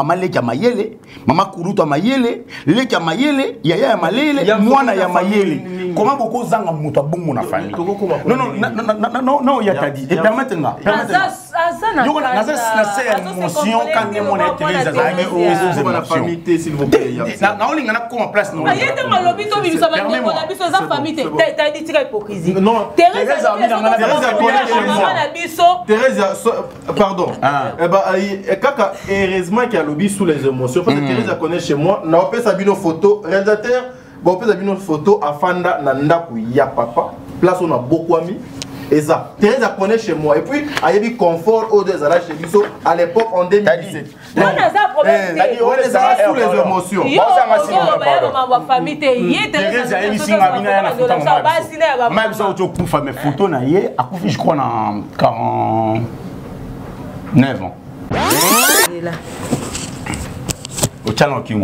Maman leki ya mayele, maman kuruto ya mayele, leki ya mayele, yaya ya malele, mwana ya mayele. Comment beaucoup zanga muta bongo na famille? Non, il t'a dit. Et permettez-moi. Donc na émotion quand on est triste, ça met aux la famille s'il vous plaît. Na olinga na comme place non. Ayé te malobi to bi ça va na biso za famille t'as dit tira hypocrisie. Non, Thérèse pardon. Eh ben kaka heureusement qu'il y a lobby sous les émotions parce que Thérèse connaît chez moi, na opé sabino photo réalisateur, bon opé sabino photo afanda na ndaku ya papa. Place on a beaucoup amis. Et ça, Thérèse connaît chez moi. Et puis, il y a eu confort aux deux à chez Bisso à l'époque en 2017. Non, on est sous les émotions. Je crois dans 49 ans. Au challenge qui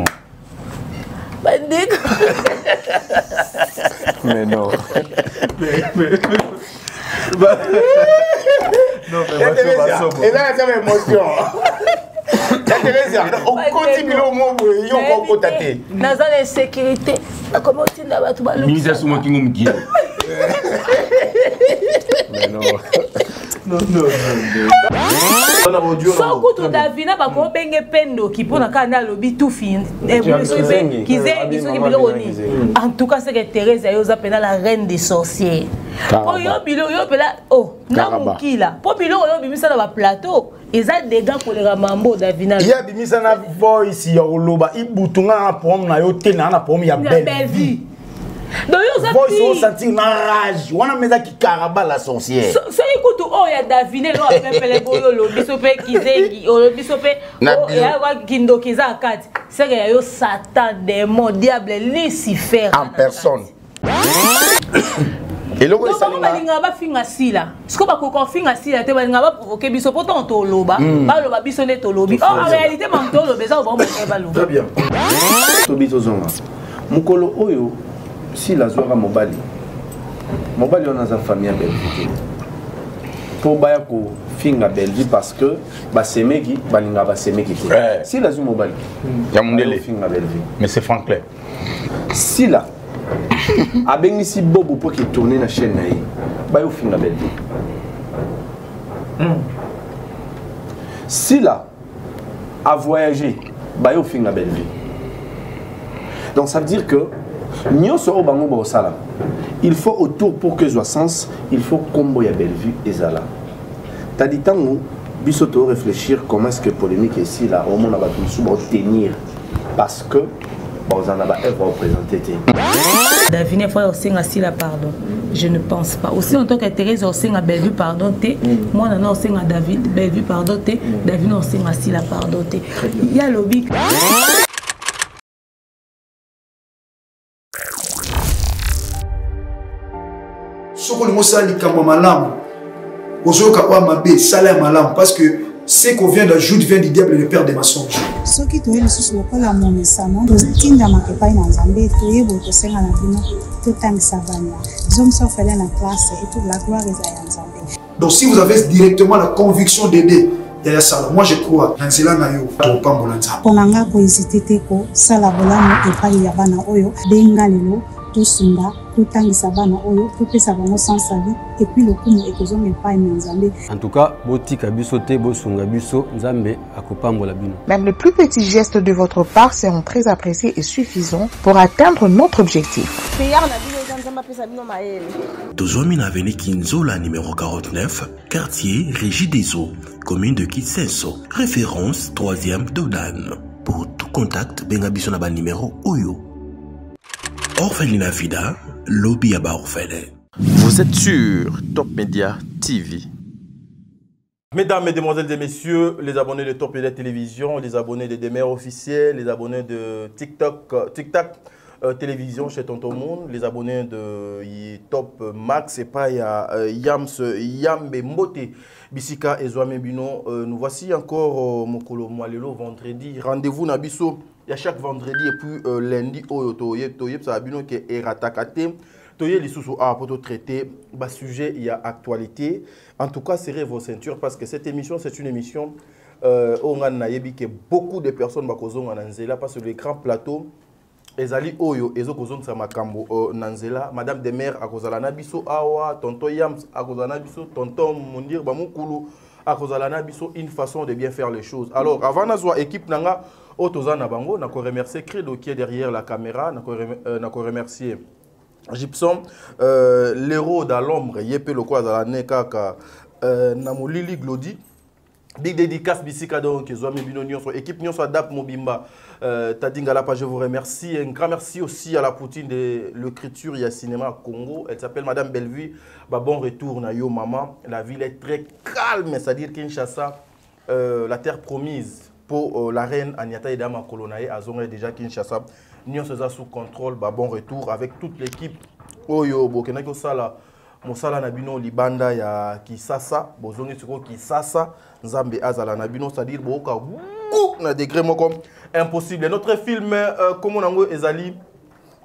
mais non. Non, mais et là, c'est une émotion. On continue au mot, on va tâter. Dans la sécurité, comment tu n'as pas tout le ministère sous mon qui me guide. Mais non. Non. Sans coup Davina ba ko benge pendo qui pour na kana lobi tout fin et en tout cas c'est que Thérèse yo appelle la reine des sorcières. Oh yo bilo yo pela oh na mukila. Po bilo yo bimisa na ba plateau. Eza des gars pour les ramambo Davina. Il y a bimisa na voice ya oloba ibutunga na prom na yo tena na prom ya belle vie. Donc vous avez senti une rage. On a mis qui caraba la sorcière. Ça écoute oh ya Davine lo après les boyo lo bisope kizegi o bisope o ya wa kindo kiza akati. C'est que yo Satan démon diable Lucifer en personne. Et le ça linga ba finga sila. Ce ko ba ko finga sila te ba linga ba provoquer biso poto to loba. Ba loba biso ne to lobi. En réalité mam to lobe ça ba mo ba loba. Très bien. To biso zonga. Mukolo oyo si la Zoara Mobali on a sa famille à Belgique. Pour Bayako, finga Belgique parce que Basemeki, Balinga Basemeki. Si la Zoara Mobali, finga Belgique. Mais c'est Franklin. Si là, a Benisi Bobo pour qu'il tourne la chaîne, Bayo finga Belgique. Si là, a voyagé, Bayo finga Belgique. Donc ça veut dire que il faut autour pour que je sens, il faut combo ya belle vue et zala. T'as dit tant nous, bisoto réfléchir comment est-ce que polémique ici là, au monde va tout tenir parce que bon on a elle va représenter. Davine faut aussi ainsi la pardon. Je ne pense pas. Aussi en tant que Thérèse aussi a belle vue pardon té, moi non aussi a David belle vue pardon té, Davine aussi ainsi la pardon té. Il y a lobby. Parce que ce qu'on vient d'ajouter vient du diable et le père des mensonges. Ce qui te est sous le col à mon message, Tinda Makepa dans Zambie, tu es beau, tu sais, à la vie, tout temps savana. Zoom sauf elle la classe et toute la gloire est à Zambie. Donc, si vous avez directement la conviction d'aider, moi je crois, Ponanga ko hésiter ko sala bolano e pa ya bana oyo bengalelo tout sunda tout tangisa bana oyo tout pesa bango sans salut et puis le kumu ekozonga pa nzambe. En tout cas botika biso te bosunga biso nzambe akopambola bino. Même les plus petits gestes de votre part seront très appréciés et suffisants pour atteindre notre objectif. Tozomine avenue Kinzola numéro 49, quartier Régie des Eaux, commune de Kitsenso, référence 3e Dodan. Pour tout contact, bengabiso na ba numéro Oyo. Orphelinat Vida, lobby à Orphelin. Vous êtes sur Top Media TV. Mesdames, Mesdemoiselles et Messieurs, les abonnés de Top Media Télévision, les abonnés des Demeures officiels, les abonnés de TikTok Télévision chez Tonton Monde, les abonnés de Top Max et pas Yams Yambe Mbote Bisika et Zouame Bino. Nous voici encore Mokolo Moalelo vendredi. Rendez-vous Nabiso. Il y a chaque vendredi et puis lundi Toye ça Bino qui est ratakate. Toye les sous pour traiter sujet il y a actualité. En tout cas, serrez vos ceintures parce que cette émission c'est une émission on a que beaucoup de personnes bakozonga na nzela parce que le grand plateau ezali oyo ezokozonga sa makambo na nzela madame de maire akozala na biso awa tonton Yams akozala na biso tonton Mundir bamukulu akozala na biso une façon de bien faire les choses. Alors avant nazwa équipe nanga otozana bango nako remercier Credo qui est derrière la caméra nako remercier Gibson l'héros dans l'ombre yepe loko azala ne kaka na molili Glody. Big dédicace bisika donc Zoami Binonion sur équipe Nyon soit Dap Mobimba Tadingala je vous remercie. Un grand merci aussi à la poutine de l'écriture il y a cinéma Congo. Elle s'appelle Madame Bellevue. Bah, bon retour na yo maman. La ville est très calme, c'est-à-dire Kinshasa la terre promise pour la reine Agnata Edama Kolonae Azonga déjà Kinshasa. Nyon se sous contrôle, bah, bon retour avec toute l'équipe. Oyo Bokena ko sala Mosala Nabino Libanda ya Kisasa, Bozongi Suko Kisasa, Nzambe Azala Nabino, c'est-à-dire Boka na degré moko impossible. Notre film comme on ezali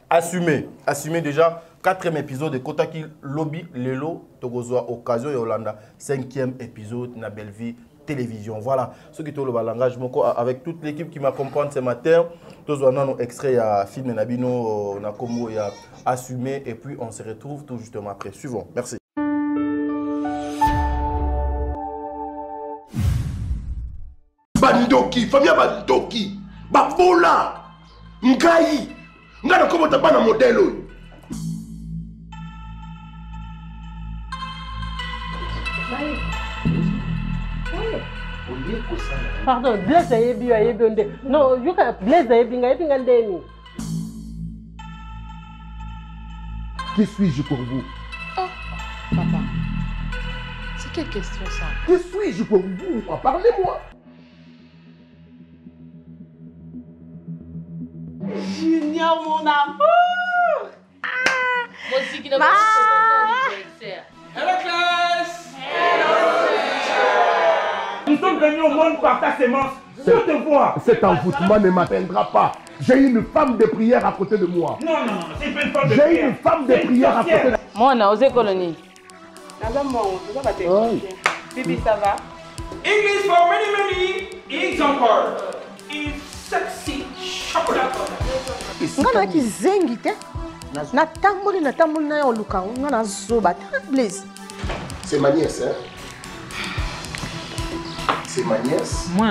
assumé déjà 4e épisode de Kotaki Lobby Lelo Togozoa occasion Yolanda 5e épisode na Bellevue télévision. Voilà ce qui est le langage moko avec toute l'équipe qui m'accompagne ce matin. Tous on a nos extraits à film Nabino na Congo ya assumé et puis on se retrouve tout justement après. Suivons. Merci. Bandoki, famille Bandoki, Babola, Ngai, Ngana comment t'as pas un modèle. Pardon, Blaise Ayebi Ayebonde. Non, you can Blaise Ayebi Ayebingandeni. Qui suis-je pour vous? Oh, papa. C'est quelle question ça? Qui suis-je pour vous? Parlez-moi. Junior, mon amour! Ah! Moi aussi qui n'a pas d'anniversaire. Hello classe! Nous sommes venus au monde par ta sémence. Je te vois. Cet envoûtement ne m'atteindra pas. J'ai une femme de prière à côté de moi. Non, c'est pas une femme de prière. J'ai une femme de prière à côté de moi. Moi, on a osé colonie. Bibi, ça va? English for many example. It's sexy chocolate. Ngana ki zengi te. Na tamboli na yo luka. Ngana zoba Blaise. C'est ma nièce, hein? C'est ma nièce. Moi,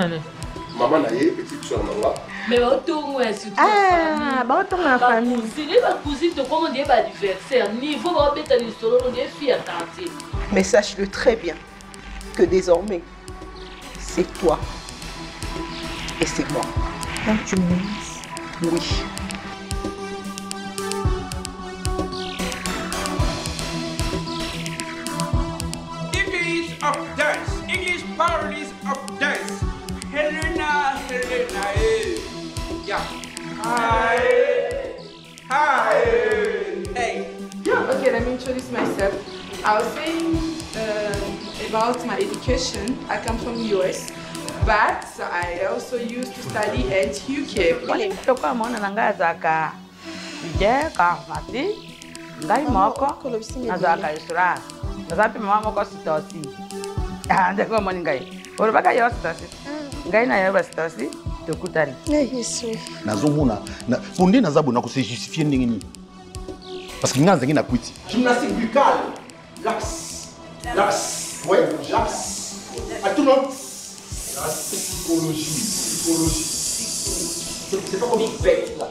maman Naye, petite soeur Nanga. Mais autour moi surtout. Ah, bah autour ma famille. C'est ma cousine de comment dire anniversaire. Niveau va mettre une solo, on est fier attentive. Mais sache-le très bien que désormais c'est toi et c'est moi. Donc tu m'aimes? Oui. English of dance. English parodies of dance. Helena, yeah. Hi. Hey. Okay, let me introduce myself. I was saying about my education. I come from US, but I also used to study at UK. Parce qu'il y a un quitté. Gymnastique buccale, l'axe, ouais, l'axe. À tout le monde. Psychologie. C'est pas comme une bête là.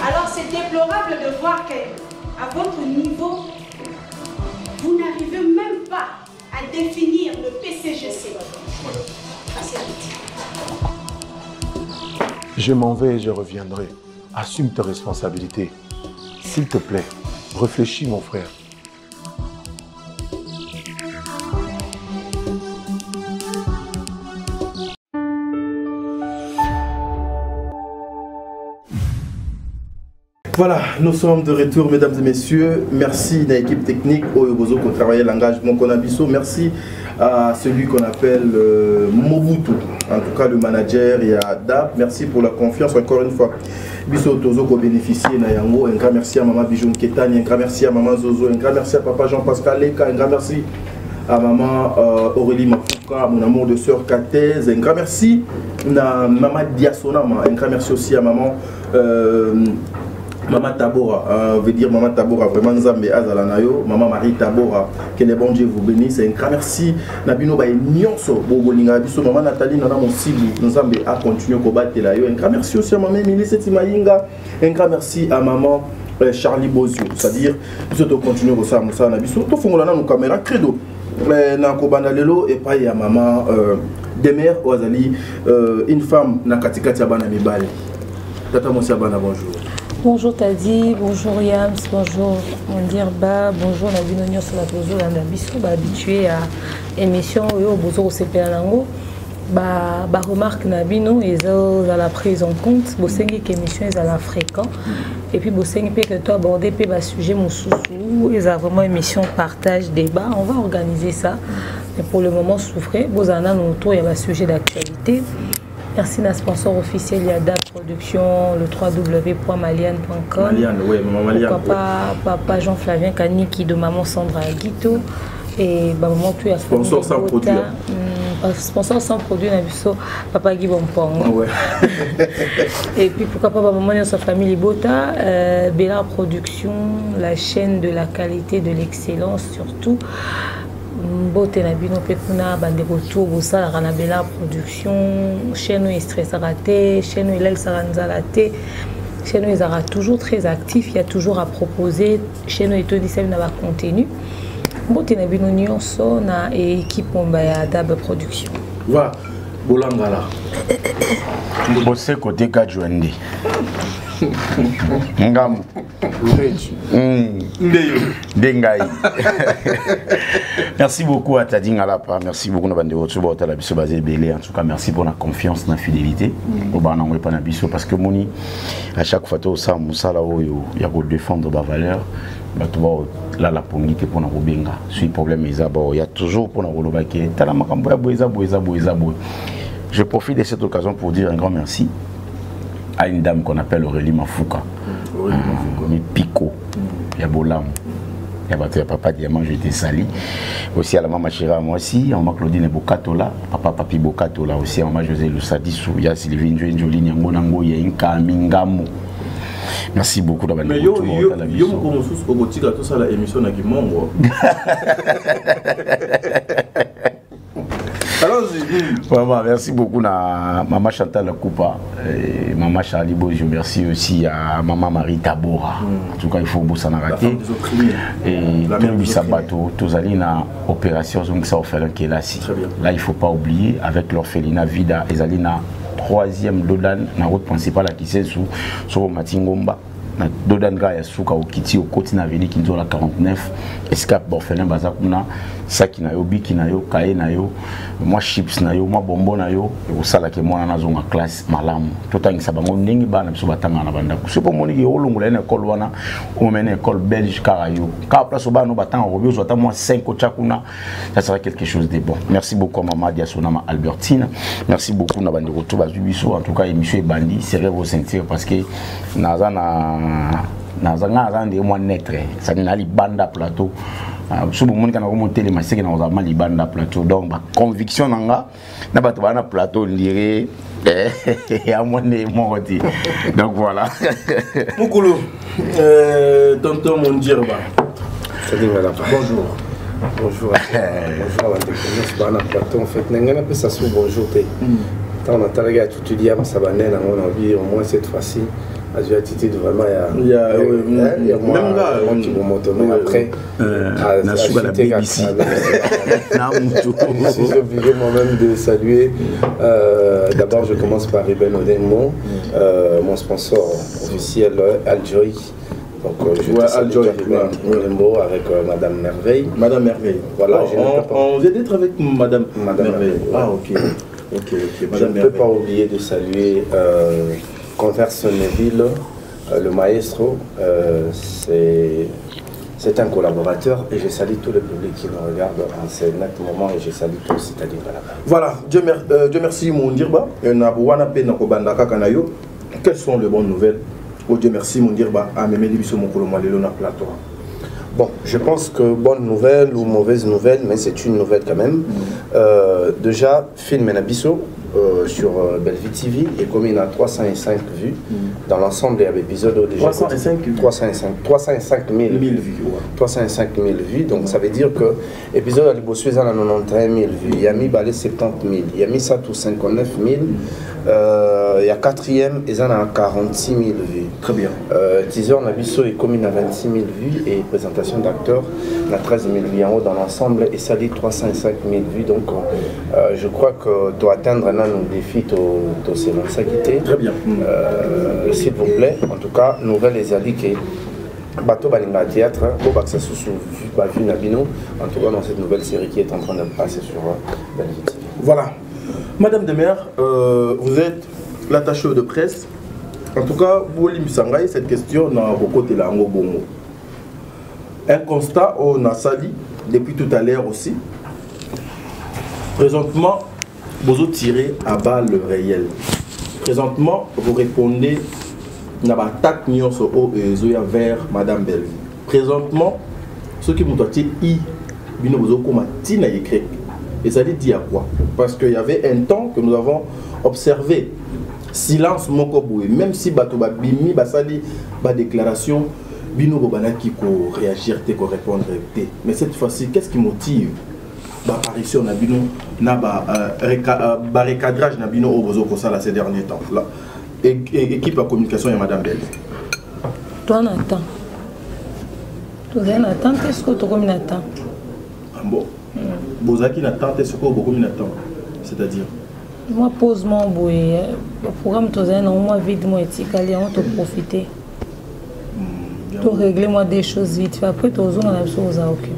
Alors c'est déplorable de voir qu'à votre niveau, vous n'arrivez même pas à définir le PCGC. Je m'en vais et je reviendrai. Assume tes responsabilités. S'il te plaît, réfléchis mon frère. Voilà, nous sommes de retour, mesdames et messieurs. Merci à l'équipe technique Oyobozo pour travailler l'engagement qu'on a biso. Merci à celui qu'on appelle Mobutu, en tout cas le manager et à DAP. Merci pour la confiance encore une fois. biso tozo ko bénéficier na yango. Un grand merci à maman Bijoun Ketani, un grand merci à maman Zozo, un grand merci à papa Jean-Pascal Leka, un grand merci à maman Aurélie Mafouka, mon amour de sœur Katez, un grand merci à maman Diasonama, un grand merci aussi à maman Maman Tabora, veut dire Maman Tabora, vraiment Nzambe Azalanayo, Maman Marie Tabora, que les bons Dieu vous bénissent. Un grand merci. Nabino Baye Nyonso, Bobolinga Biso, Maman Nathalie, Nana Monsibu, Nzambe a continué à combattre là. Un grand merci aussi à Maman Émilie Setimaïnga. Un grand merci à Maman Charlie Bozio, c'est-à-dire, nous avons continué à faire ça. Nous avons nos caméras credo. Et pas à Maman Demer Ouazali, une femme Nakatikati Abana Mibale. Tata Monsiabana, bonjour. Bonjour Tadi, bonjour Yams, bonjour Mondirba, bonjour Nabino Nyonso la Bozo, la Biso, habitué à émission au Bozo au CPLango. Remarque Nabino, ils ont la prise en compte, Bosengi qui émission est à la fréquent. Et puis Bosengi peut que toi aborder peut sujet mon sous-sous, ils ont vraiment émission partage, débat, on va organiser ça. Mais pour le moment, souffrez, Bozana nous autour, il y a un sujet d'actualité. Merci à sponsor officiel Yada Production, le www.maliane.com. Maliane, oui, maman Maliane. Pourquoi pas papa Jean-Flavien Kaniki de maman Sandra Guito. Et maman tu as sponsor sans produit. Sponsor sans produit, papa Guy Bompong. Ouais. Et puis pourquoi pas maman et sa famille Bota, Bella Production, la chaîne de la qualité, de l'excellence surtout. Beauté na bino pekuna bande retour bosala kana Bella Production chaîne est stress raté chaîne est l'elsaranza raté chaîne est toujours très actif, il y a toujours à proposer chaîne est tout disponible na ba contenu beauté na bino nyonso na équipe ya Dab Production voilà bolangala bosse côté Kajwende Ngam Dengai. Merci beaucoup à Tadi Ngalapa, merci beaucoup à Bandeo Tsuba la Biso Basé Belé. En tout cas, merci pour la confiance, la fidélité. Au bas n'en pas Biso parce que Moni à chaque fois tout ça Moussala il y a pour défendre ma valeur. Là la pongi que pour na robenga. Si problème il y a toujours pour na rolobake. Tala makambo ya boeza. Je profite de cette occasion pour dire un grand merci à une dame qu'on appelle Aurélie Mafouka. Mais Pico, il y a Bolam, il y a papa Diamant, je t'ai sali. Aussi à la maman Chira, moi aussi, on m'a Claudine Bokatola, papa Papi Bokatola, aussi on m'a José Lussadissou, il y a Sylvie Njoli, Nyangonango, il y a Inka Mingamo. Merci beaucoup d'avoir été là. Mais yo, au boutique à tout ça, la émission n'a qu'à mongo. Vraiment, merci beaucoup à maman Chantal Koupa, maman Charlie Bozio, merci aussi à maman Marie Tabora. En tout cas, il faut bosser en rater. Et Pembi Sabato, tous allés dans l'opération Zungsa Orphelin qui est là. Là, il ne faut pas oublier, avec l'orphelinat Vida, ils allaient dans troisième Dodan, dans la route principale à Kissé sur Matingomba. Dodan Gaya Souka au Kiti au côté Naveni qui nous la 49 escape Borfelin Bazakuna Saki na yo Biki na yo Kaye na yo moi chips na yo moi bonbon na yo au sala ke moi na zonga classe malamu totangi sabango ndingi bana biso batanga na banda kusipo moni ke olungula na école wana o mena école belge karayo ka place bana batanga robio zota moi 5 chakuna ça sera quelque chose de bon. Merci beaucoup maman Diasonama Albertine, merci beaucoup na bandi retour bazubiso en tout cas émission bandi serrez vos ceintures parce que nazanga azande moi netre ça n'a li banda plateau so bo monika na remonter les masques na ozama li banda plateau donc ba conviction nanga na bato bana plateau lire à moi né moti donc voilà Mukulu tonton Mondirba bonjour bonjour bonjour à tous bana plateau en fait n'engana pas ça sous bonjour té tant on a talaga tout dit am sabané na on envie au moins cette fois-ci. J'ai attitude vraiment il y a moi qui me monte mais après j'ai obligé moi-même de saluer d'abord je commence par Ruben Odenmo mon sponsor officiel Aljoy donc je salue Ruben Odenmo avec Madame Merveille voilà on vient d'être avec Madame Merveille ah ok je ne peux pas oublier de saluer Converse Neville, le maestro, c'est un collaborateur et je salue tout le public qui nous regarde en ce net moment et je salue tous, c'est-à-dire voilà, Dieu merci mon dirba, quelles sont les bonnes nouvelles Oh Dieu merci, mon dire, Mémé Bisso Mokolo Malelo na plateau. Bon, je pense que bonne nouvelle ou mauvaise nouvelle, mais c'est une nouvelle quand même. Déjà, film Nabisso sur Bellevue TV est comme il a 305 vues dans l'ensemble des épisodes déjà. 305 000 vues. 305 000 vues, donc ça veut dire que l'épisode a bossé à 91 000 vues. Il y a mis 70 000, il y a mis ça tout 59 000. Il y a quatrième, ils en ont 46 000 vues. Très bien. Teaser Nabisso est comme il a 26 000 vues et présentation d'acteurs, il a 13 000 vues en haut dans l'ensemble et ça dit 305 000 vues. Donc je crois que tu dois atteindre nos défis, tu sais ça quitter. Très bien. S'il vous plaît, en tout cas, nouvelle les alliés qui bateau balinga théâtre, au bac ça sous vu Nabino, en tout cas dans cette nouvelle série qui est en train de passer sur Bellevue TV. Voilà. Madame Demers, vous êtes l'attachée de presse. En tout cas, vous l'imsangaï, cette question n'a beaucoup de langue bongo. Un constat, on a sali depuis tout à l'heure aussi. Présentement, vous tirez à bas le réel. Présentement, vous répondez à l'attaque vers Madame Bellevue. Présentement, ce qui vous dit, et ça dit à quoi? Parce qu'il y avait un temps que nous avons observé silence mokoboué, même si Batoba Bimi Basali ba déclaration Bino Bobana qui ko réagir te ko répondre te. Mais cette fois-ci, qu'est-ce qui motive l'apparition na Bino na ba recadrage na Bino au bozo kosala ces derniers temps là. Équipe de communication et Madame Belle. Toi Nathan. Toi Nathan, qu'est-ce que tu comme Nathan? Bon. Bozaki Nathan, qu'est-ce que beaucoup Nathan? C'est-à-dire moi pose mon boy, le programme tous un moi vite moi éthique aller on te profiter. Tu régler moi des choses vite, après tu as la chose à occuper.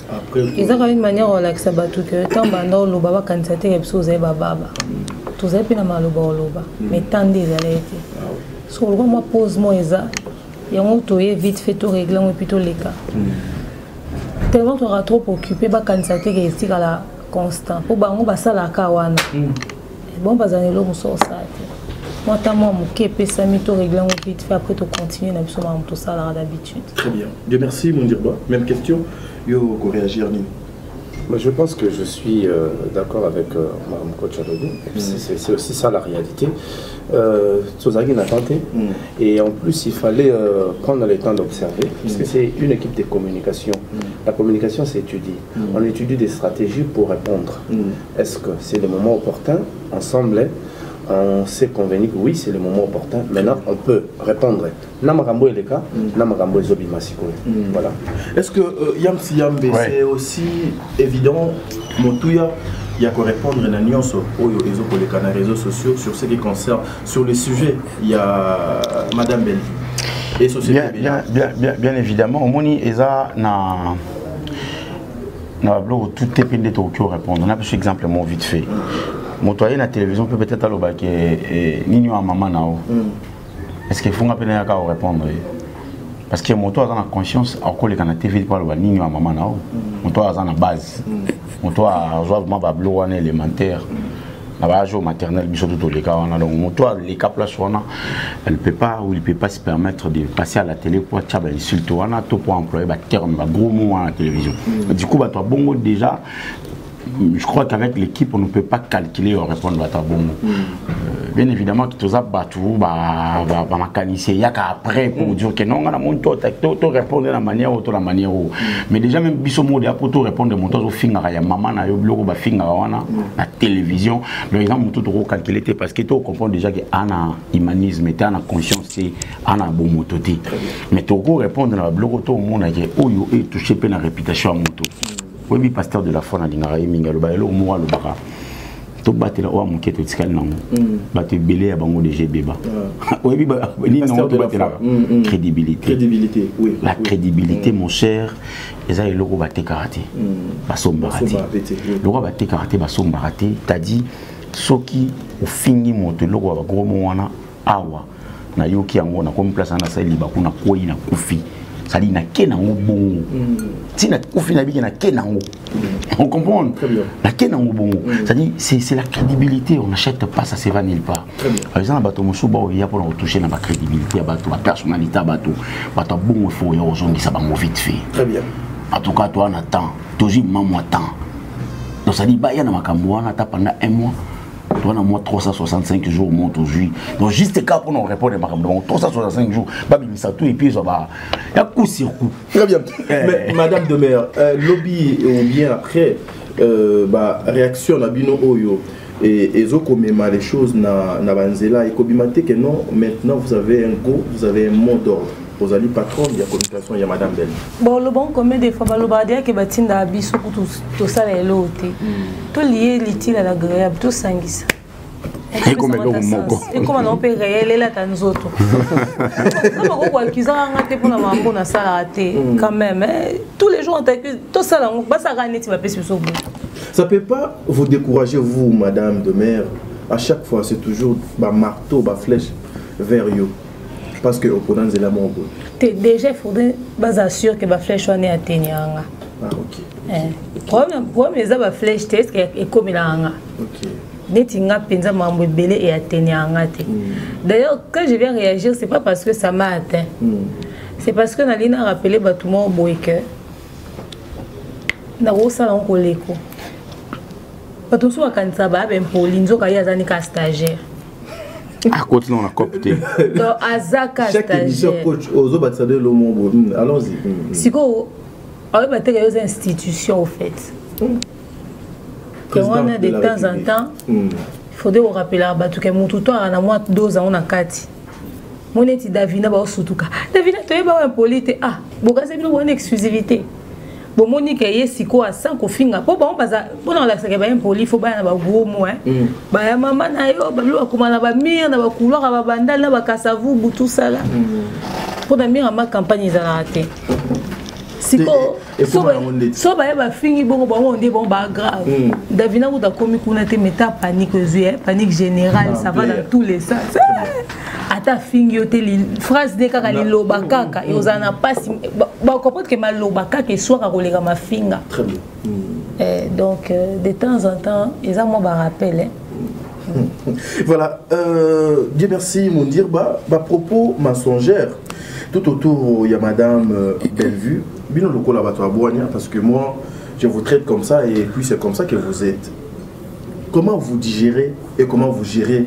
Après ils ont une manière relaxée tout que tant bando lo baba candidaté les choses et baba. Tous les pina maloba loba, mais tant des allées. Sur le moi pose moi ça, il y a un auto vite fait tout régler on plutôt les cas. Tellement tu auras trop occupé ba candidaté qui est à la constant pour bango basala kawana. Bon, bah, ça nous sort ça. Moi, t'as moi, mon képe, ça m'est tout réglé, on vite fait, après, tu continues, on a tout ça d'habitude. Très bien. Dieu merci, mon dirba. Même question, yo, qu'on réagir, Nini. Je pense que je suis d'accord avec Mme Coach Alodou. C'est aussi ça la réalité. Sozagi n'a tenté. Et en plus, il fallait prendre le temps d'observer. Parce que c'est une équipe de communication. La communication s'étudie. On étudie des stratégies pour répondre. Est-ce que c'est le moment opportun? Ensemble, on s'est convenu que oui, c'est le moment opportun. Maintenant, on peut répondre. Namagambo est le cas, Namagambo est Zobi Masiko. Voilà. Est-ce que Yamsi Yambe, c'est aussi évident, Moutouya, il y a qu'à répondre à la nuance aux réseaux sociaux sur ce qui concerne, sur les sujets, il y a Madame Bellevue. Et bien évidemment, au Moni, Eza na blog tout est pendant de répondre. On a par exemple mon vite fait. Mon toyer la télévision peut peut-être aller au bac et nino à maman nao. Est-ce qu'il faut un peu répondre? Parce que mon toit a la conscience à quoi les canadiens TV par le nino à maman nao. Mon toit a la base. Mon toit a vraiment ba blog élémentaire. La base au maternel biso tout les cas on a donc mon toit les cas place on a elle peut pas ou il peut pas se permettre de passer à la télé pour tchaba insulte on a tout pour employer ba terme ba gros mot à la télévision. Du coup ba toi bongo déjà je crois qu'avec l'équipe, on ne peut pas calculer ou répondre à ta bombe. Bien évidemment, que tu as battu, il y a qu'après pour dire que non, on a mon tour, tu répondre de la manière ou de la manière. Mais déjà, même si on a pour répondre, mon tour, il y a maman, il y a bloc, la télévision. Le exemple, tout est calculé parce que tu comprends déjà qu'il y a un humanisme, tu as une conscience, tu as un bon moto. Mais tu peux répondre à la bloc, tout le monde est touché par la réputation à moto. Oui, pasteur de la foi, Ningaraï, Mingaloba, le mot à l'obara. Tout battre là, on a manqué tout ce qu'elle n'a pas. Battre belé à Bango de Gbeba. Oui, pasteur de la foi. Crédibilité. Crédibilité, oui. La crédibilité, mon cher, ils ont le roi batté karaté. Basom baraté. Le roi batté karaté, basom baraté. T'as dit, ceux qui ont fini monter le roi, gros moana, awa. Na yoki yango na comme place na sali bakuna koi na kufi. ça dit na kenango bongo tina kufina biki na kenango on comprend na kenango bongo ça dit c'est la crédibilité on n'achète pas ça se va nulle part par exemple bato musuba il y a pour toucher na ba crédibilité bato ba personnalité bato bongo faut y ozongi ça bango vite fait très bien en tout cas toi on attend toujours maman attend donc ça dit bah il y a na makambo on attend pendant un mois. On a moins 365 jours monte aujourd'hui. Donc juste cas pour nous répondre à 365 jours. Ça tout et puis ça va. Il y a coup sur coup. Très bien. Mais Madame de Maire, lobby ou bien après réaction à Bino Oyo et comme les choses na banzela et kobimate que non maintenant vous avez un go, vous avez un mot d'ordre. Vous allez patron de la communication, il y a Madame Belle. Bon, le bon combien de fois, le bardia qui bâtit dans l'abysse pour tout ça, les lots, tout lié, l'utile à l'agréable, tout sanguis. Et comment on peut réel là dans nous autres. Non, mais quoi qu'ils ont raté pour nous avoir on ça raté quand même. Tous les jours on t'accuse, tout ça là, on va ça gagner, tu vas payer sur bout. Ça peut pas vous décourager vous, Madame de Maire. À chaque fois, c'est toujours bah marteau, bah flèche vers you. Parce que l'opponent est là mon beau. Déjà, il faudrait s'assurer que la flèche soit atteignée. Ah, ok. Le problème, c'est que la flèche est comme la. Ok. D'ailleurs, quand je viens réagir, ce n'est pas parce que ça m'a atteint. C'est parce que je a rappelé tout le monde que je suis salon colléco. Parce que je suis stagiaire. À côté, on a coopté. Chaque émission, coach, aux autres, allons-y. Si vous avez des institutions, au fait, on a de temps en temps, il faudrait vous rappeler que mon tutoir a moins 2 ans, on a 4. Mon éti Davina, Davina, tu es un polite. Ah, vous avez une exclusivité. Bon, Monique est ici quoi, sans qu'on finisse. Pour la sécurité, il faut bien avoir gros mots. Bah, maman, comment on va mire, on va couloir, on va bandal, on va casser vous, tout ça là. Pour la mire, ma campagne est ratée. Si so ba fini bon on dit bon bah grave. Davina vous da commis qu'on a été mettre panique panique générale, ça va dans tous les sens. Ata fini yo teli phrase de kaka li lobakaka et ozana pas ba comprendre que ma lobakaka soit ka kolega ma finga. Très bien. Donc de temps en temps, ils ont moi ba rappel. Voilà, Dieu merci mon dire bah propos mensongère. Tout autour il y a Madame Bellevue. Bino loko la bato aboania parce que moi je vous traite comme ça et puis c'est comme ça que vous êtes. Comment vous digérez et comment vous gérez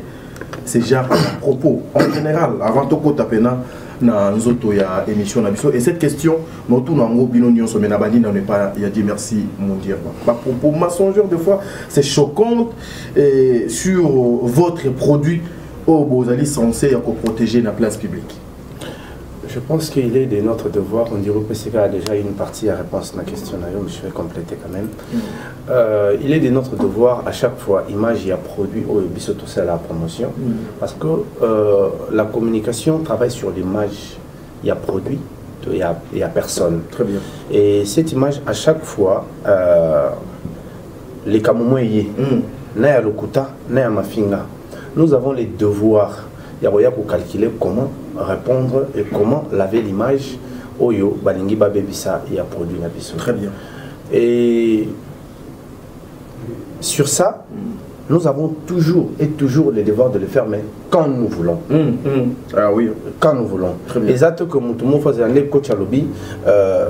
ces genres de propos en général avant tout tapena na nzoto ya émission na biso et cette question nous tout nango bino nyonso mais na bandi na pas il a dit merci mon dire ba propos mensongers des fois c'est choquant et sur votre produit au bozali censé ya protéger la place publique. Je pense qu'il est de notre devoir, on dirait que c'est a déjà une partie à réponse à la question, mais je vais compléter quand même. Il est de notre devoir à chaque fois, image et à produit, au bisoto c'est la promotion, parce que la communication travaille sur l'image, il y a produit, il y a personne. Très bien. Et cette image, à chaque fois, les kamoumoyés, n'a lokuta, n'a mafinga, nous avons les devoirs. Il y a pour calculer comment répondre et comment laver l'image Oyo, Balingi Babebisa et a produit la biso. Très bien. Et sur ça, nous avons toujours le devoir de le faire, mais quand nous voulons. Ah oui. Quand nous voulons. Les actes que tout le monde faisait un coach à lobby,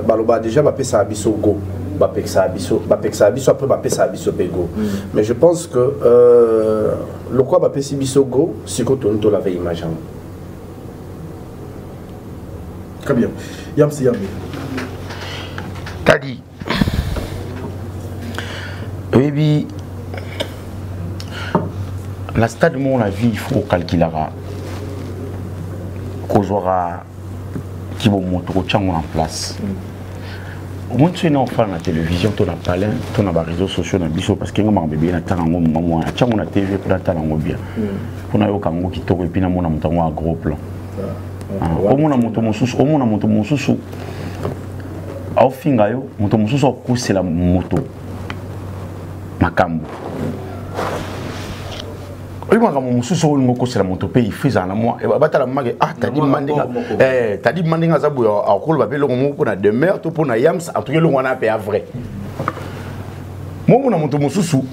Baloba déjà va payer ça à biso go. Après mais je pense que le quoi va payer biso go, c'est que tu ne l'avais imaginé. Très bien. Yamsi Yambi. T'as dit. Oui, la stade de mon avis, il faut calculer qu'on aura qui va monter en place. Au moins, tu es en la télévision, tu as parlé, tu as les réseaux sociaux, parce que tu as bébé, tu as la TV, tu as bien. Pour nous, qui te et puis tu as un gros plan. Au moins, tu au fingayo, c'est la moto. Makambo. Oui, moi, mon sous-sol, c'est la montopé, il fait ça, moi, et bah, la mague, ah, t'as dit mandinga, t'as dit mandinga, ça, pour à col, va le mot pour la demeure, tout pour la yams, en tout cas, le on a payé à vrai. Moi, mon sous-sous,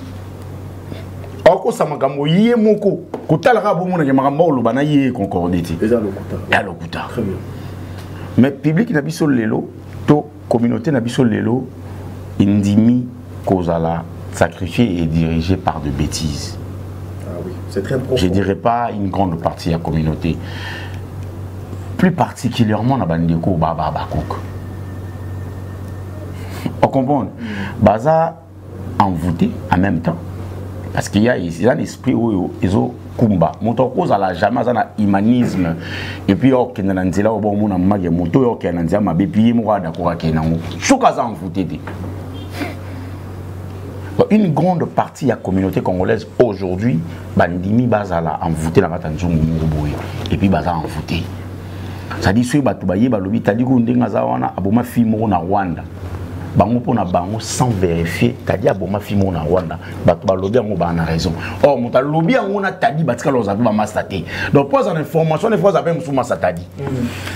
encore ça m'a gamboyé, mon co, quand t'as le rabou, mon agambo, le banaye, concordité. Et à l'okuta. Très bien. Mais public n'a pas sur l'élo, to communauté n'a pas sur l'élo, indimi, causala, sacrifié et dirigé par de bêtises. C'est très profond. Je ne dirais pas une grande partie de la communauté. Plus particulièrement dans Bandeko Baba Bakouk. On comprend. Baza envoûté en même temps. Parce qu'il y a un esprit où ils ont Kumba. Mon cause à la jamais un humanisme. Et puis, il y a un zéla au bon moment, il y a un moto, il y a un zéla, il y a un zéla, envoûté. Une grande partie de la communauté congolaise aujourd'hui, bandimi bazala envoûté la matanzo mumuruboye et puis baza envoûté. Ça dit ceux batubaye balobi tadi ko ndenga za wana aboma fimo na Rwanda. Bango pona bango sans vérifier tadi aboma fimo na Rwanda. Batu balobi ngo ba na raison. Or muta lobi ngo na tadi batika loza ba mastate. Donc pose en information des fois ça peut musuma satadi.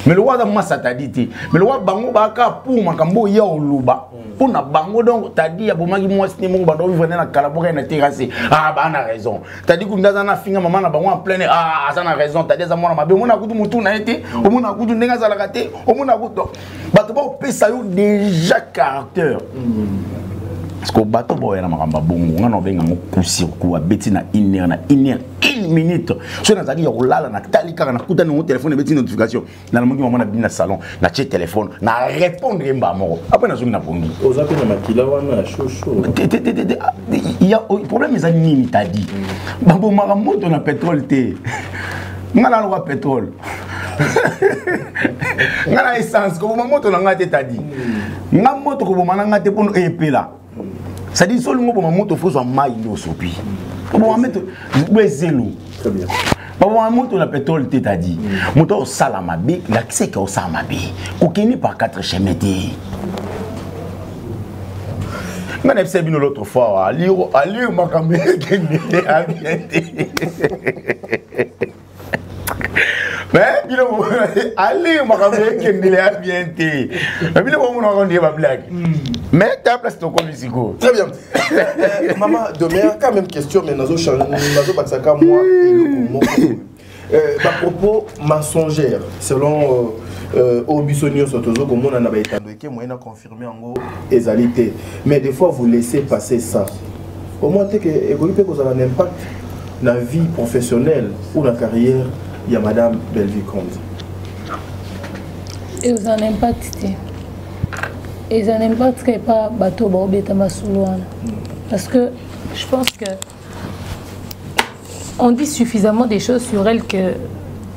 Mais le wa za masatadi te. Mais le wa bango ba ka pour makambo ya oluba. Pour na bango donc t'as dit abomaki moi c'est mon bando venir na kalaboka na terrasse ah bah on a raison t'as dit que ndaza na finga maman na bango en plein ah ça na raison t'as dit ça moi na mabe mon na kutu mutu na été au mon na kutu ndenga za la kate au mon na kutu bato ba pesa yo déjà caractère parce que bato boya na makamba bongo ngana benga ngo kusi ko abeti na une minute so na zali ya kolala na talika na kuta no téléphone beti notification na mongi maman na bina salon na che téléphone na répondre mba moko après na zomi na pongi ozape na makila wana chaud il y a problème les animes t'a dit babo maramoto na pétrole té ngala lo pétrole ngala essence ko mamoto na ngate t'a dit ngamoto ko bomana ngate pono epela ça dit solo ngo mamoto faut so mai no sopi bon ameto bezelo très bien bon amoto na pétrole té t'a dit moto salama be l'accès que au salama be kokeni par 4 chemins té. Je ne sais pas l'autre fois, allez, ma caméra, mais allez, ma caméra, mais tu as place de quoi. Très bien. Maman, demain, quand même question, mais nous avons moi à propos mensongère, selon au Bissonio Sotozo, comme on en avait été confirmé en gros, égalité. Mais des fois, vous laissez passer ça. Au moins, que vous avez un impact dans la vie professionnelle ou dans la carrière, il y a Madame Bellevue Konzi. Et vous avez un impact. Et vous avez un impact qui n'est pas bateau, parce que je pense que on dit suffisamment des choses sur elle que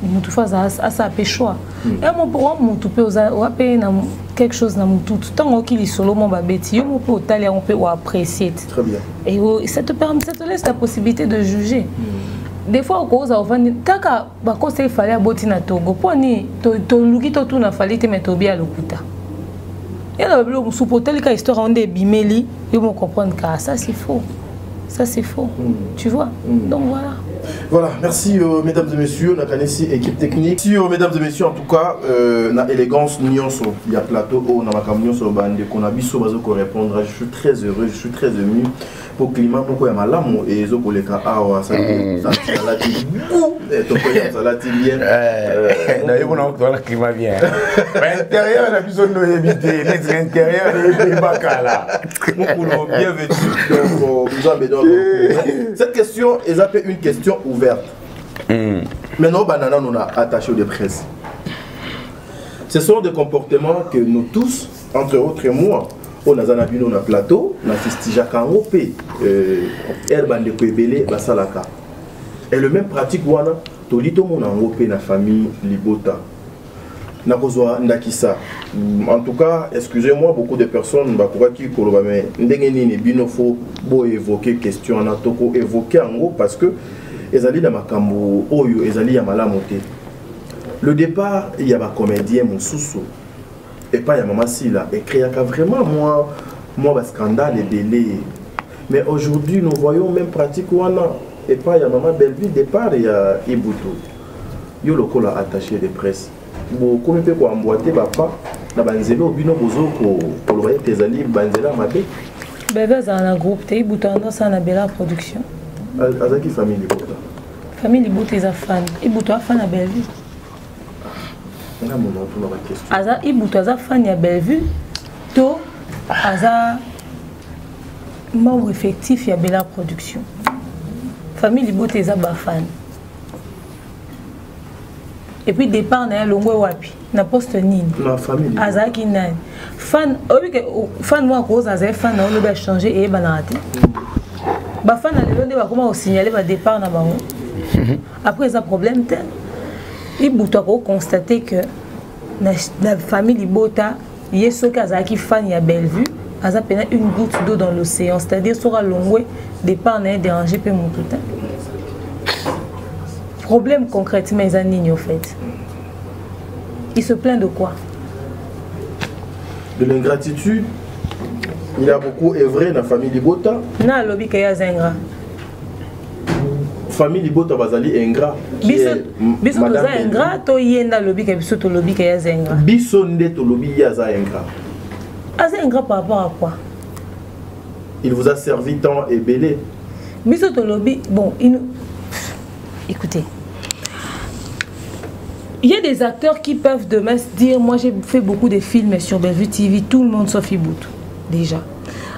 nous tout faisons à ça choix. Et moi pour moi tout peut quelque chose dans tout tant qu'il est solo mon babeti on peut taler on peut apprécier. Très bien. Et ça te permet ça te laisse la possibilité de juger. Des fois cause au vendre kaka ba conseil fallait aboti na Togo poni to luki to tout na fallait te mettre bien lokuta. Et là le supporter les histoire on des bimeli ils vont comprendre que ça c'est faux. Ça c'est faux. Tu vois. Donc voilà. Voilà, merci mesdames et messieurs, la Canesi équipe technique. Merci mesdames et messieurs, en tout cas, na élégance nyonso, il y a plateau au na makam sur bande qu'on a biso bazo ko répondre. Je suis très heureux, je suis très ému pour climat pour ya malamu et zo ko leka awa ça la ti to ko ya ça la ti bien. Na yebo na ko la climat bien. Intérieur na biso no éviter, l'extérieur de bakala. Beaucoup bienvenue donc nous avons cette question est une question ouverte. Maintenant, banana, nous a attaché de presse. Ce sont des comportements que nous tous, entre autres et moi, on a vu dans le plateau, on a fait Kangope, Erbande Kwebele, Basalaka. Et le même pratique, wana, tolito mon angopé na famille Libota. Nakozwa Ndakisa. En tout cas, excusez-moi, beaucoup de personnes bakura ki koloba mais ndengeni ni binofo bo évoquer question na toko évoquer en gros parce que ezali da makambo oyo ezali ya malamu te. Le départ, il y a un comédien Moussoussou et pas il y a Maman Sila et créa vraiment moi scandale et délai. Mais aujourd'hui, nous voyons même pratique wana et pas il y a maman Bellevue départ il y a Ibuto yo lokola attaché de presse bon comme peut quoi emboîter papa na banzelo bino bozo ko loyer tezali banzela mabe bébé za na groupe te Ibuto ndo ça na Bella production azaki famille Ibuto Ibuto eza fan Ibuto a fan na Bellevue na mon autre na question aza Ibuto aza fan ya Bellevue to aza membre effectif ya Bella production famille Ibuto eza ba fan et puis départ na longwe wapi na poste nini la famille azaki nani fan obike fan moi cause azai fan na on doit changer et banati ba fan na lelo nde ba comment signaler ba départ na bango après ça problème tel Ibuto ko constater que la famille Ibota yeso kazaki fan ya Bellevue aza pena une goutte d'eau dans l'océan c'est-à-dire sera longwe départ na déranger pe mon tout problème concrètement ils en en fait. Il se plaint de quoi? De l'ingratitude. Il a beaucoup œuvré dans la famille Libota. Non, lobby kaya zengra. Famille Libota bazali ingrat. Biso to za ingrat to yenda lobby kaya biso to lobby kaya zengra. Biso nde to lobby ya za ingrat. Aza ingrat par rapport à quoi? Il vous a servi tant et belé. Biso to lobby bon, écoutez. Il y a des acteurs qui peuvent demain se dire, moi j'ai fait beaucoup de films sur Bellevue TV, tout le monde sauf Ibuto, déjà.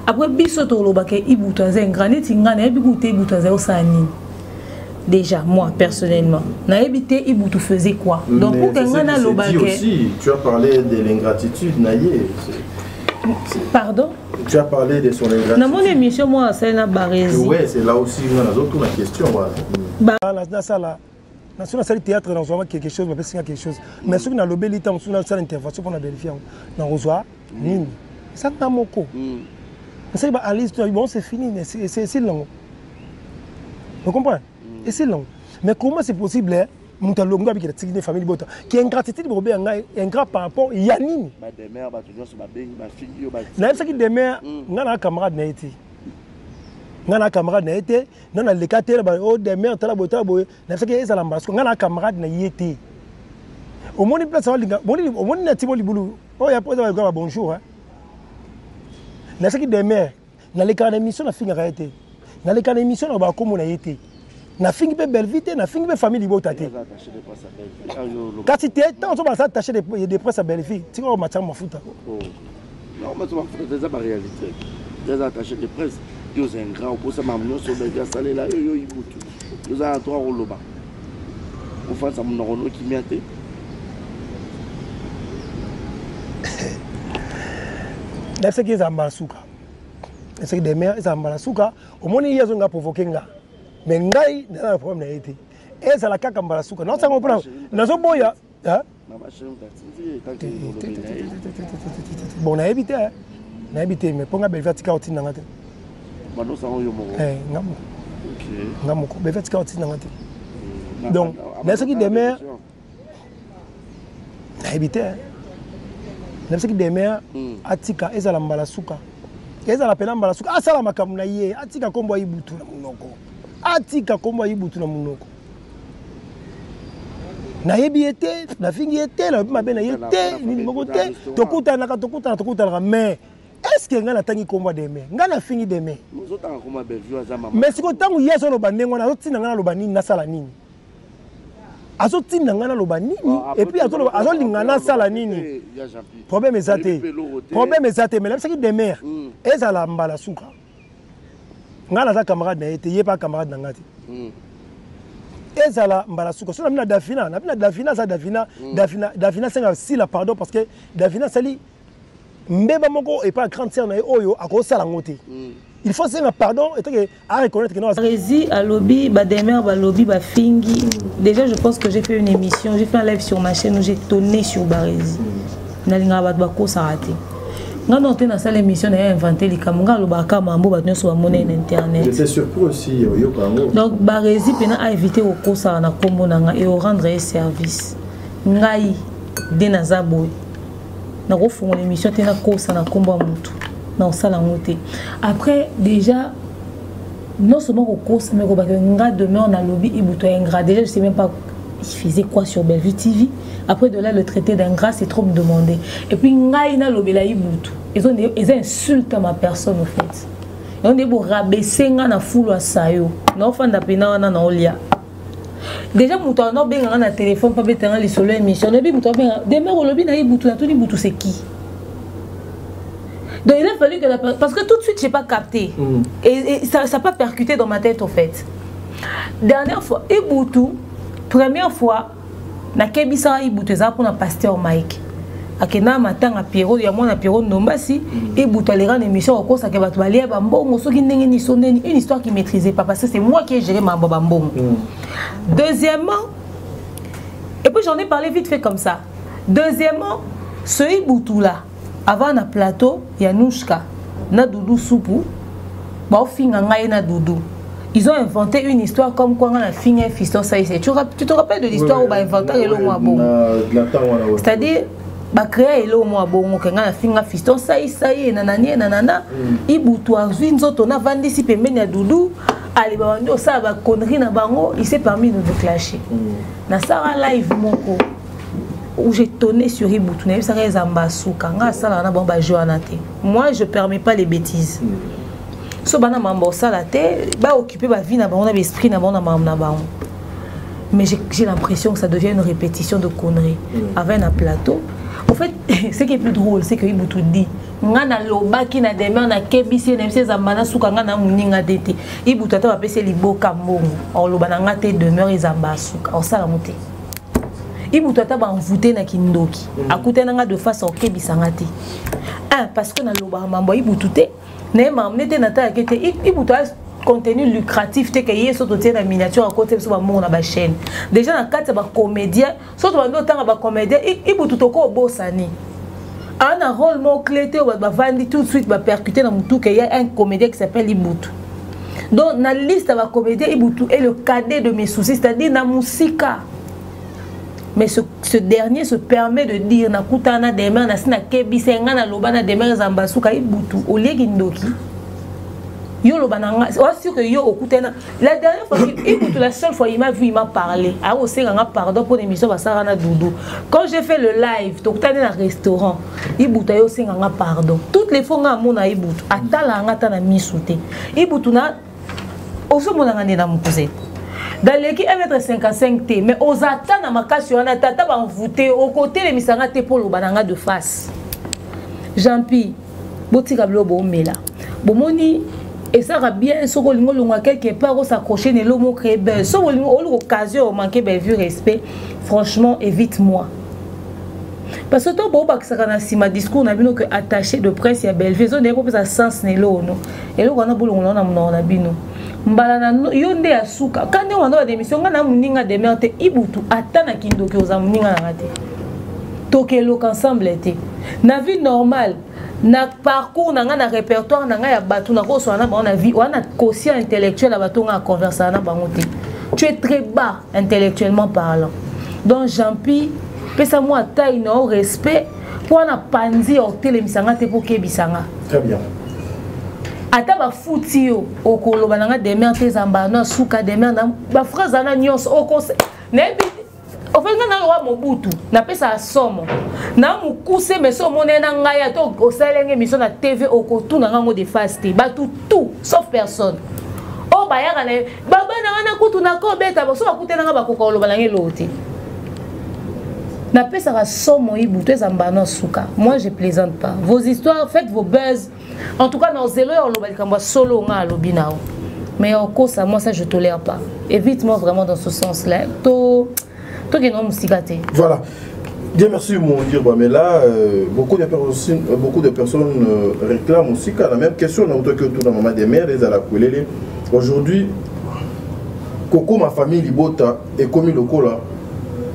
Après, Bisoto Lobake, Ibuto, c'est un granit, déjà, moi, personnellement. Naïbité, Ibuto faisait quoi? Donc, pour qu'un Lobake. Tu as parlé de l'ingratitude, Naïe. Pardon? Tu as parlé de son ingratitude. Dans mon émission, moi, c'est la Barésie. Oui, c'est là aussi, on a d'autres questions. Dans la salle de théâtre, on a quelque chose, on a quelque chose. Mais si on a lobé l'état, on a une salle d'intervention pour vérifier. On reçoit, ça n'a pas moko. C'est bon, c'est fini, c'est long. Vous comprenez? Et c'est long. Mais comment c'est possible? Mon talon, qui est une famille Bota, qui est ingratitude pour ingrat par rapport à Yanni. Des mères, on a un camarade Naïti. Ngana camarade na été nana le cater ba o de mère tala bota boy na saki eza la mbasko ngana camarade na yete au moni place walinga au moni na tiboli bulu o ya poza ba bonjour hein na saki de mère na le kana émission na finga été na le kana émission ba komo na yete na fingi pe Bellevue na fingi pe famille Ibota te kasi te tant so ba ça attaché de presse à Bellevue ti ko matanga mafuta non mais tu vas faire des réalité des attachés de presse. Nous sommes un grand pour ça, nous sommes des salés là, nous avons trois rôles là-bas. On fait ça, nous avons qui m'y c'est qu'ils ont Malasuka. C'est que des mères, ils ont Malasuka. Au moins, ils ont provoqué. Mais ils ont un problème. Et c'est la caca Malasuka. Non, ça comprend. Nous sommes bons. Bon, on a évité. On a évité, mais pour nga Bellevue tika oti nanga te. Bano sa yo moko. Ngamo. OK. Ngamo ko Bellevue tika oti nanga te. Donc, na ce qui demeure na évité. Na ce qui demeure atika ezala Malasuka. Ezala pena Malasuka. Asala makamu na ye, atika kombo Ibutu na munoko. Atika kombo Ibutu na munoko. Na yebi été, na fingi été, na mabe na été, ni moko te. Tokuta na mais est-ce que ngana tangi komba deme ngana fini deme mais si ko tangu yeso lo bandengo na zotina ngana lo banini na sala nini azotina ngana lo banini et puis azo lingana sala nini problème ezate mais là c'est qui deme ezala mbala suka ngana za camarade na été yé pas camarade na ngati ezala mbala suka so na Davina ça Davina c'est si la pardon parce que Davina sali mbeba moko et pas grande sœur na oyo akosala ngote il faut dire pardon et que à reconnaître que non Rési à lobby ba demer ba lobby ba fingi déjà je pense que j'ai fait une émission j'ai fait un live sur ma chaîne où j'ai tonné sur Barési na linga ba ko sarate ngana on na salle émission na inventé les kamunga lo ba ka mambo ba nyoso ba monnaie internet j'étais surpris aussi yo kango donc Barési pena a éviter au ko sara na kombo na et au rendre service ngai denaza boy na refongo l'émission tena kosa na komba mutu na osala ngote après déjà non seulement au cours, mais au demain on a lobby Ibutu ingrat. Déjà je sais même pas il faisait quoi sur Bellevue TV. Après de là le traité d'ingrat c'est trop me demander. Et puis ngaina lobby la Ibutu. Ils insultent ma personne en fait. Ils ont des beaux rabaisser na foule à sayo. Non fan d'apena na olia. Déjà mouton no benga na téléphone pas betenga les solo émission. No bi mouton benga demain au lobby na Ibutu na tout Ibutu c'est qui? Donc il a fallu que parce que tout de suite j'ai pas capté et ça n'a pas percuté dans ma tête en fait. Dernière fois Ibutu, première fois na kebisa Ibutu ça pour na pasteur Mike. Akena matin à Pierrot ya moi na Pierrot Nombasi Ibutu les grandes émissions au cours ça que ba balia ba mbongo soki ndenge ni sonné une histoire qui maîtrisait pas parce que c'est moi qui ai géré ma mbongo. Deuxièmement et puis j'en ai parlé vite fait comme ça. Deuxièmement ce Ibutu là avant na plateau Yanouchka na Doudou Soupou ba finga ngai na Doudou ils ont inventé une histoire comme quoi on a fini fiston ça ici tu te rappelles de l'histoire où ba inventé le moi bon c'est-à-dire ba créer le moi bon que na finga fiston ça ici nanana Ibutu azwi nzoto na vandisi pembeni ya Doudou ali ba ndo ça ba connerie na bango il s'est permis de clasher na Sara live moko où j'ai tonné sur Ibutu, moi je permets pas les bêtises. So bana mambo salate, ba occuper ma vie na ba on a l'esprit na ba na ba. Mais j'ai l'impression que ça devient une répétition de conneries avec un plateau. En fait, ce qui est plus drôle, c'est que Ibutu dit ngana loba ki na demain na kebisi na mse zambana suka ngana muninga dete. Ibutu ata ba pese liboka mbongo. O loba na ngate demeure zamba suka. O sala muté. Ibutu ata ba envoûté na kindoki. Akute nanga de face au kebisanga te. Un parce que na loba mambo Ibutu te. Na mamne te na ta kete Ibutu contenu lucratif te que yeso to te na miniature à côté so ba mo na ba chaîne. Déjà na kati ba comédien, so to ba ndo tanga ba comédien Ibutu to ko bosani. Un rôle mon clé te ba vandi tout de suite ba percuter na mutu que y a un comédien qui s'appelle Ibutu. Donc na liste ba comédien Ibutu est le cadet de mes soucis, c'est-à-dire na musika. Mais ce dernier se permet de dire na kutana demain na sina kebisenga na lobana demain zambasuka Ibutu au legindoki yo lobana c'est sûr que yo okutena la dernière fois Ibutu la seule fois il m'a vu il m'a parlé a osenganga pardon pour l'émission basara na Doudou quand j'ai fait le live tokutana na restaurant Ibutu yo senganga pardon toutes les fois nga mona Ibutu atala ngata na misute Ibutu na oso mona ngane na mukuse. Dans l'équipe 1m55 T, mais aux attentes à ma casse, on a tata envoûté au côté les misanga T pour le bananga de face. Jean-Pi, botika blobo mela. Bomoni et ça va bien ce que l'on a quelque part où s'accrocher ne l'homme créé belle. Sauf l'occasion manquer belle vue respect. Franchement, évite-moi. Parce que toi, bon, si ma discours n'a vu que attaché de presse, il y a belle vue. On n'est pas sens ne l'eau, non. Et là, on a boulot, on a bino. Mbalana yonde ya suka kande wando wa démission ngana muninga demerte Ibutu atana kindoki oza muninga na ngate tokelo ensemble été na vie normale na parcours na ngana répertoire na ngaya batu na koso na ba na vie wana quotient intellectuel bato nga converser na bango te tu es très bas intellectuellement parlant donc Jean-Pi pesa moi taille no respect pour na panzi au télémisanga te pour kebisanga très bien. Ata ba futio okolo bananga demain te zambana suka demain na ba phrase na nyos okose nebi ofenga na wa Mobutu na pesa somo na mukuse meso monena ngaya to oselenge mission na TV okotuna ngango de faste ba tout sauf personne o bayaka na baba na kutu na ko beta bo so bakutena nga bakokolo bananga loti na pesa somo Ibutu zambana suka. Moi je plaisante pas vos histoires, faites vos buzz. En tout cas, dans Zélo, on solo mais en cause, moi, ça, je tolère pas. Évite-moi vraiment dans ce sens-là. Voilà. Bien, merci, mon dire. Mais là, beaucoup de personnes réclament aussi la même question. Tout dans maman des mères, les à la coulée. Aujourd'hui, Coco, ma famille, Libota, et comme le cola,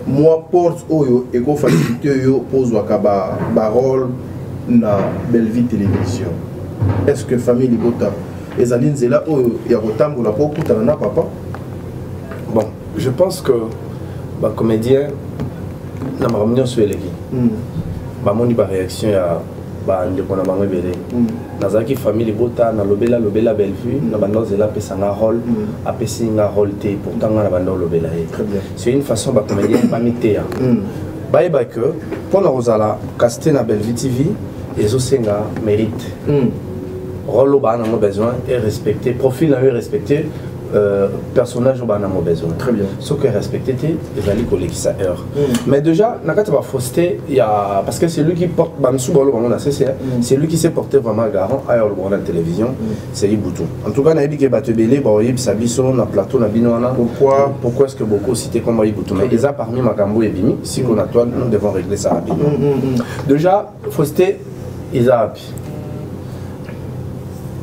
moi, porte Oyo, et qu'on facilite Oyo, pose Wakaba, Barol, na Bellevue télévision. Est-ce que famille Libota et Zaline Zela il y a autant pour la peau papa? Bon, je pense que les comédiens n'a pas ramené sur les ma réaction à ndeko na bango ebele nazalaki famille libota nalobela Bellevue na banda ozela apesanga rôle apesi nga rôle te pourtant nga na banda olobela ye c'est une façon bacomédien bamiteya bayeba que mpona kozala casté na Bellevue TV ezosenga mérite rôle oyo baa nango besoin et respecté profil na yo respecté personnage au banamo besoin. Très bien. Ce que respecté, ils allaient collecter sa heure. Mais déjà, nakati ba fausseté, il y a parce que c'est lui qui porte Bansou Bolo Bamona c'est lui qui s'est porté vraiment garant à la télévision, c'est Iboutou. En tout cas, na dit que Batebele, ba oyib sabiso na plateau na binoana. Pourquoi est-ce que beaucoup cités comme Iboutou? Mais déjà parmi Makambo et Bimi, si qu'on a toi, nous devons régler ça rapidement. Déjà, fausseté, ils a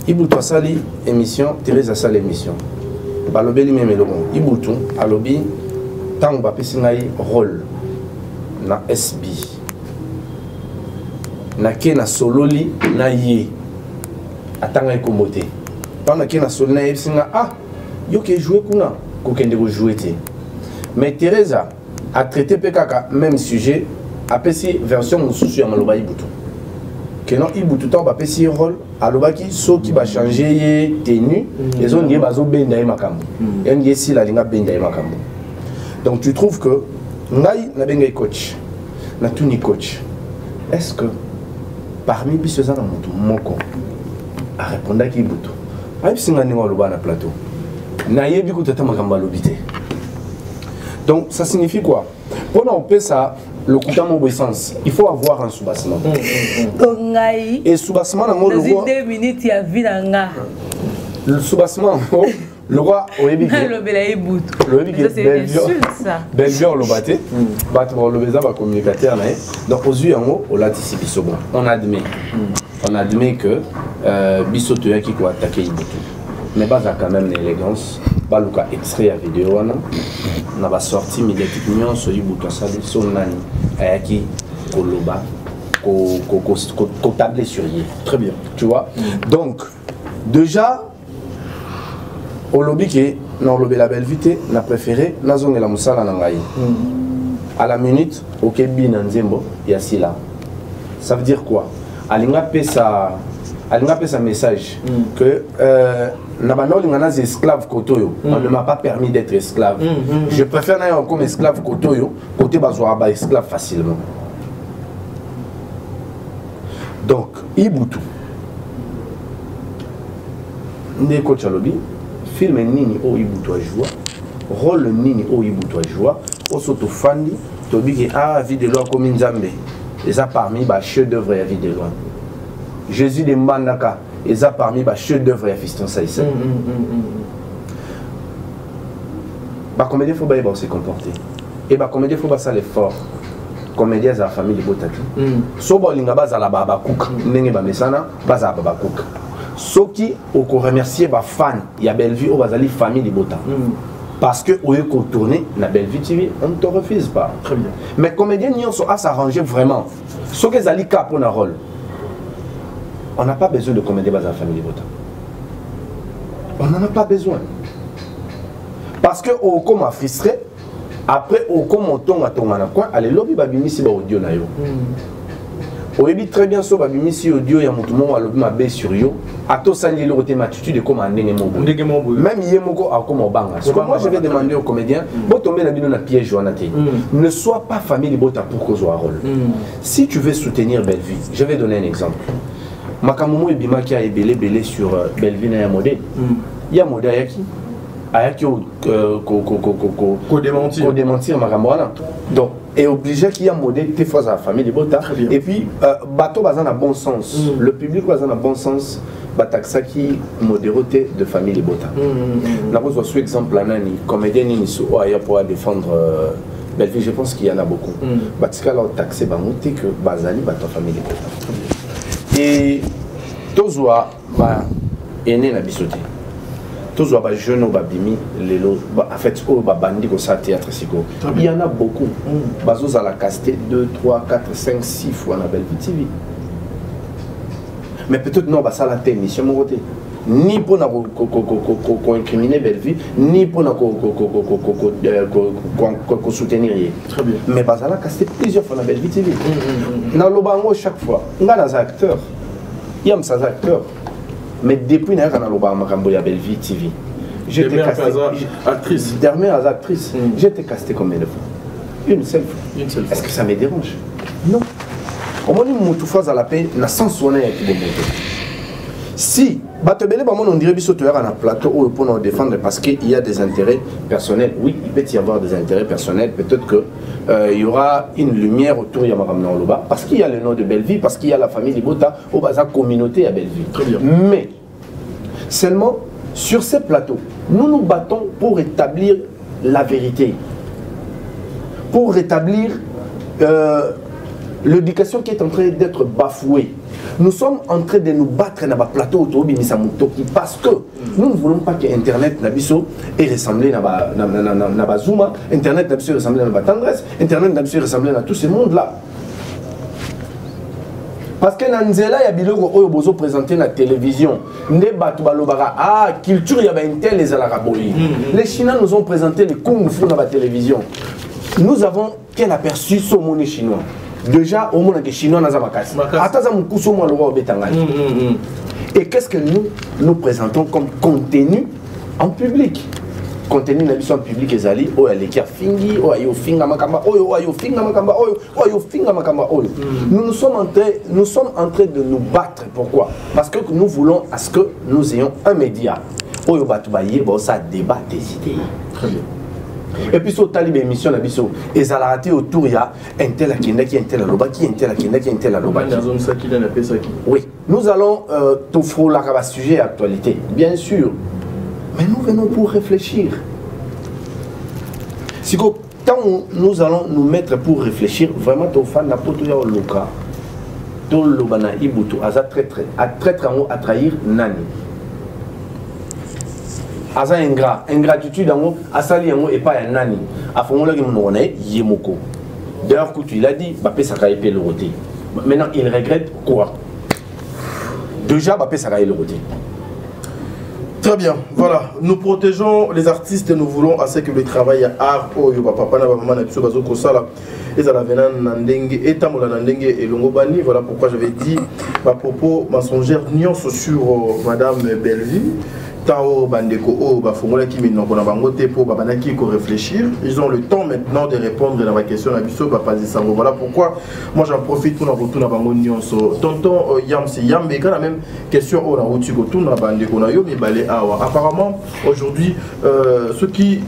Iboutou Sali émission, Thérèse a Sali émission. Balobeli même le bon Iboutou alobi tant ba pesingai rôle na SB na ke na sololi na ye atanga ikomote pendant que na sololi na ye singa yo ke jouer kuna ko kende ko jouer te mais Teresa a traité pekaka même sujet a pesi version mususu ya maloba Iboutou que non Iboutou tant ba pesi rôle alobaki so qui va changer ye tenue les autres bazo benda e makambo yengi si la linga benda e makambo. Donc tu trouves que ngai na benga coach na tuni coach est-ce que parmi biso za na moto moko a répondre ki Iboutou ay singa ni ngolo bana plateau na yebi ko tata makambo lobité. Donc ça signifie quoi? Pour on peut ça le coup dans mon sens, il faut avoir un soubassement. Et soubassement dans le roi. 2 minutes il y a vu nga. Le soubassement le roi au Ebi. Le belay bout. Le Ebi c'est ça. Bellevue on le battait. Battre le beza va communicateur là. Donc aux yeux en haut, on l'anticipe bon. On admet. On admet que biso to yaki ko attaquer Iboutou. Mais pas quand même l'élégance. Baluka extrait à vidéo on a sorti médiatiquement sur Iboutou Sali son nani ayaki koloba ko tablé sur lui. Très bien. Tu vois. Donc déjà au lobby qui dans lobby la Bellevue n'a préféré na zone la musala na ngai. À la minute au kebi na nzembo ya sila. Ça veut dire quoi? Alinga pesa message que Nabanol ngana esclave kotoyo. On ne m'a pas permis d'être esclave. Je préfère n'aller comme esclave kotoyo, côté bazoa ba esclave facilement. Donc Iboutou. Ndeko Chalobi, film nini o Iboutou a joué, rôle nini o Iboutou a joué, o soto fandi, tobi ki vie de loi comme Nzambe. Et ça parmi ba chef d'œuvre ya vie de loi. Jésus de Mandaka, et ça parmi les chefs d'œuvre et Fiston Saïssa. Bah comédien faut bien se comporter. Et bah comédien faut pas ça l'effort. Comédien za famille de Botaki. So bolinga baza la baba cook, ndenge ba mesana baza baba cook. So qui au ko remercier ba fan ya Bellevue au bazali famille de Bota. Parce que au lieu qu'on tourne na Bellevue TV, on ne te refuse pas. Très bien. Mais comédien n'y sont à s'arranger vraiment. So que zali cap pour un rôle. On n'a pas besoin de comédie dans la famille de Bota. On n'en a pas besoin. Parce que au comme frustré, après au comme on tombe à ton coin, allez lobby babimi si ba audio na yo. Au début très bien so babimi si audio ya mutu mo lobby ma be sur yo. Ato sali le côté attitude comme un ndenge mo. Même yemoko a comme banga. Ce que moi je vais demander aux comédiens, bo tomber na bino na piège wana te. Ne sois pas famille de Bota pour cause un rôle. Si tu veux soutenir Bellevue, je vais donner un exemple. Makamumu et Bima qui a belé sur Bellevue na Yamode. Yamode ayaki ko démentir Makamwana. Donc est obligé qu'il y a modé des fois à la famille de Bota. Et puis bateau bazan a bon sens. Le public bazan a bon sens. Bataksaki modéroté de famille de Bota. N'a pas besoin exemple là nani comédien ni so aya pour défendre Bellevue, je pense qu'il y en a beaucoup. Batika là taxé bamoté que bazali bato famille de Bota. Et Tozoa va aîné na bisoté. Tozoa va jeune au babimi lelo en fait au babandi ko sa théâtre siko. Il y en a beaucoup. Bazos à la casté 2 3 4 5 6 fois na Bellevue TV. Mais peut-être non bah ça la émission mon côté. ni pour incriminer Bellevue, ni pour soutenir. Très bien. Mais Bazala cassé plusieurs fois dans Bellevue TV. Dans le bango chaque fois, on a des acteurs. Il y a des acteurs. Mais depuis que on a le bango à Bellevue TV, j'étais casté. Actrice. Dernière actrice. J'étais casté combien de fois? Une seule fois. Est-ce que ça me dérange? Non. Au moins, nous fois à la paix, n'a sans sonner avec des motos. Si, on dirait que tu es un plateau pour nous défendre parce qu'il y a des intérêts personnels. Oui, il peut y avoir des intérêts personnels. Peut-être qu'il y aura une lumière autour de Yamaramna Oloba parce qu'il y a le nom de Bellevue, parce qu'il y a la famille Libota, au bas la communauté à Bellevue. Très bien. Mais, seulement, sur ces plateaux, nous nous battons pour rétablir la vérité. Pour rétablir l'éducation qui est en train d'être bafouée. Nous sommes en train de nous battre dans le plateau parce que nous ne voulons pas que Internet est ressemblé à Zuma, Internet est ressemblé à Tendresse, Internet est ressemblé à tout ce monde-là. Parce que dans Nzela, il y a des gens qui ont présenté la télévision. Culture, il y a un tel les Alaraboyi. Les Chinois nous ont présenté le Kung Fu dans la télévision. Nous avons quel aperçu sur le monde chinois. Déjà, au monde des Chinois, nous avons et qu'est-ce que nous présentons comme contenu en public? Contenu en public est allé, nous sommes en train de nous battre. Pourquoi? Parce que nous voulons à ce que nous ayons un média. Ça débat des idées. Très bien. Et puis sur talib émission la biso et ça a raté autour il y a un tel à qui un tel à l'oba qui un tel à qui un tel à l'oba. Oui, nous allons t'offrir la sujet actualité, bien sûr, mais nous venons pour réfléchir. Si quand nous allons nous mettre pour réfléchir, vraiment ton fan n'a pas tout ya loka, ton lobana ibutu aza traître à trahir nani. Aza ingratitude en asali en et pas un nani a formula que mon yemoko d'ailleurs Coutu il a dit Bappé Saka épée le roté maintenant il regrette quoi déjà Bappé Saka le roté. Très bien, voilà, nous protégeons les artistes et nous voulons à ce que le travail à art oyo papa na maman na biso bazo kosala ezala vena ndenge etamola ndenge et longobani. Voilà pourquoi j'avais dit ma propos mensongère nyonso sur madame Bellevue. Tao bandeko o ba fongola ki minoko na bango te po ba banaki ko réfléchir. Ils ont le temps maintenant de répondre à la question na biso ba pazi sango. Voilà pourquoi moi j'en profite pour na retourner bango nyonso. Tonton Yamsi Yambe quand la même question o na utiko tout na bandeko na yo mi balé awa. Apparemment aujourd'hui ce qui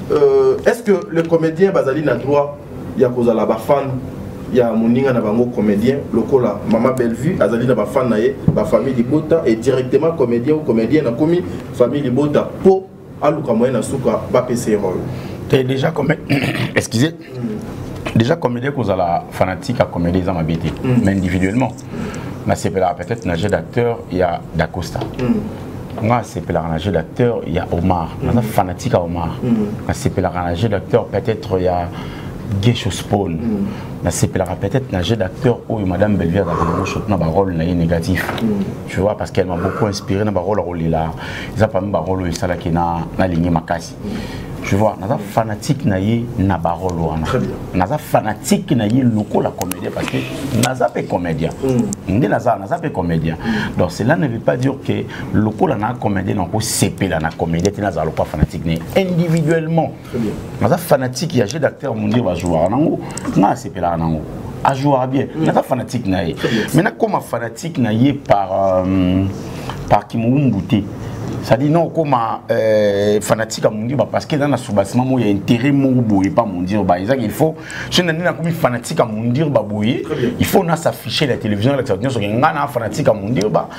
est-ce que le comédien bazali na droit ya kozala ba fan il y a mon na bango comédien lokola Maman Bellevue azali na ba fan na ye ba famille Libota et directement comédien ou comédienne a commis famille Libota po aluka moyen na suka ba PC rôle. Déjà excusez. Déjà comédien kozala fanatique à comédie za mabité mais individuellement na sepela peut-être un jeu d'acteur il y a Dacosta. Moi sepela un jeu d'acteur il y a Omar. On a fanatique à Omar. Na sepela un jeu d'acteur peut-être il y a Gesho Spawn. C'est peut-être un jeu d'acteur où Madame Bellevue a un rôle négatif. Tu vois, parce qu'elle m'a beaucoup inspiré dans le rôle là. Ils ont pas mis un rôle où il qui na ligne makasi. Tu vois, naza fanatique na ye na barolo wana. Naza fanatique na ye loko la comédien parce que naza pe comédien. Naza pe comédien. Donc cela ne veut pas dire que loko la na comédien na ko CP la na comédien naza pas fanatique né individuellement. Naza fanatique ya jeu d'acteur mon dire va jouer nango na CP la nango. A jouer bien. Naza fanatique na ye. Maintenant comme fanatique na ye par Kimoumbouté. Ça dit non comme fanatique à mon dire parce que dans la sous-bassement il y a intérêt mon bouiller pas mon dire bah il faut je n'ai pas comme fanatique à mon dire bah bouiller il faut na s'afficher la télévision la sur ngana fanatique à mon dire bah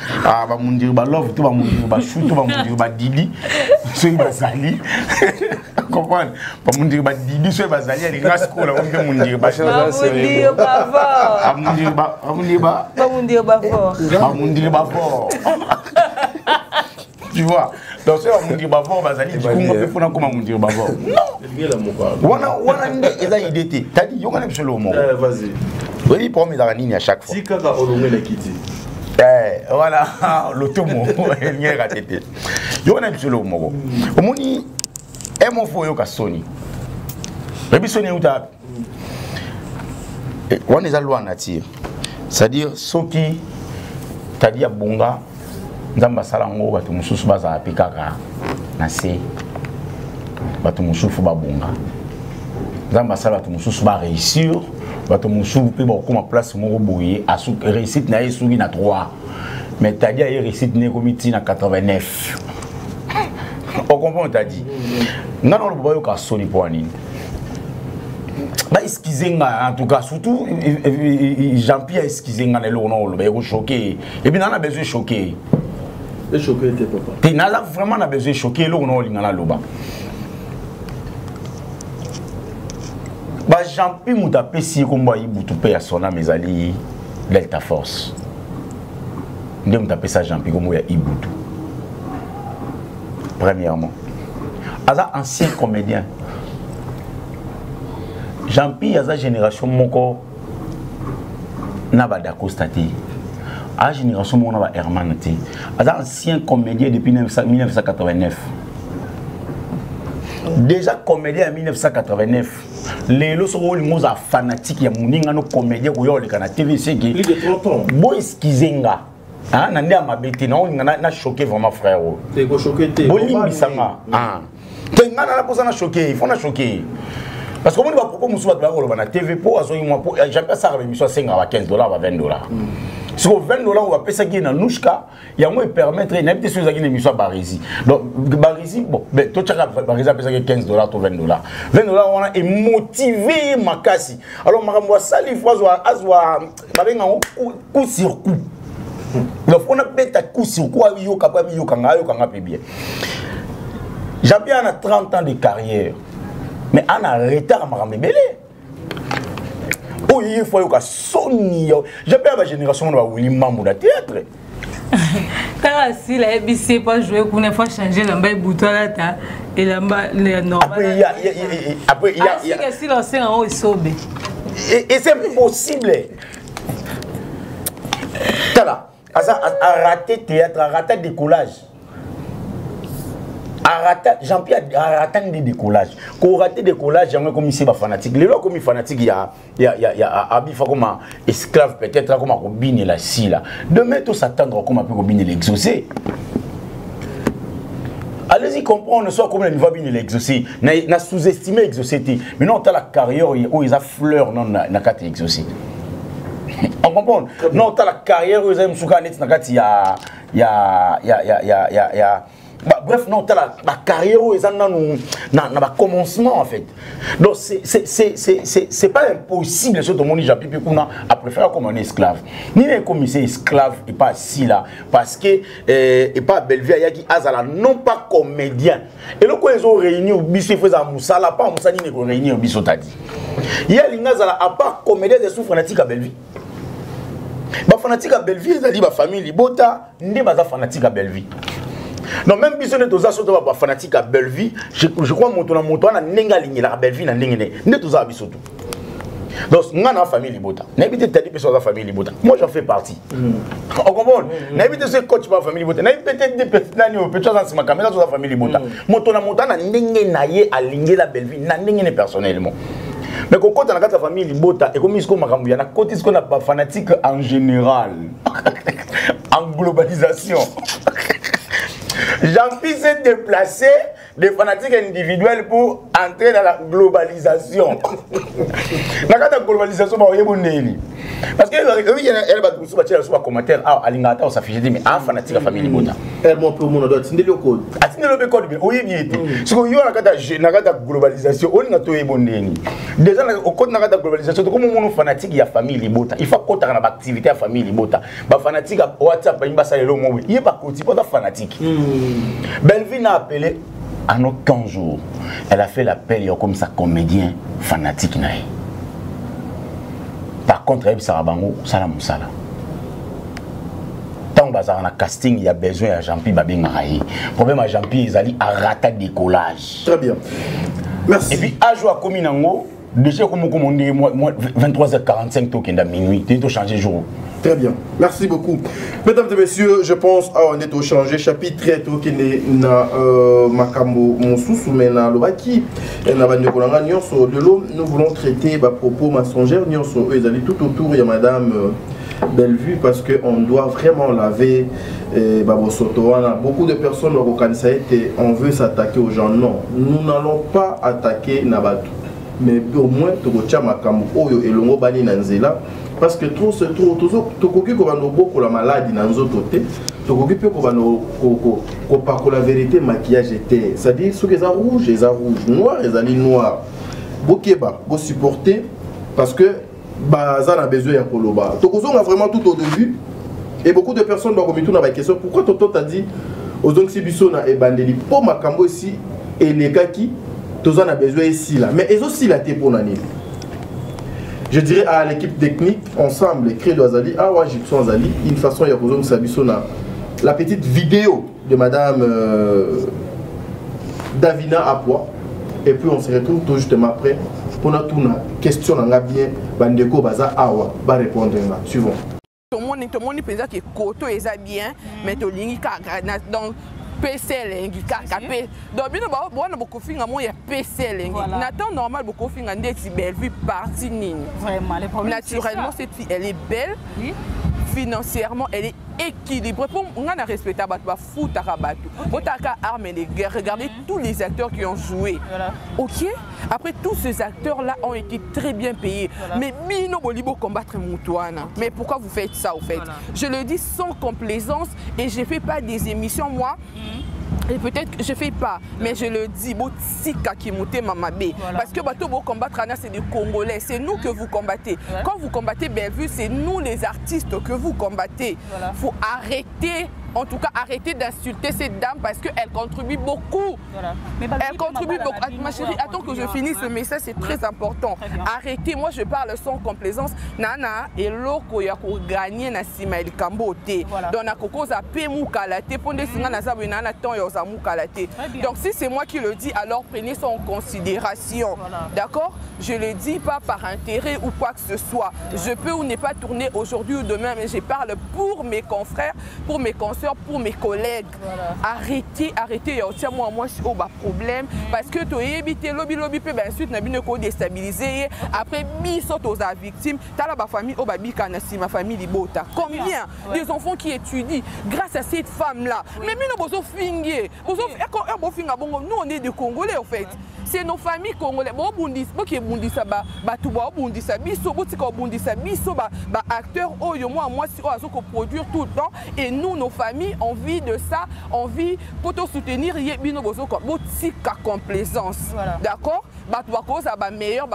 mon dire bah love tout bah mon dire bah shoot tout bah mon dire bah Didi soit bazali comprendre pas mon dire bah Didi soit bazali les grâce quoi là on mon dire bah mon dire bah fort tu vois, donc c'est un monde bavard, bazali, du coup on peut faire comment on dit bavard. Non. On a idée. T'as dit, on a absolument. Vas-y. Oui, pour me donner à chaque fois. Si kaka olomé la kiti. Voilà, le tout mot. Il n'y a pas de tête. Je vais vous dire le mot. Au moins, un mot faut que Sony. Le Sony où t'as. On est à loi nature. C'est-à-dire, ceux qui t'as dit à Bonga, Nzamba Salango, Batu Moussous Baza Pikaka, Nase, Batu Moussous Babonga. Nzamba Salango, Batu Moussous va réussir, Batu Moussous peut beaucoup ma place Moro Boye, à sous réussite n'a souris na 3. Mais t'as dit à réussite n'est comité na 89. On comprend, t'as dit. Non, non, le boyo ka soni pour Anine. Bah, en tout cas, surtout, Jean-Pierre Esquizenga n'est pas choqué. Et puis, on a besoin de choquer. Et choqué, t'es papa. On a vraiment besoin de choquer. Bah, Jean-Pierre m'a tapé si comme il m'a tapé à son âme, ali Delta Force. Il m'a tapé ça Jean-Pierre comme il m'a tapé. Premièrement, un ancien comédien. Jean-Pierre, à sa génération, mon n'a pas constaté. À la génération, mon n'a pas hermanité. À ancien comédien depuis 1989. Déjà comédien en 1989. Les lots sont fanatiques. Il y a des comédiens qui ont la TV. Plus de 30 ans. Boy Skizenga. Ah, nande a mabete na on na choqué vraiment frère. T'es choqué t'es. Bolim bisanga. Ah. T'es ngana la posa na choqué, il faut na choquer. Parce que on va proposer musu ba ko na TV pour azo moi pour j'aime pas ça émission 5 à 15 $, à 20 $. Si au 20 $, on va payer ça qui na Nushka, il y a moins permettre n'habiter sur une émission Barizi. Donc Barizi bon, ben toi tu as Barizi payer ça 15 $ ou 20 $. 20 $ on a motivé makasi. Alors makambo sali fois azwa babenga coup sur coup. Donc on a peut-être coup sur quoi yo capable yo kanga bien. Jean-Pierre a 30 ans de carrière. Mais on a retard à Maramé Belé. Oh, il faut que Sony. Jean-Pierre a une génération de Willy Mamou de théâtre. Quand si la ABC pas jouer pour une fois changer l'amba bouton là et l'amba les normal. Après il y a si l'ancien en haut est sauvé. Et c'est possible. Tala. A raté théâtre, a raté décollage. Jean-Pierre a raté des décollages. Quand on raté décollage, j'ai comme ici fanatique. Les gens comme fanatique, il y a Abifa comme esclave peut-être comme Robin et la Silla. Demain tout s'attendre comme un peu Robin et l'exaucé. Allez-y comprendre, soit comme le niveau bien l'exaucé. N'a sous-estimé l'exaucé. Mais non, t'as la carrière où ils a fleur non n'a qu'à t'exaucer. On comprend? Non, tu as la carrière où ils ont bref, non, tu as la carrière où ils ont un commencement en fait. Donc, c'est pas impossible, ce que mon Japon a préféré comme un esclave. Ni les commissaires esclaves et pas si là. Parce que, et pas Belleville, il y a non pas comédien. Et là, quand ils ont réuni au biso, ils faisaient Moussala, pas Moussani, ils ont réuni au biso, t'as dit. Il y a l'ingazala, à part comédien, des sous-fanatiques à Belleville. Les fanatiques à Belleville, ils ont dit la famille Libota, ils sont fanatiques à Belleville. Non, même si on est aux fanatiques à Belleville, je crois que mon moto a nenga ligne la Belleville, n'est tous à Bissoto. Donc, on a la famille Libota. N'habitez pas des la famille Libota. Moi, j'en fais partie. On comprend? N'habitez ce coach par la famille Libota. N'habitez des petits nannies, petits gens sur ma caméra sur la famille Libota. Moto na nenga naye à ligne la Belleville, n'a nenga personnellement. Mais quand on a la famille Libota, et comme il y a un côté qu'on n'a pas fanatique en général, en globalisation. Jean-Pierre s'est déplacé des fanatiques individuels pour entrer dans la globalisation. La globalisation, parce que elle va sur un commentaire, Alingata, on s'affiche, mais un fanatique de la famille Libota. Elle m'a pour mon doigt, c'est le code. Le code, oui, bien été. Ce qu'il y a la globalisation, on a tout ébondé. Déjà, au code de la globalisation, comme on fanatique, il y a famille Libota. Il faut qu'on ait une activité à famille Libota. Les fanatiques à WhatsApp, il n'y a pas de fanatique. Belleville a appelé en aucun jour. Elle a fait l'appel comme ça, comédien fanatique. Par contre, elle a Salam Moussala. Tant que dans casting, il y a besoin de Jean-Pierre Babengaraï. Le problème à Jean-Pierre, il a raté le décollage. Très bien. Merci. Et puis, à jouer à Kominango, Déjà, comme on dit, 23h45, tu as minuit, tu as changé jour. Très bien, merci beaucoup. Mesdames et messieurs, je pense qu'on est au changé chapitre qui est na makambo monsusu mais na lobaki na bande kolanga nyonso de l'eau nous voulons traiter ba propos mensongers nyonso eux allaient tout autour il y a madame Bellevue parce que on doit vraiment laver Babosoto. Beaucoup de personnes on veut s'attaquer aux gens. Non, nous n'allons pas attaquer Nabatu. Mais au moins, tu vas makambo oyo elongo bani nanzela parce que trop se trop tokoki ko bano boko la maladie nanzo toté tokoki pe ko bano ko pa ko la vérité maquillage était c'est-à-dire ce que ça rouge et ça rouge noir et ça noir bokeba bo supporter parce que baza na besoin ya koloba tokozo on a vraiment tout au début et beaucoup de personnes doivent remettre dans la question pourquoi Toto t'a dit aux donc si biso na ebandeli po makambo ici et les kaki tous on a besoin ici là mais ils aussi la pour l'année. Je dirais à l'équipe technique ensemble écrit d'Azali ah ouais Gibson Azali une façon il y a besoin de s'habiller la petite vidéo de madame Davina Apois et puis on se retrouve tout justement après pour notre question on a bien bandeko baza awa va répondre là suivant tout le monde pense que koto est bien mais to lingi donc PCL kaka donc bino ba bona beaucoup finga mo ya PCL n'attend normal beaucoup finga ndeti Bellevue partie nini vraiment les problèmes naturellement cette fille elle est belle oui. Financièrement elle est équilibrée pour on a respecté ba foot arabatu botaka arme les guerres regardez tous les acteurs qui ont joué voilà. OK après tous ces acteurs là ont été très bien payés voilà. Mais bino bolibo combattre Moutouana mais pourquoi vous faites ça au fait voilà. Je le dis sans complaisance et je fais pas des émissions moi et peut-être que je fais pas, mais je le dis, parce que bateau combattre c'est des Congolais, c'est nous que vous combattez. Voilà. Quand vous combattez Bellevue, c'est nous les artistes que vous combattez. Voilà. Faut arrêter. En tout cas, arrêtez d'insulter cette dame parce qu'elle contribue beaucoup. Voilà. Elle contribue beaucoup. Ma chérie, attends que je finisse ce message, c'est très important. Arrêtez, moi je parle sans complaisance. Nana et loko ya ko gagner na sima el kambote. Donc na koko za pe mukalate ponde singa na zabu nana ton yo za mukalate. Donc si c'est moi qui le dis, alors prenez ça en considération. Voilà. D'accord? Je le dis pas par intérêt ou quoi que ce soit. Je peux ou ne pas tourner aujourd'hui ou demain, mais je parle pour mes confrères, pour mes consoeurs, pour mes collègues. Voilà. Arrêtez, tiens moi au bas problème parce que tu es évité lobby peut bien sûr n'a bien ko déstabiliser après biso aux victimes ta la famille au babi kana si ma famille libota combien des enfants qui étudient grâce à cette femme là mais nous bozo fingier bozo bo finga bongo nous on est des Congolais en fait c'est nos familles congolaises bo bundis bo ki bundisa ba tu ba bundisa biso bo tika bundisa biso ba acteur oyo moi si o azo ko produire tout le temps et nous nos familles envie de ça, envie pour te soutenir, il y a une complaisance. Voilà. D'accord? Meilleur.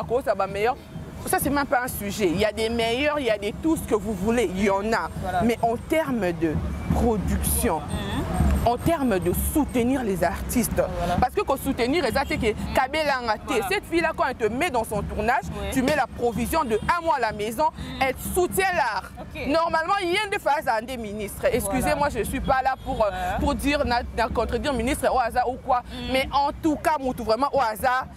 Ça, c'est même pas un sujet. Il y a des meilleurs, il y a des tout ce que vous voulez, il y en a. Voilà. Mais en termes de production, en termes de soutenir les artistes. Voilà. Parce que soutenir les artistes, cette fille-là, quand elle te met dans son tournage, tu mets la provision de 1 mois à la maison, elle soutient l'art. Okay. Normalement, il y a une phase à des ministres. Excusez-moi, je ne suis pas là pour dire, contredire ministre au hasard ou quoi. Mais en tout cas, vraiment au hasard.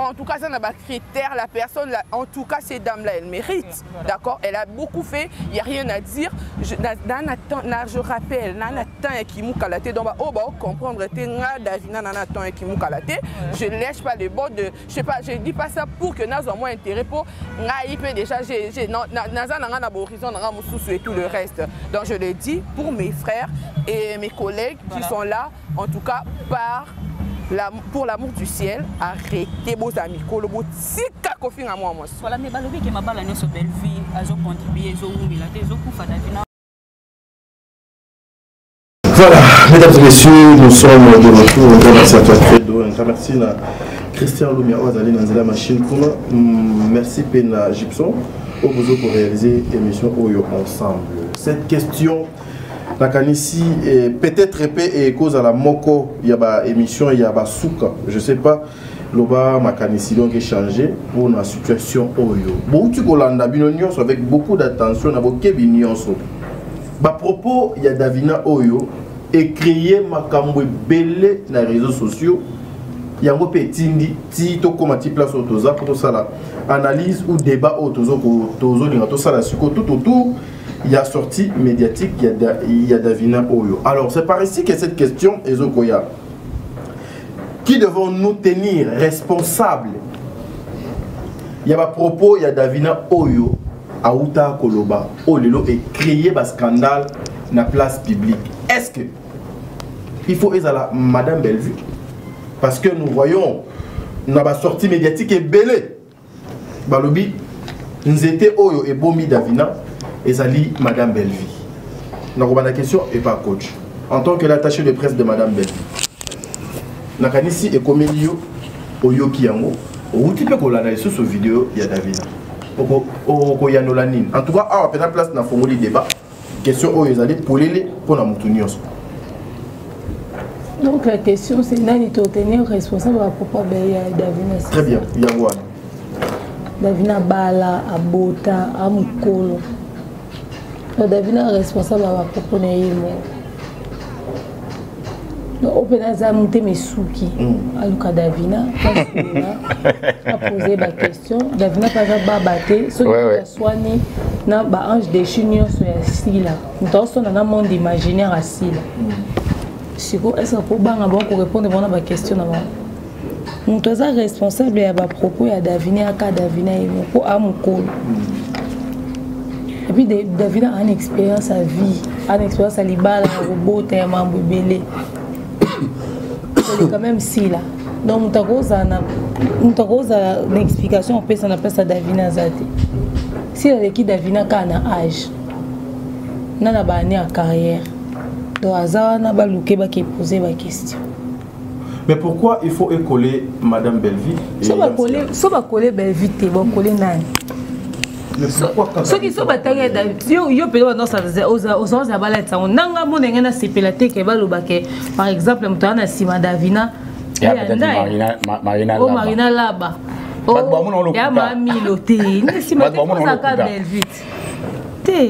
En tout cas, ça n'a pas de critères. La personne, en tout cas, ces dames-là, elles méritent. Voilà. D'accord? Elle a beaucoup fait. Il n'y a rien à dire. Je rappelle, je ne lèche pas les bords de. Je sais pas, je ne dis pas ça pour que nous ayons moins intérêt pour. Déjà, et tout le reste. Donc, je le dis pour mes frères et mes collègues qui sont là, en tout cas, pour l'amour du ciel, arrêtez vos amis. Voilà, mais balobi que ma balle n'est sur Bellevue, azo contribuer, azo humila, azo kufa davina. Voilà, mesdames et messieurs, nous sommes de retour. Merci à toi, Fredo. Merci à Christian Lumia, Ouazali, Nanzela Machine. Merci Pena Gibson, au besoin pour réaliser l'émission Oyo ensemble. Cette question. Nakanisi peut-être et cause à la moko il y a émission il y a souka je sais pas loba makanisi donc échanger pour la situation oyo bon tu kolanda binonyo avec beaucoup d'attention na boke binyonso ba propos il y a Davina oyo et créer makambo belé na réseaux sociaux yango pe tindi ti to koma ti place autoza pour ça la analyse ou débat autozo linga to ça la siko tout autour il y a sortie médiatique il y a Davina Oyo. Alors c'est par ici que cette question ezokoya. Qui devons-nous tenir responsables? Il y a un propos, il y a Davina Oyo à Outa Koloba Olelo et créer un scandale dans la place publique. Est-ce que il faut aider Madame Bellevue? Parce que nous voyons dans la sortie médiatique et belé Balobi nous étions Oyo et Bomi Davina et Zali Madame Bellevue. Donc la question est pas coach. En tant que l'attaché de presse de Madame Bellevue, Nakanisi et Comélio Oyo Kiyango, ou tu peux qu'on sur ce vidéo il y a Davina. En tout cas, à la place dans le débat, question Oyo Zali pour les pour la moutunios. Donc la question c'est nani to tenir responsable à propos de Davina. Très bien, Yango. Davina Bala, Abota, Amukolo. Davina responsable à propos de Yimo. Donc Openaza monté mes souki. Aluka Davina a posé la question. Davina pas babatté. Ceux qui soigné na ba ange de chunion sur Sila. Nous sommes dans un monde imaginaire à Sila. Est-ce que pour répondre à la question? Nous sommes responsables de propos à Davina, à Davina et à Amukolo. Et puis Davina a une expérience à vie, a une expérience à l'Ibala, à robot, à Mambo Belé. C'est quand même si là. Donc nous avons une explication, on appelle ça Davina Zate. Si l'équipe Davina a un âge, nous avons une carrière. Donc, qui poser ma question. Mais pourquoi il faut écoler Madame Bellevue? Si on va coller Bellevue, on va coller Nani. Mais pourquoi ceux qui sont bataillés, par exemple, Davina, Marina Laba.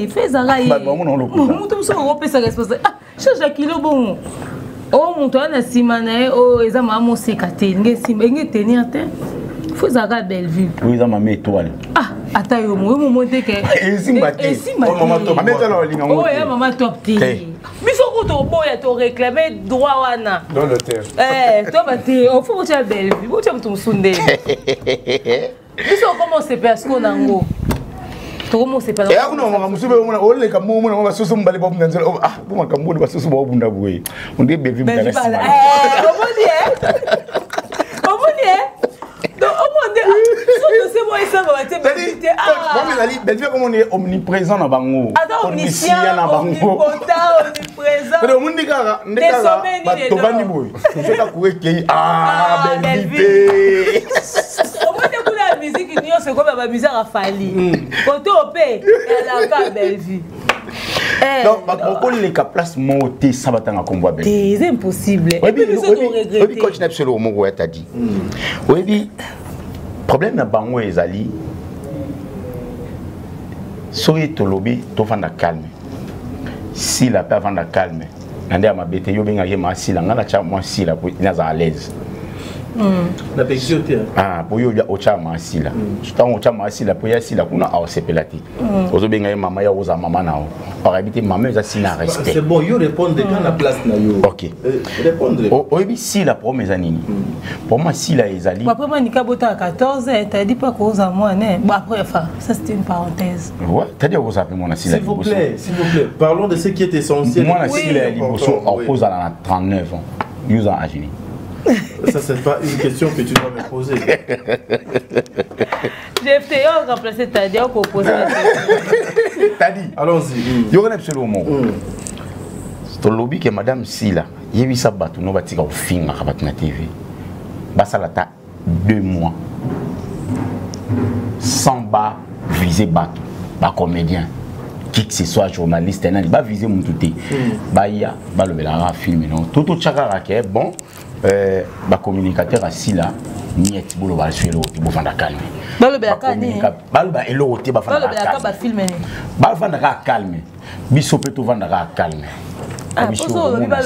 Fais ça, change kilo bon. Oh mon toi na simana oh eza maman sekate nge tenir te. Faut ça Bellevue. Oui za maman étoile. Ah ata yo mo monte ke. Oh maman top. Oh ya maman top te. Biso ko to boya to réclamer droit wana. Dans le terre. Toi ba te on faut tu Bellevue. Bo tu me sunde. Biso comment c'est parce qu'on nango. Comment c'est pas là? Et on a musube on le ka mo on va susu mbali bobu nanzela ah buma kambo ba susu bobu ndabwe on dit Bellevue mdala sima donc on dit c'est moi ça va être Bellevue bon mais ali Bellevue comme on est omniprésent na bango omniscient na bango omniprésent mais on dit kaka ndeka ba to bandi boy on fait ta courir Bellevue la musique c'est comme la musique à Fali. Quand on paie, elle a Bellevue. Donc, on les cas place monter ça va t'en combat Bellevue. C'est impossible. Oui, continue absolument mon gars t'a dit. Oui, problème na bango ezali. Soki to lobby to vanda calme. Si la paix vanda calme. Nande ama bete yo benga yema sila ngana cha moi sila pour naza à l'aise. La pexioté. Ah, pour yo ya ocha masila. Tant ocha masila pour ya sila kuna a sepelati. Ozo benga mama ya oza mama nao. Par habiter maman za sina respect. C'est bon, yo répondre quand la place na yo. OK. Répondre. Oyebi sila pour mes anini. Pour moi sila ezali. Après moi nika bota 14 ans, t'as dit pas cause à moi né. Bon après enfin, ça c'était une parenthèse. Ouais, t'as dit vous appelez mon sila. S'il vous plaît. Parlons de ce qui est essentiel. Moi la sila liboso oppose à 39 ans. Yuza agini. Ça, c'est pas une question que tu dois me poser. J'ai fait remplacer ta dit qu'on pose la question. T'as dit. Allons-y. Il y a absolument. C'est le lobby que Madame Sila, il y a eu ça bateau, nous bâtis au film à la TV. Basalata 2 mois. Sans bas viser bateau, pas comédien. Qui que ce soit journaliste, il va viser mon touté. Baya, va le la film non. Tout chakara qui est bon. Communicateur à Sila, niet bolo va suivre le bo fanda calme. Balba elo te ba fanda calme. Ba filmer. Ba fanda calme. Biso peto fanda calme. Ah, biso ba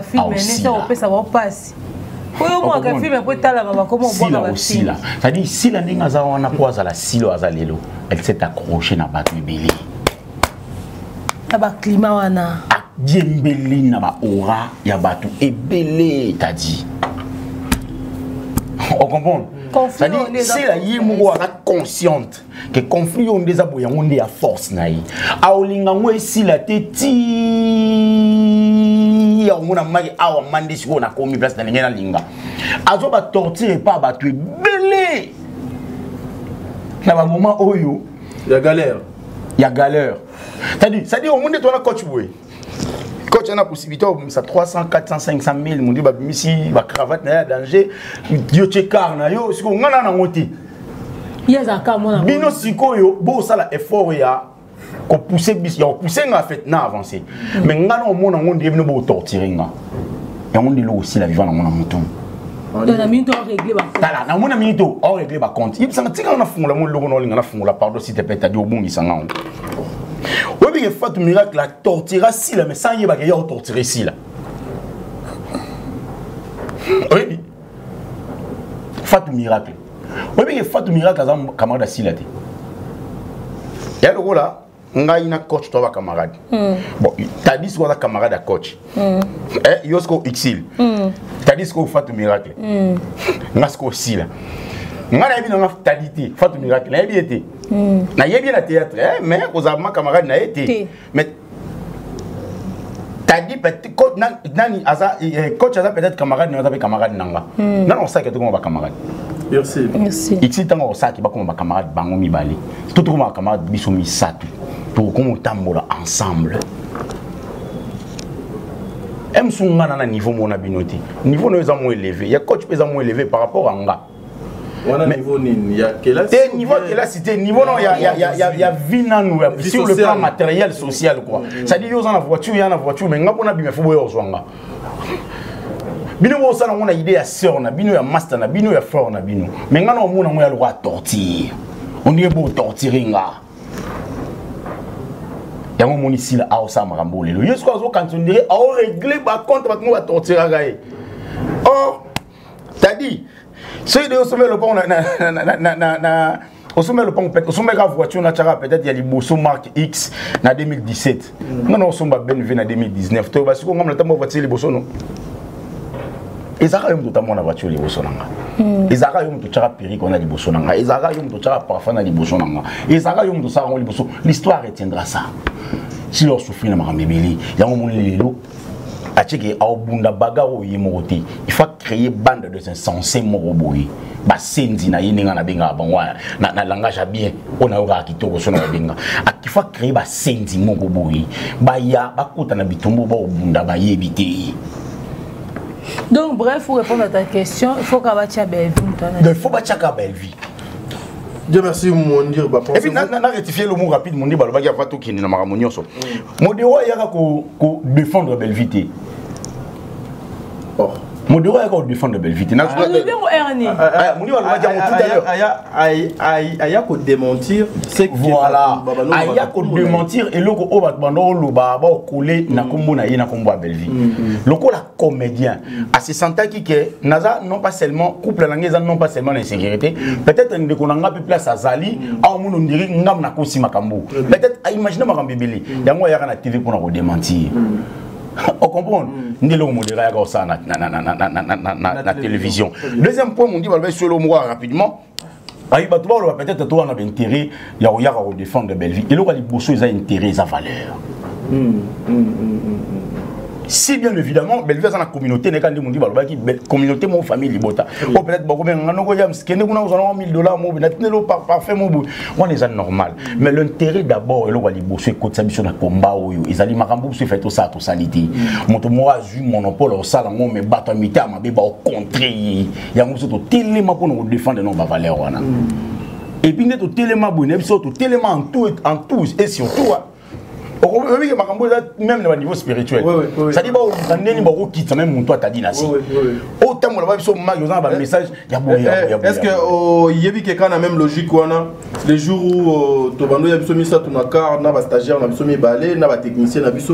filmer ne ça on peut savoir passe. oyo mo ka film po tala ba comment on voit aussi là ça dit si la ndinga za wana po za la silo azalelo elle s'est accrochée na ba bébé aba climat wana Djembeli na ba aura ya batu ebele t'as dit. On comprend? Ça dit c'est la yimo ala consciente que conflit on des aboya on est à force naï. A olinga ngwe si la teti ya on a mari a mandi si on a commis place na linga linga. Azo ba torture pas ba tu belé. Na ba moment oyo ya galère. Ya galère. Ça dit au monde toi na coach boy. Coach a possibilité ça 300 400 500 000 mon dit ba misi ba cravate na danger yo checkar na yo siko ngana na ngoti yeza ka mona bino sikoyo bo sala effort ya ko pousser bis ya pousser nga fait na avancer mais ngana o mona ngondi bino bo torturer nga ya ngondi lo aussi la vivant na mona mutum na minto régler ba compte tala na mona minto o régler ba compte yip sanga tika na fungula mo logo no linga na fungula pardon si te peta di obungi sanga oui, mais Fatou Miracle la tortura si là, mais sans y avoir torturé si là. Oui, Fatou Miracle. Oui, mais Fatou Miracle a un camarade si là. Il y a le rôle là, on a une coach toi camarade. Bon, t'as dit quoi camarade à coach. Yosko Xil. T'as dit quoi Fatou Miracle. Nasko si là. Ngana yebi na fatalité Fatou Miracle na yebi été na yebi na théâtre mais aux amants camarades na été mais t'as dit peut-être coach nani asa coach asa peut-être camarade na asa camarade nanga non on sait que tout comme camarade merci ici tant on sait que ba comme camarade bango mibali tout comme camarade biso mi satu pour comme tambola ensemble M sunga na niveau mon abinoté niveau nous avons élevé il y a coach peut moins élevé par rapport à nga. Mais niveau il y a quelle niveau quelle cité niveau non il y a vie nous sur le plan matériel social quoi ça dit yo dans la voiture il y a na voiture mais ngapona bima fo boyo zwanga bino bo sana on a idée ya sœur na bino ya master na bino ya frère na bino mais ngana o mona ngoya le roi torture on est beau torturer nga ya mo moni sila a o sa marambo lelo yesu ko zo quand on dirait a o régler ba compte ba ngo torturer ga oh t'as dit c'est de sommet le pont au sommet le pont peut-être au sommet la voiture na tchara peut-être il y a les Bosso marque X na 2017 non non somba benve na 2019 to parce que ngam na tamo voiture les Bosso non ezaka yom to tamo na voiture les Bosso nanga ezaka yom to tchara péri qu'on a les Bosso nanga ezaka yom to tchara parfum na les Bosso nanga ezaka yom to sara les Bosso l'histoire retiendra ça si leur souffrir na makamebeli yango mon lelo il faut créer bande de insensés moroboyi ba sendi na yininga na benga bangwa na langage bien on a ora kitoko sona benga il faut créer ba sendi moroboyi ba ya ba kota na bitombo ba obunda ba yebite. Donc bref, pour répondre à ta question, il faut qu'abatia belle vie. Il faut batia ka belle vie. Dieu merci mon dire ba et puis na rectifier le mot rapide mon dire ba ba ya fato kini na maramonyo so modero ya ko défendre belle vie. Oh, mon devoir est de défendre Belvite. On est bien au Ernie. Aya ko démentir, c'est voilà. Aya ko démentir et loko o batbando lo ba ba coller na kombo na ye na kombo a Belvite. Loko la comédien à se sentir qui que naza non pas seulement couple langeza non pas seulement l'insécurité, peut-être ne konanga pe place à Zali, a mon ndiri ngam na kosi makambo. Peut-être à imaginer makambo bibili. Yango ya na TV pour na ko démentir. On comprend. Ndelo modéré à ça na télévision. Deuxième point, on dit va sur le mois rapidement. Aïe bah toi peut-être toi on a intérêt il y a au défendre de belle vie. Et là les bossos ils ont intérêt sa valeur. Si bien évidemment, Bellevue dans la communauté, n'est qu'un des mondes qui communauté mon famille libota. Ou peut-être beaucoup mais on a goyam ce qui est nous avons $1000 mon binatnelo parfait mon bout. On est normal. Mais l'intérêt d'abord le wali bosso côté sa mission na combat oyo. Ils allaient makambo se fait tout ça tout salité. Mon moi a eu monopole au sala mon me battre mita ma beba au contrer. Il y a un surtout tellement pour nous défendre nos valeurs wana. Et puis net au tellement bonne, surtout tellement en tout et surtout Oui, même au niveau spirituel. Ça dit, même toi, t'as dit là. Autant que message, est-ce que Yebi Kekan a même logique les jours où Tobando a mis ça, ton car, n'a pas stagiaire, n'a pas mis balai, n'a pas technicien, n'a pas mis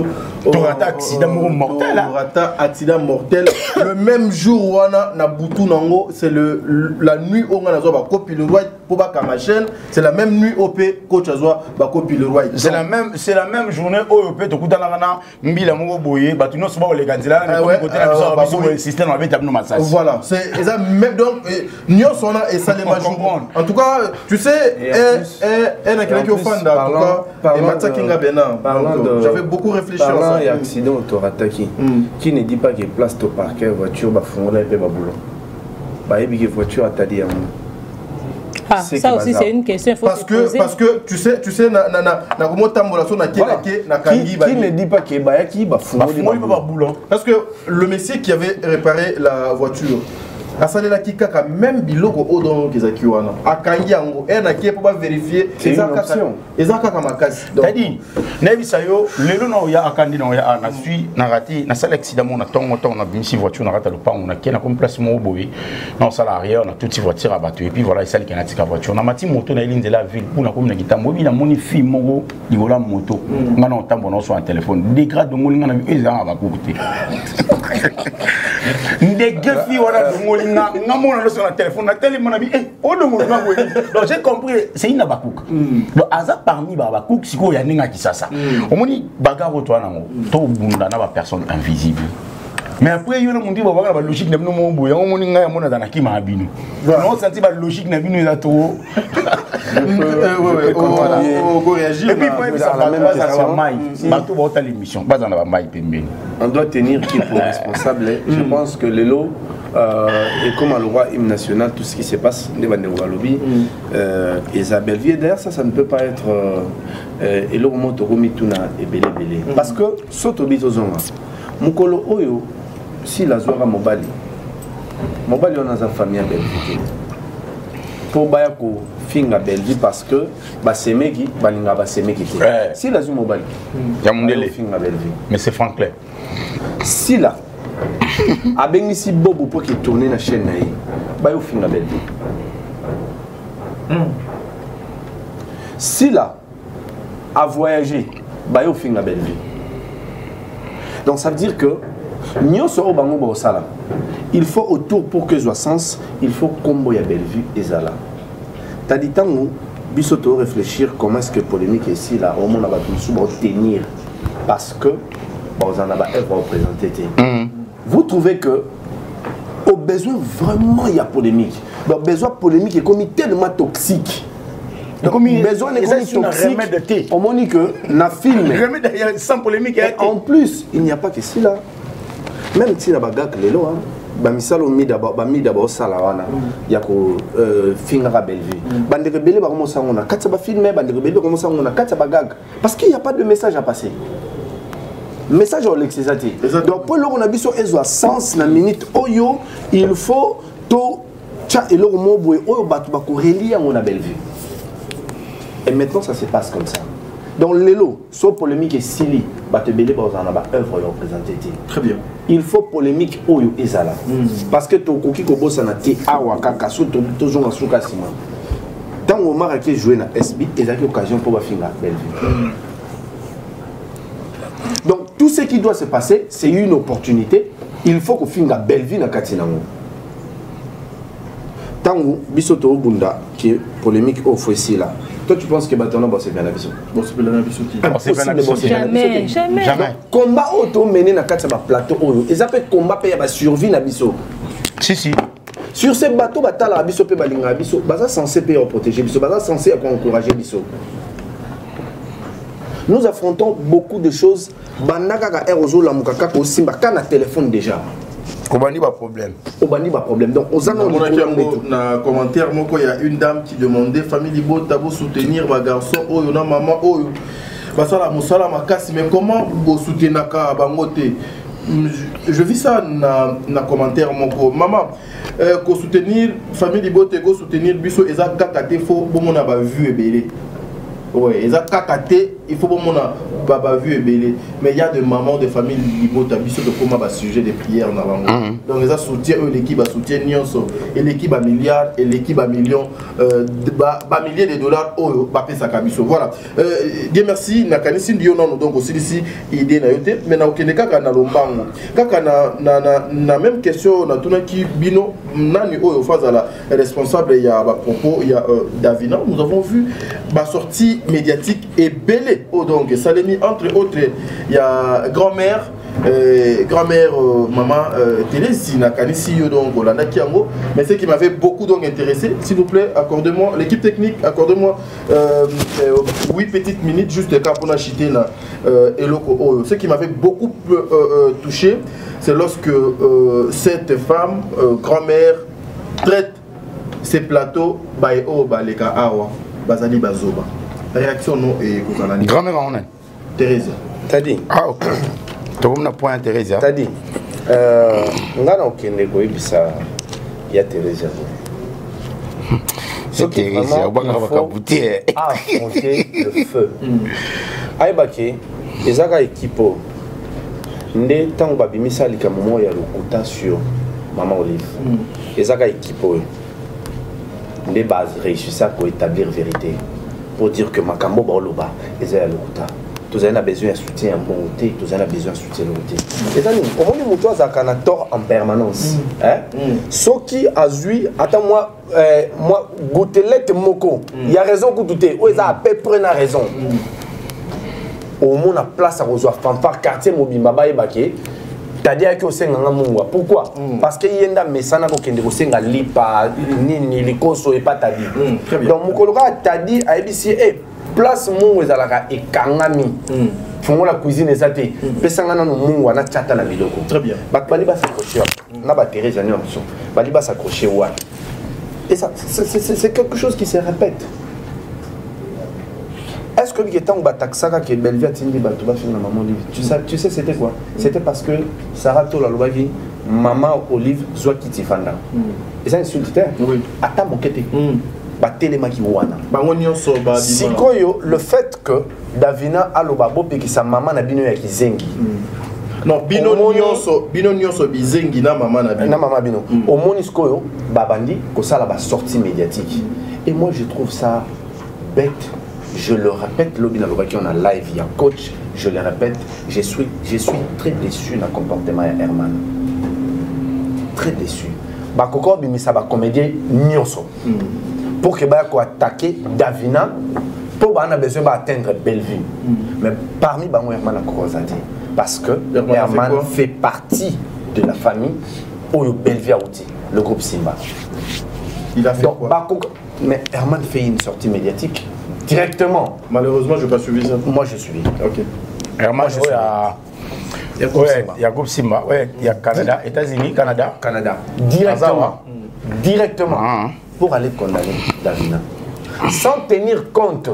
accident mortel. Accident mortel. Le même jour où on a Boutou Nango, c'est la nuit où on a copie le roi pour pas ma chaîne. C'est la même nuit au P, coach Azoa, copie le roi. C'est la même journée où on peut te couper dans la mbila mongo boye, bah tu n'oses pas les candidats, le système avec un massage. Voilà, c'est ça même donc nous on a et ça les comprendre. En tout cas, tu sais, elle a quelqu'un qui est fan en tout cas et Matsa Kinga Bena. J'avais beaucoup réfléchi à ça. Il y a accident autorattaki. Qui ne dit pas qu'il place ton parquet voiture va fondre et va boulot. Bah et bien voiture à t'aller ah, ça aussi c'est une question, il faut parce que tu sais na comment tambolation na keleke na kangi qui ne dit pas que ba qui ba fondre ba boulot. Parce que le monsieur qui avait réparé la voiture asalela kikaka même biloko odon kezaki wana akangi yango na qui pour vérifier ezaka makasi donc c'est-à-dire nebisa yo lelo na ya akandi na ya na suis na rati na sala accident mon tongo na bimisi voiture na rata le pango na kena comme place mo boye na sala arrière na toute voiture abattu et puis voilà celle qui na tika voiture na mati moto na ligne de la ville pour na comme na kitambo bi na moni fi mongo ligola moto ngana otambo na so en téléphone dégrade de ngoli ngana ezanga ba kokuté ndegefi wala de ngoli ngamo sur le téléphone na télé mon ami donc j'ai compris c'est une bakouk donc aza parmi bakouk siko ya ninga kisasa omoni bagaro to nango to bunda na ba personne invisible mais après yo na mundi ba ba logique na bino mo boya omoni nga ya mona na kima abino non senti ba logique na bino za to et puis ça la même question bato ba l'émission ba na ba mai pembeni on doit tenir qui pour responsable je pense que les lots et comme à le roi hymne national, tout ce qui se passe, Isabelle Vie, d'ailleurs ça ne peut pas être et le moment où Mituna est belé. Parce que Sotobi Tozonga, Mukolo Oyo, si la Zouara Mobali, on a sa famille à Belgique. Pour Bayako, Finga Belgique parce que Basemeki, Balinga Basemeki. Si la Zouara Mobali, mais c'est Franklin. Si là, avec ici Bobo pour qu'il tourne la chaîne naïe, bah au fin de la belle vie. Si là a voyagé, bah au fin de la belle vie. Donc ça veut dire que nous sommes au bango salam. Il faut autour pour que soit sens, il faut combo ya belle vie et zala. T'as dit tant nous bisoto réfléchir comment est-ce que polémique ici là au monde a battu sous tenir parce que bah on en a pas représenté. Vous trouvez que au besoin vraiment il y a polémique. Le besoin polémique est comme tellement toxique. Donc besoin est comme toxique. On m'a dit que na film sans polémique en plus il n'y a pas que cela. Même si la bagarre les lois bamisalo mi d'abord sala wana ya ko fingra belvi bande rebelle ba commencer on a katsa ba filmer bande rebelle commencer on a katsa ba gag parce qu'il n'y a pas de message à passer. Message au l'excésaté. Donc pour l'on a vu sur Ezo sens na minute oyo il faut to cha et l'on mo boy oyo batu ba ko relier on a belle vue. Et maintenant ça se passe comme ça. Donc l'élo so polémique et sili batu belé ba on a ba œuvre représentée. Très bien. Il faut polémique oyo ezala parce que to koki ko bossa na ti awa kaka so to zonga suka sima. Tant au Marrakech jouer na SB et la occasion pour ba finga belle vue. Donc tout ce qui doit se passer, c'est une opportunité. Il faut qu'on finisse la belle vie dans Katinango. Tango, Bisoto Bunda, qui est polémique au fossile là. Toi tu penses que Batana c'est bien la vision? C'est bien la vision. Jamais, jamais. Combat auto mené dans Katina plateau. Ils appellent combat payer la survie na biso. Si. Sur ces bateaux, Batala biso pe balinga biso, baza censé payer protéger biso, baza censé encourager biso. Nous affrontons beaucoup de choses. Bandaka Erozo la mukaka ko simba kana téléphone déjà. Obani ba problème. Obani ba problème. Donc aux annonces na commentaire moko il y a une dame qui demandait famille Libo tabo soutenir ba garçon oyo na maman oyo. Basala musala makasi mais comment vous soutenir ka bangote? Je vis ça na commentaire moko maman ko soutenir famille Libo te go soutenir biso eza kakate fo bomona ba vue ebele. Ouais, eza kakate il faut mon baba vu et belé mais il y a des mamans de famille libota biso de comment sujet des prières na bango donc les soutien l'équipe a soutien nyonso et l'équipe a milliards et l'équipe a millions milliers de dollars au bapé sa kabiso voilà Dieu merci na kanisi ndio non donc aussi ici idée na yote mais na okende kaka na lombango kaka na même question na tuna ki bino nani oyo face à la responsable il y a propos il y a Davina nous avons vu ma sortie médiatique et belé oh donc ça l'est mis entre autres il y a grand-mère maman Thérèse Nakanisi donc Olanda Kiango mais ce qui m'avait beaucoup donc intéressé s'il vous plaît accordez-moi l'équipe technique accordez-moi 8 petites minutes juste car pour acheter là ce qui m'avait beaucoup touché c'est lorsque cette femme grand-mère traite ces plateaux baïo baleka awa bazali bazoba réaction non et grand-mère on est Thérèse t'as dit ah ok tu as un point Thérèse t'as dit ngana okende ko ibisa ya Thérèse c'est Thérèse on va affronter le feu aibaki ezaka equipo nde tango babimisa likamomo ya lokuta sur Maman Olive ezaka equipo nde base réussir pour établir vérité pour dire que makambo baoloba ezaya lokuta tous avez besoin de soutien en bonté, tous avez besoin de soutien en bonté. Et ça, au moment où tu as un tort en permanence, ce qui a joué, attends-moi, moi, Goutelette Moko, il y a raison que tout est, où ils ont à peu près raison. Au moment où la place à rejoindre fanfare quartier Mobimba et Baké, c'est-à-dire que c'est un mungwa. Pourquoi? Parce qu'il y a un message qui est lipa, ni likoso et pas tadi. Donc, Mokoloka tadi a dit place mungu ezalaka ekangami fongo la cuisine ezate pesanga na mungu na chata na biloko très bien bali ba s'accrocher na ba Thérèse nyonso bali ba s'accrocher wa et ça c'est quelque chose qui se répète. Est-ce que le temps ba taxaka que Bellevue tindi ba to ba finir maman Olive tu sais c'était quoi? C'était parce que Sarah to la lobagi maman Olive zwa kitifanda et ça insulte oui ata mokete Sikoyo, le fait que Davina aloba et que sa maman n'a bino ya kizengi. Non, bino nyonso bizengi na maman na bino. Na maman bino. Au moniskoyo babandi ko ça la sortie médiatique. Et moi je trouve ça bête. Je le répète, l'obina loba qui on a live il y a coach, je le répète, je suis très déçu dans le comportement de Herman. Très déçu. Ba koko bimisa ba comédien nyonso. Pour que Bako attaquer Davina, pour qu'on a besoin d'atteindre Bellevue. Mais parmi Bango Herman Akorozati, parce que Herman fait partie de la famille où Bellevue a outil, le groupe Simba. Il a fait quoi? Bako, mais Herman fait une sortie médiatique directement. Malheureusement, je n'ai pas suivi ça. Moi, je suis. Ok. Herman, il y a groupe Simba, il y a Canada, États-Unis, Canada. Directement. Directement. Pour aller condamner Davina. Sans tenir compte,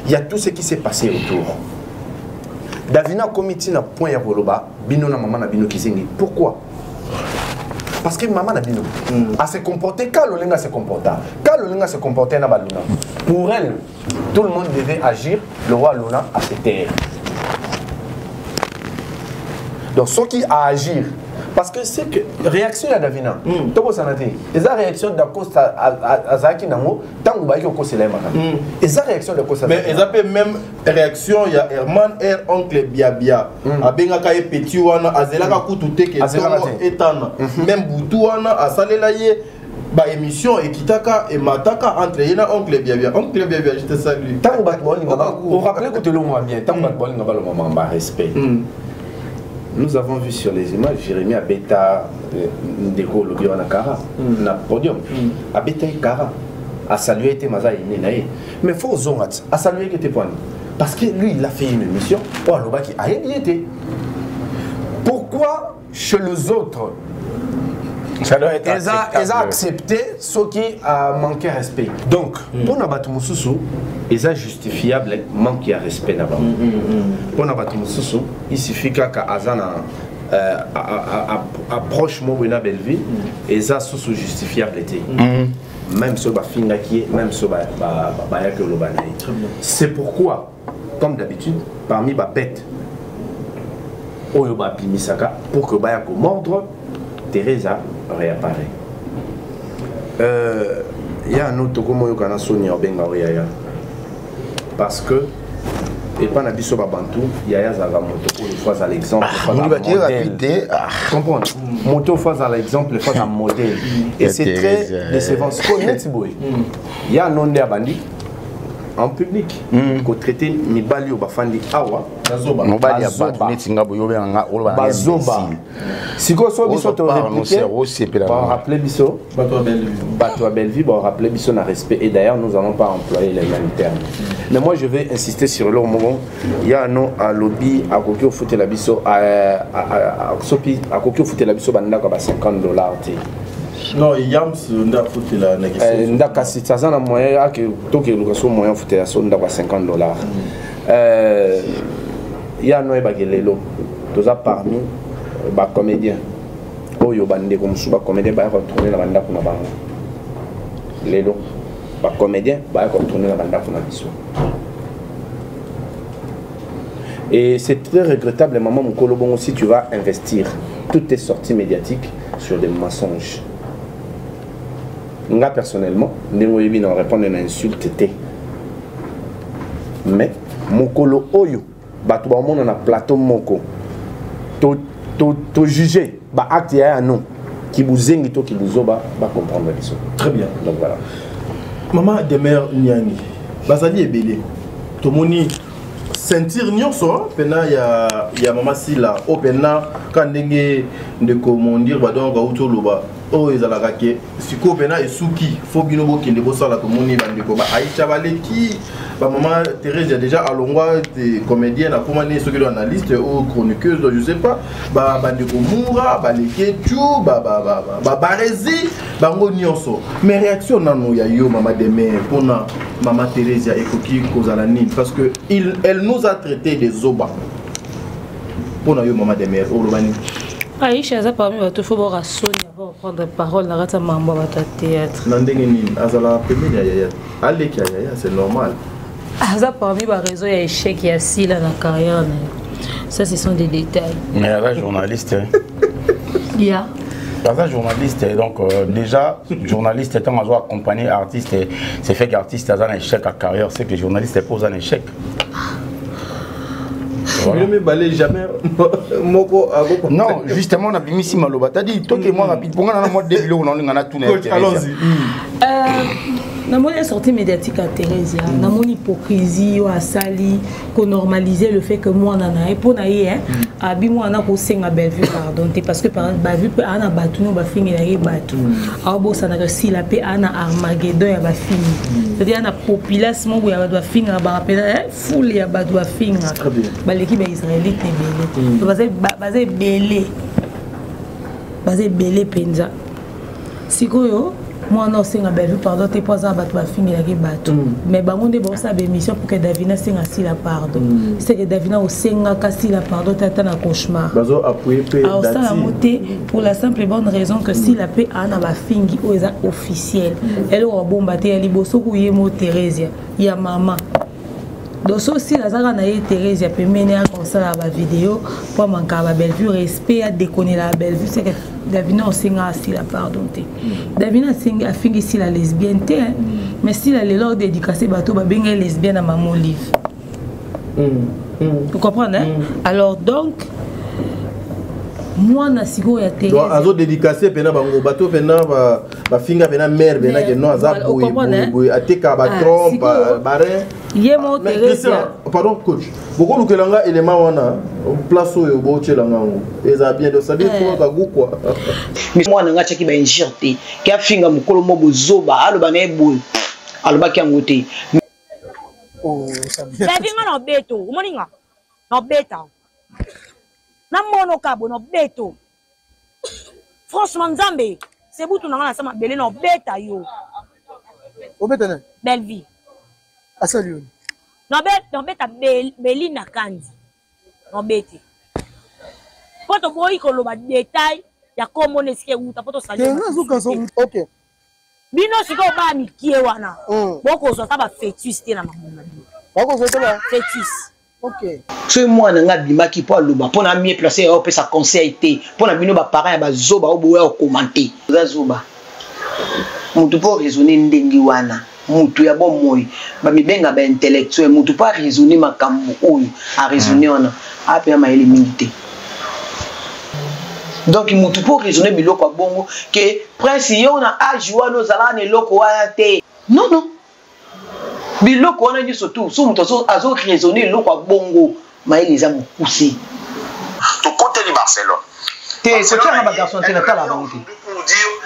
il y a tout ce qui s'est passé autour. Davina a commis un point à Woloba, Bino na maman na Bino Kisengi. Pourquoi? Parce que maman na Bino a se comporté quand Lolinga se comporta. Quand Lolinga se comportait na Baluna. Pour elle, tout le monde devait agir, le roi Luna a se taire. Donc ce qui a agir, parce que c'est que réaction à Davina, Togo Sanate, et la réaction de Costa Azaki Namo, tant que Baïko Koselema. Et la réaction de Costa. Mais ils appellent même réaction, il y a Herman, oncle Biabia, Abengaka et Petiwana, Azelaka Koutouté, Etana, même Boutouana, Asalelaye, ba émission et Kitaka et Mataka entre Yena, oncle Biabia. Oncle Biabia, je te salue. Tant que Batbol, on rappelle que tu le vois bien, tant que Batbol n'a pas le moment, respect. Nous avons vu sur les images Jérémy Abeta Ndeko Lobio Nakara, na podium. Abeta Kara a salué Maza Inenae. Mais il faut zonat, a salué Keteponi. Parce que lui, il a fait une émission. Oh, Lobaki a été. Pourquoi chez les autres, ça doit être ils ont accepté ce qui a manqué de respect. Donc, pour Nabatou Moussoussou, ils ont justifiable manque de respect. Pour Nabatou Moussoussou, il suffit qu'Azana approche Mouena Bellevue, ils ont sous justifiable. Même ce Bafinga qui est, même ce Bayake Lobanaï. C'est pourquoi comme d'habitude, parmi les bêtes, Oyo ba pimisaka pour que baya ko mordre, Teresa réapparaît. Il y a un autre comme yo kana Sonia Obenga Yaya. Parce que et pas na biso ba bantu, Yaya zaga moto pour une fois à l'exemple, comprendre. Moto fois à l'exemple, fois à modèle. Et c'est très décevant. Il y a un nom de bandi en public qu'on traite mibali bafandi awa mobali ya batu netinga boyobe nga oloba bazoba siko so biso to répliquer on rappeler biso bato à Belleville on rappeler biso na respect et d'ailleurs nous allons pas employer les mêmes termes mais moi je vais insister sur leur moment il y a un nom à lobby à kokio foutre la biso à sopi à kokio foutre la biso banda ko ba $50 té. Non, Yams nda foutu la négociation. Nda kasi tazana moyen que toke location moyen foutu la sonda kwa $50. Ya no eba gelelo. Toza parmi ba comédien. Oyo bande comme sous ba comédien ba retourner la banda kuna bango. Lelo ba comédien ba retourner la banda kuna biso. Et c'est très regrettable maman mon kolobon aussi tu vas investir toutes tes sorties médiatiques sur des mensonges. Moi personnellement, je ne répondre à une insulte. Mais, Mokolo Oyo, tout le monde a un plateau Moko. To juger, acte ya non, qui vous invite, qui vous oba, comprendre ça. Très bien. Donc voilà. Maman Demer Nyani, Bazali est belé. Tout le monde sentir nyonso, pena ya maman Sila, o pena quand de comment dire, donc autour loba. Oh, ils ont la raquette. Si Kopena et Souki, faut bien que les bossons la commune bandeko. Aïcha Valeki, maman Thérèse, il y a déjà à l'ongwa des comédiennes, à comment ceux qui sont analystes ou chroniqueuses, je sais pas. Bandeko Moura, Baleke Tchou, Barezi, Bango Nyonso. Mais réaction non, il y a yo maman Demer, pour maman Thérèse et Koki Kozalani, parce que elle nous a traité des oba. Pour yo maman Demer, au Lobani. Aïcha, ça parmi il faut voir à Sonia pour prendre la parole, la rata mambo à ta théâtre. Nandengeni, azala premier yaya. Allez qui yaya, c'est normal. Ça parmi la raison il y a échec il y a si là la carrière. Ça ce sont des détails. Mais la journaliste. Il y a. La journaliste donc déjà journaliste étant à accompagner artiste c'est fait qu'artiste a un échec à carrière, c'est que les journalistes posent un échec. Je ne me jamais. Non, justement, on a mis ici Maloba. T'as dit, toi qui es moi rapide, pour moi, on a début, on a tout. Allons-y. Dans mon sortie médiatique à Thérèse, dans mon hypocrisie, à Sali, qu'on normalisait le fait que moi, on en a, et pour naïe, moi, on a aussi un Bellevue, pardon, parce que par exemple, Bellevue, on a battu, on a fini, il y a battu. Alors, bon, ça n'a pas si la paix, on a Armageddon, il y a fini. C'est-à-dire, on a population, il y a fini, il y a foule, il y a fini. Très bien. L'équipe israélite est belée. Basé belé penza. Si quoi moi non c'est un Bellevue pardon t'es pas à battre fini la bateau. Mais bango de bon ça émission pour que Davina singa si la pardon. C'est que Davina au singa kasi la pardon t'as un cauchemar. Bazo appuyer pe. Alors ça a monté pour la simple et bonne raison que si la paix a na fingi ou est officiel. Elle aura bombarder elle bosso ku yemo Thérèse ya maman. Donc aussi la zara na Thérèse peut mener à comme ça la vidéo pour manquer à Bellevue respect à déconner la Bellevue c'est que Davina on singa si la pardon té Davina singa a fini si la lesbienne té mais si la lors dédicacé bateau ba benga lesbienne à maman livre vous comprenez alors donc moi na sigo ya Thérèse donc azo dédicacé pena bango bateau pena ba finga pena mère pena que non aza boy ateka ba trompe bare yemo Thérèse pardon coach beaucoup lukelanga élément wana place oyo bochelanga ngo eza bien de ça dit pour ka go quoi mais moi nga chaki ba injirté ki afinga mukolo mo bozoba aloba na eboy aloba ki angote oh ça bien la vinga no beto umoninga no beta na mono kabo no beto franchement nzambe c'est butu na ngana sama belé no beta yo obeta na belle vie asali no beta beli na kandi no bete poto boy ko lo ba détail ya komo neske uta poto sali OK bino siko ba mi kie wana boko zo ta ba fétus te na mamona Fétus. Ok. Ce moi n'a bimaki pour le bas pour na mieux placer au sa conseil té pour na bino ba parents ba zoba au boya au commenter. Zoba. Mutu pour raisonner ndengi wana. Mutu ya bon moy. Ba mi benga ba intellectuel mutu pas raisonner makambo oyo a raisonner wana. Ape ma éliminité. Donc mutu pour raisonner biloko bongo que prince yo na âge wana zala ne loko wana té. Non non. Biloko wana nyo surtout so mutu azo raisonner loko bongo ma elisa mo pousser. To côté de Barcelone. Té c'est ça ma garçon té na tala ba mutu.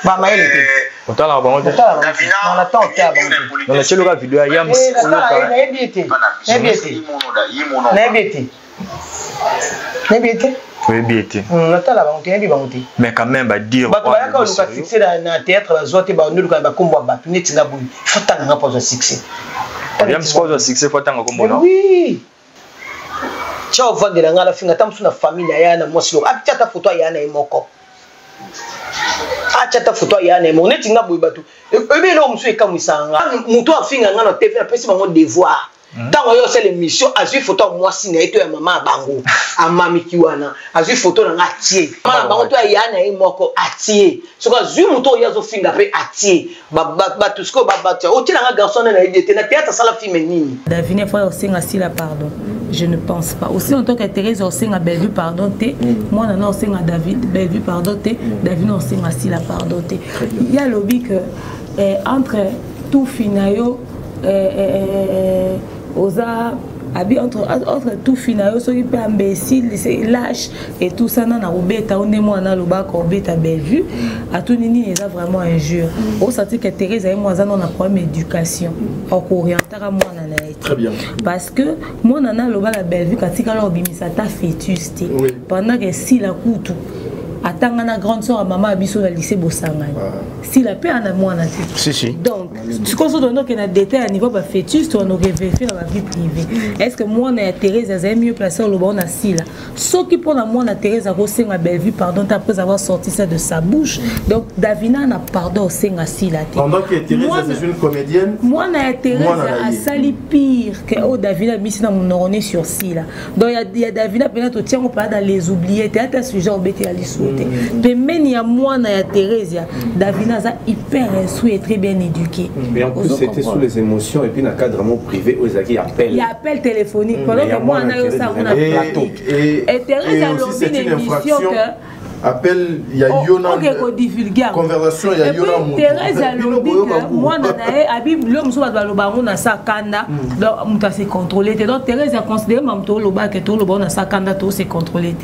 Ba ma elite. Otala ba mutu. On attend té ba mutu. Dans la chelou vidéo ya yams. Mais quand même ba dire succès dans théâtre bazote ba ndulu ka ba kombo ba pineti na boyi faut tanga pour succès. Yams pour succès faut tanga kombo non. Oui. Ciao vandela ngala finga tamsu na famille ya na mwasi lo achata photo ya na imoko. Achata photo ya na imoko neti nga boyi batu. Ebe lo musu ekamwisanga. Mutu afinga ngana TV na pesi bango devoir. Tant que c'est l'émission, à suivre photo moi si n'a été maman bango, à mami kiwana, à suivre photo dans atier. Maman bango toi yana et moko atier. Ce que zu muto yazo finga pe atier. Ba tout ce que ba ba. O tila nga garçon na idée na théâtre ça la féminine. Davine fois aussi ngasi la pardon. Je ne pense pas. Aussi en tant que Thérèse aussi nga Bellevue pardon té. Moi non aussi nga David Bellevue pardon té. Davine aussi ngasi la pardon té. Il y a lobby que entre tout finayo osa abi entre tout finayo so qui peut imbécile c'est lâche et tout ça na robeta on est moi na loba robeta Bellevue à tout nini est vraiment injure au senti que Thérèse et moi ça on a problème éducation en orienter à moi na très bien parce que moi na loba la Bellevue quand il a obimisa ta fœtus pendant que si la coutu attends na grande soeur à maman abiso na lycée Bosangani si la paix en a moi na si donc tu considères donc qu'il y a des détails à niveau de fœtus on aurait vérifié dans la vie privée est-ce que moi na Thérèse a mieux placé au bon na si là ce qui pour la moi na Thérèse a reçu ma Bellevue pardon après avoir sorti ça de sa bouche donc Davina n'a pardon c'est na si là pendant que Thérèse est une comédienne moi na Thérèse a sali pire que oh Davina mis dans mon orné sur si là donc il y a Davina peut-être tiens on pas dans les oublier théâtre sujet au bêté à l'issue mais même il y a moi na Thérèse Davina a hyper instruit et très bien éduqué. Mais en plus c'était sous les émotions et puis dans le cadre privé aux qui appellent. Il y a appel téléphonique pendant que moi on a eu ça on a plateau. Et Thérèse a lobby une émission que appel il y a Yona conversation il y a Yona Thérèse a lobby que moi nanae abib l'homme soit dans le baron na sakanda donc muta se contrôler donc Thérèse a considéré mam to loba que to loba na sakanda to se contrôler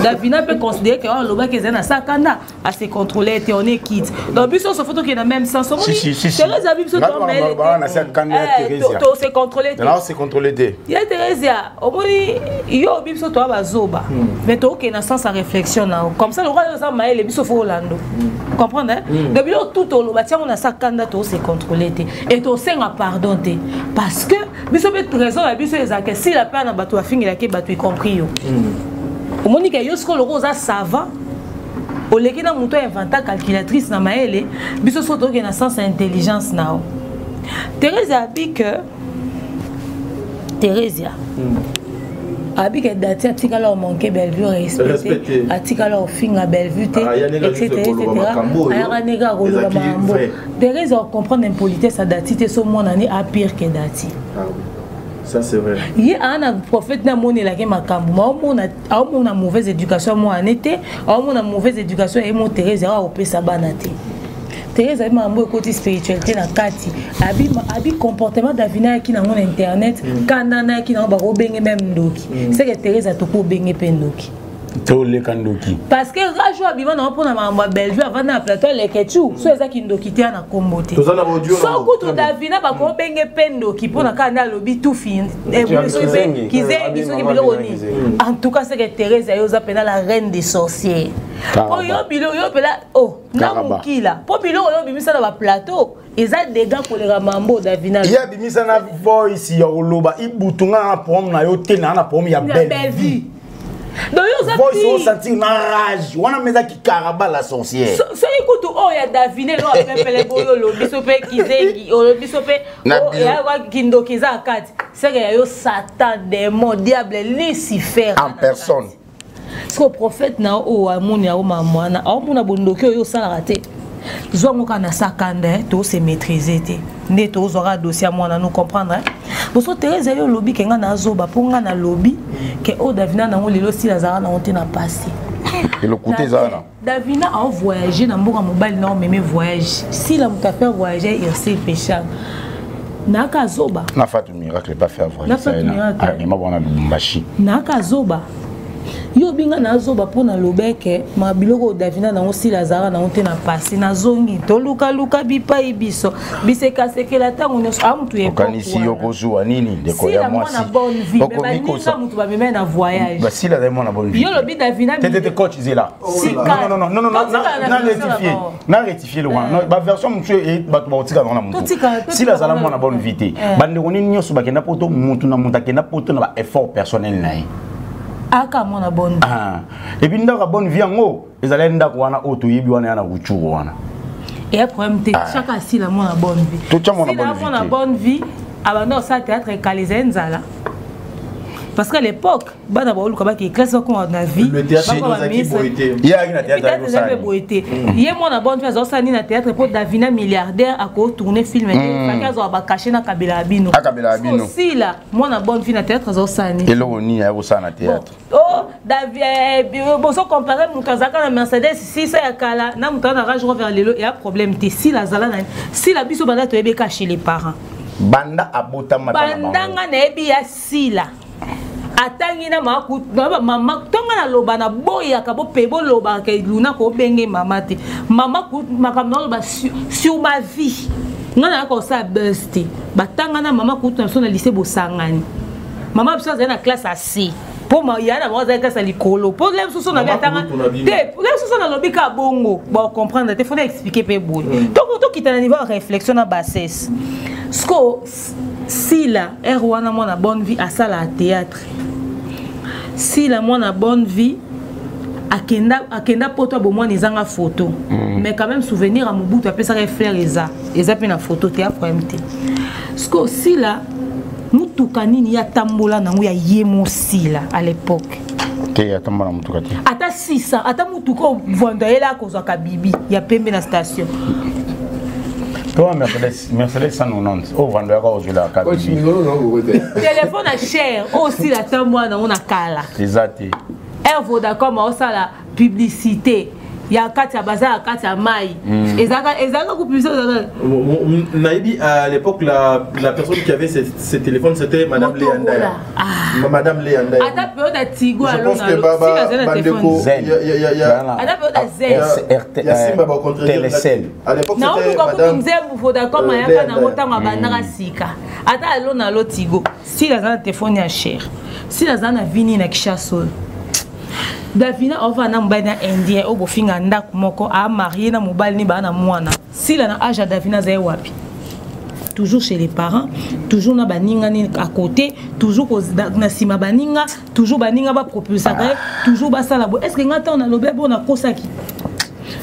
Davina peut considérer que oh loba que c'est na sakanda à se contrôler on est quitte donc biso so photo qui est dans même sens Thérèse a biso to mais na sakanda Thérèse to se contrôler là on se contrôler il y a Thérèse au moni yo biso to bazoba mais to que na sens à réflexion comme ça les biso fo Orlando comprendre depuis tout au loba on a ça candidat se contrôler et to senga pardon parce que biso peut raison la biso ezaka si la peine bato a fingi la ke bato y compris yo au monique yo ce que le rosa savant au leki na muto inventa calculatrice na maele biso so to ke na sens intelligence na Thérèse a dit que Thérèse abi que dati atikala o manquer Bellevue respecté atikala o finga Bellevue etc aya nega roloba mambo Thérèse on comprendre impolitesse à dati te so mon année à pire que dati ça c'est vrai il y a un prophète na moni la ke makambo ma on a mauvaise éducation moi en été on a mauvaise éducation et mon Thérèse a opesa banate Thérèse a eu un côté spiritualité na kati abi comportement d'Avina qui na mon internet kanana qui na ba robenge même ndoki c'est que Thérèse a toko benge pendoki tole kandoki parce que rajo abima na pona mamba Bellevue avant na plateau les kechu so eza ki ndoki te na kombote so kutu Davina ba ko benge pendoki pona kana lobi tout fin et kizengi so ki biloko ni en tout cas c'est que Thérèse a yoza pena la reine des sorcières oh yo bilo yo pela oh na mukila po bilo yo bimisa na ba plateau eza dégâts pour les mambo Davina il y a bimisa na voice ya oloba ibutunga na pom na yo te na pom ya Bellevue donc yo za voice sentir na rage wana meza ki karaba la sorcière so écoute oh ya Davine lo appelle boyo lo biso pe kizengi o biso pe o ya wa kindoki za kati c'est que yo Satan, démon, diable, Lucifer en personne. Parce que le prophète na o amoni a o mamwana, a mona bondoki yo sala raté. Zongo kana sakande, to se maîtriser té. Ne to zora dossier mwana nous comprendre. Parce que Thérèse yo lobby ke nga na zoba ponga na lobby ke o Davina na lelo si lazara na onté na passé. Et le côté Zara. Davina a voyagé dans mboka mobile na même voyage. Si la muta faire voyager il s'est péché. Naka zoba. Na fatu miracle pas faire voyager. Na fatu miracle. Ah, mais moi on a Lubumbashi. Naka zoba. Yo binga na zoba pona lobeke ma biloko Davina na aussi lazara na onté na passé na zongi to luka bipa ibiso biseka sekela tango nyoso amtu ye kanisi yo kozwa nini de ko ya moi si okomi ko sa mutu ba meme na voyage ba si la demo na bonne vie yo lobi Davina tete coach zela non na rectifier le one ba version mutu e ba otika na mutu si la zala mo na bonne vie te bande konini nyoso ba kena poto mutu na mutu kena poto na ba effort personnel na aka mona bonne vie et puis ndaka bonne vie ngo ezala ndaka wana oto yebi wana na buchuru wana et problème te chaka si la mona bonne vie tout ça mona bonne vie abando sa théâtre calaiser nzala parce qu'à l'époque bana ba oluka ba ki classe ko na vie le théâtre dans qui boité il y a na théâtre ça boité yé mona bonne vie ça ni na théâtre pour Davina milliardaire à ko tourner film et fa ba cacher na Kabila Abino aussi là mona bonne vie na théâtre ça ni et lo ni ya ça na théâtre oh David bon so comparer mon kazaka na Mercedes si ça ya kala na muta na range vers lelo il y a problème te si la zala si la biso banda to ebe cacher les parents banda abota banda na ebi ya sila atangi na maku mama tonga na loba na boya ka bo pebo loba ke luna ko benge mama te mama ku makamno ba sur ma vie ngana ko sa besti batanga na mama ku na lycée bosangani mama biso za na classe à C pour ma yana mo za classe à likolo pour les sous na batanga te les sous na lobi ka bongo ba comprendre te faut expliquer pe boy donc qui t'a niveau réflexion na bassesse sko si la erwana mo na bonne vie à ça la théâtre si la moi na bonne vie akenda poto bomoi nizanga photo mais quand même souvenir à Mobutu après ça fleur eza pe na photo te a problème te sko si la mutuka nini ya tambola nango ya yemo sila à l'époque te ya tambola mutuka te ata 600 ata mutuka vondo ela kozwa ka bibi ya pembe na station toi Mercedes 190 au vendeur aujourd'hui la carte téléphone à cher aussi la tambola na on a kala exact elle vaut d'accord mais ça la publicité il y a quatre à bazar quatre à maille et ça ko publicité Naïbi à l'époque la personne qui avait ce téléphone c'était madame Léanda madame Léanda à ta période à Tigo je pense que Baba Bandeko à ta période à Zen Simba ba contredire à l'époque c'était madame Zen vaut d'accord mais il y a pas na motanga bandaka sika ata alo na lo Tigo si la zana téléphone ya cher si la zana vini na Kishasol Davina ova na mobali na indien o bofinga ndako moko a marié na mobali ni ba na mwana si la na âge Davina za wapi toujours chez les parents toujours na baninga ni à côté toujours na sima baninga toujours baninga ba propulsa toujours ba sala bo est-ce que ngata on a lobé bon na kosaki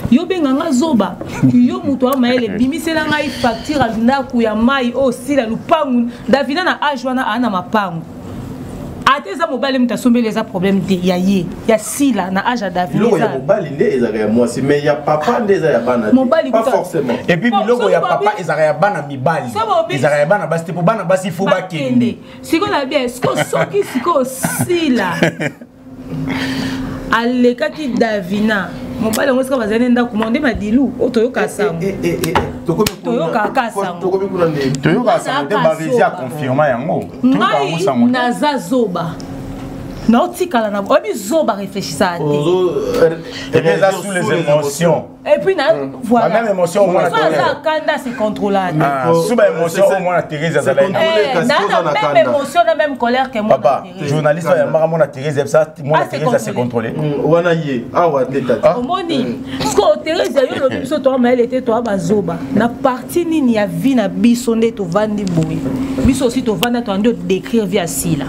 yo benga nga zoba yo muto amaele bimisela ngai facture ndako ya mai o si la lupangu Davina na âge wana ana mapangu ateza mobali mutasombele za problème de yaye ya sila na âge David biloko ya mobali nde ezaka ya mwasi mais ya papa nde eza ya bana pas forcément et puis biloko ya papa ezaka ya bana mibali ezaka ya bana basi te po bana basi faut bakende siko na bien soki siko sila alekaki Davina mobali ngo sika bazane ndako monde madilu otoyoka sango toyoka kasango toyoka sango te bavisi a confirmer yango ngai naza zoba nautikala na obi zoba réfléchissa à et bien ça sous les émotions et puis voilà la même émotion au moins ça kanda c'est contrôlable sous ba émotion au moins la Thérèse azala na même émotion la même colère que moi papa journaliste ya mara mona Thérèse ça moi Thérèse c'est contrôlé wana ye awa teta omoni parce que Thérèse yo lo biso to ma elle était to bazoba na partie nini ya vie na biso nde to vandi boy biso aussi to vanda to ando décrire via sila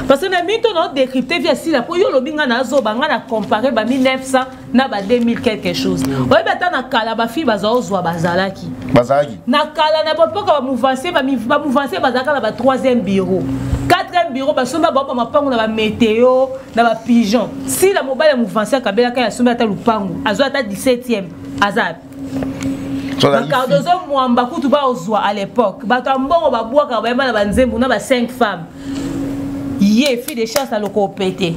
Parce que na mito no décrypter via si la po yo lobi nga na zoba nga na comparer ba 1900 na ba 2000 quelque chose. Oye bata na kala ba fi bazo zwa bazalaki. Bazalaki. Na kala na ba poka ba mouvancer bazaka na ba 3e bureau. 4e bureau ba somba ba mapango na ba météo na ba pigeon. Si la mobile mouvancer kabela ka ya somba ta lupango azo ata 17e azab. Na Cardozo mwamba kutu ba ozwa à l'époque. Bato mbongo ba bwaka ba na ba nzembu na ba 5 femmes. Yé fille de chasse à l'ocopété.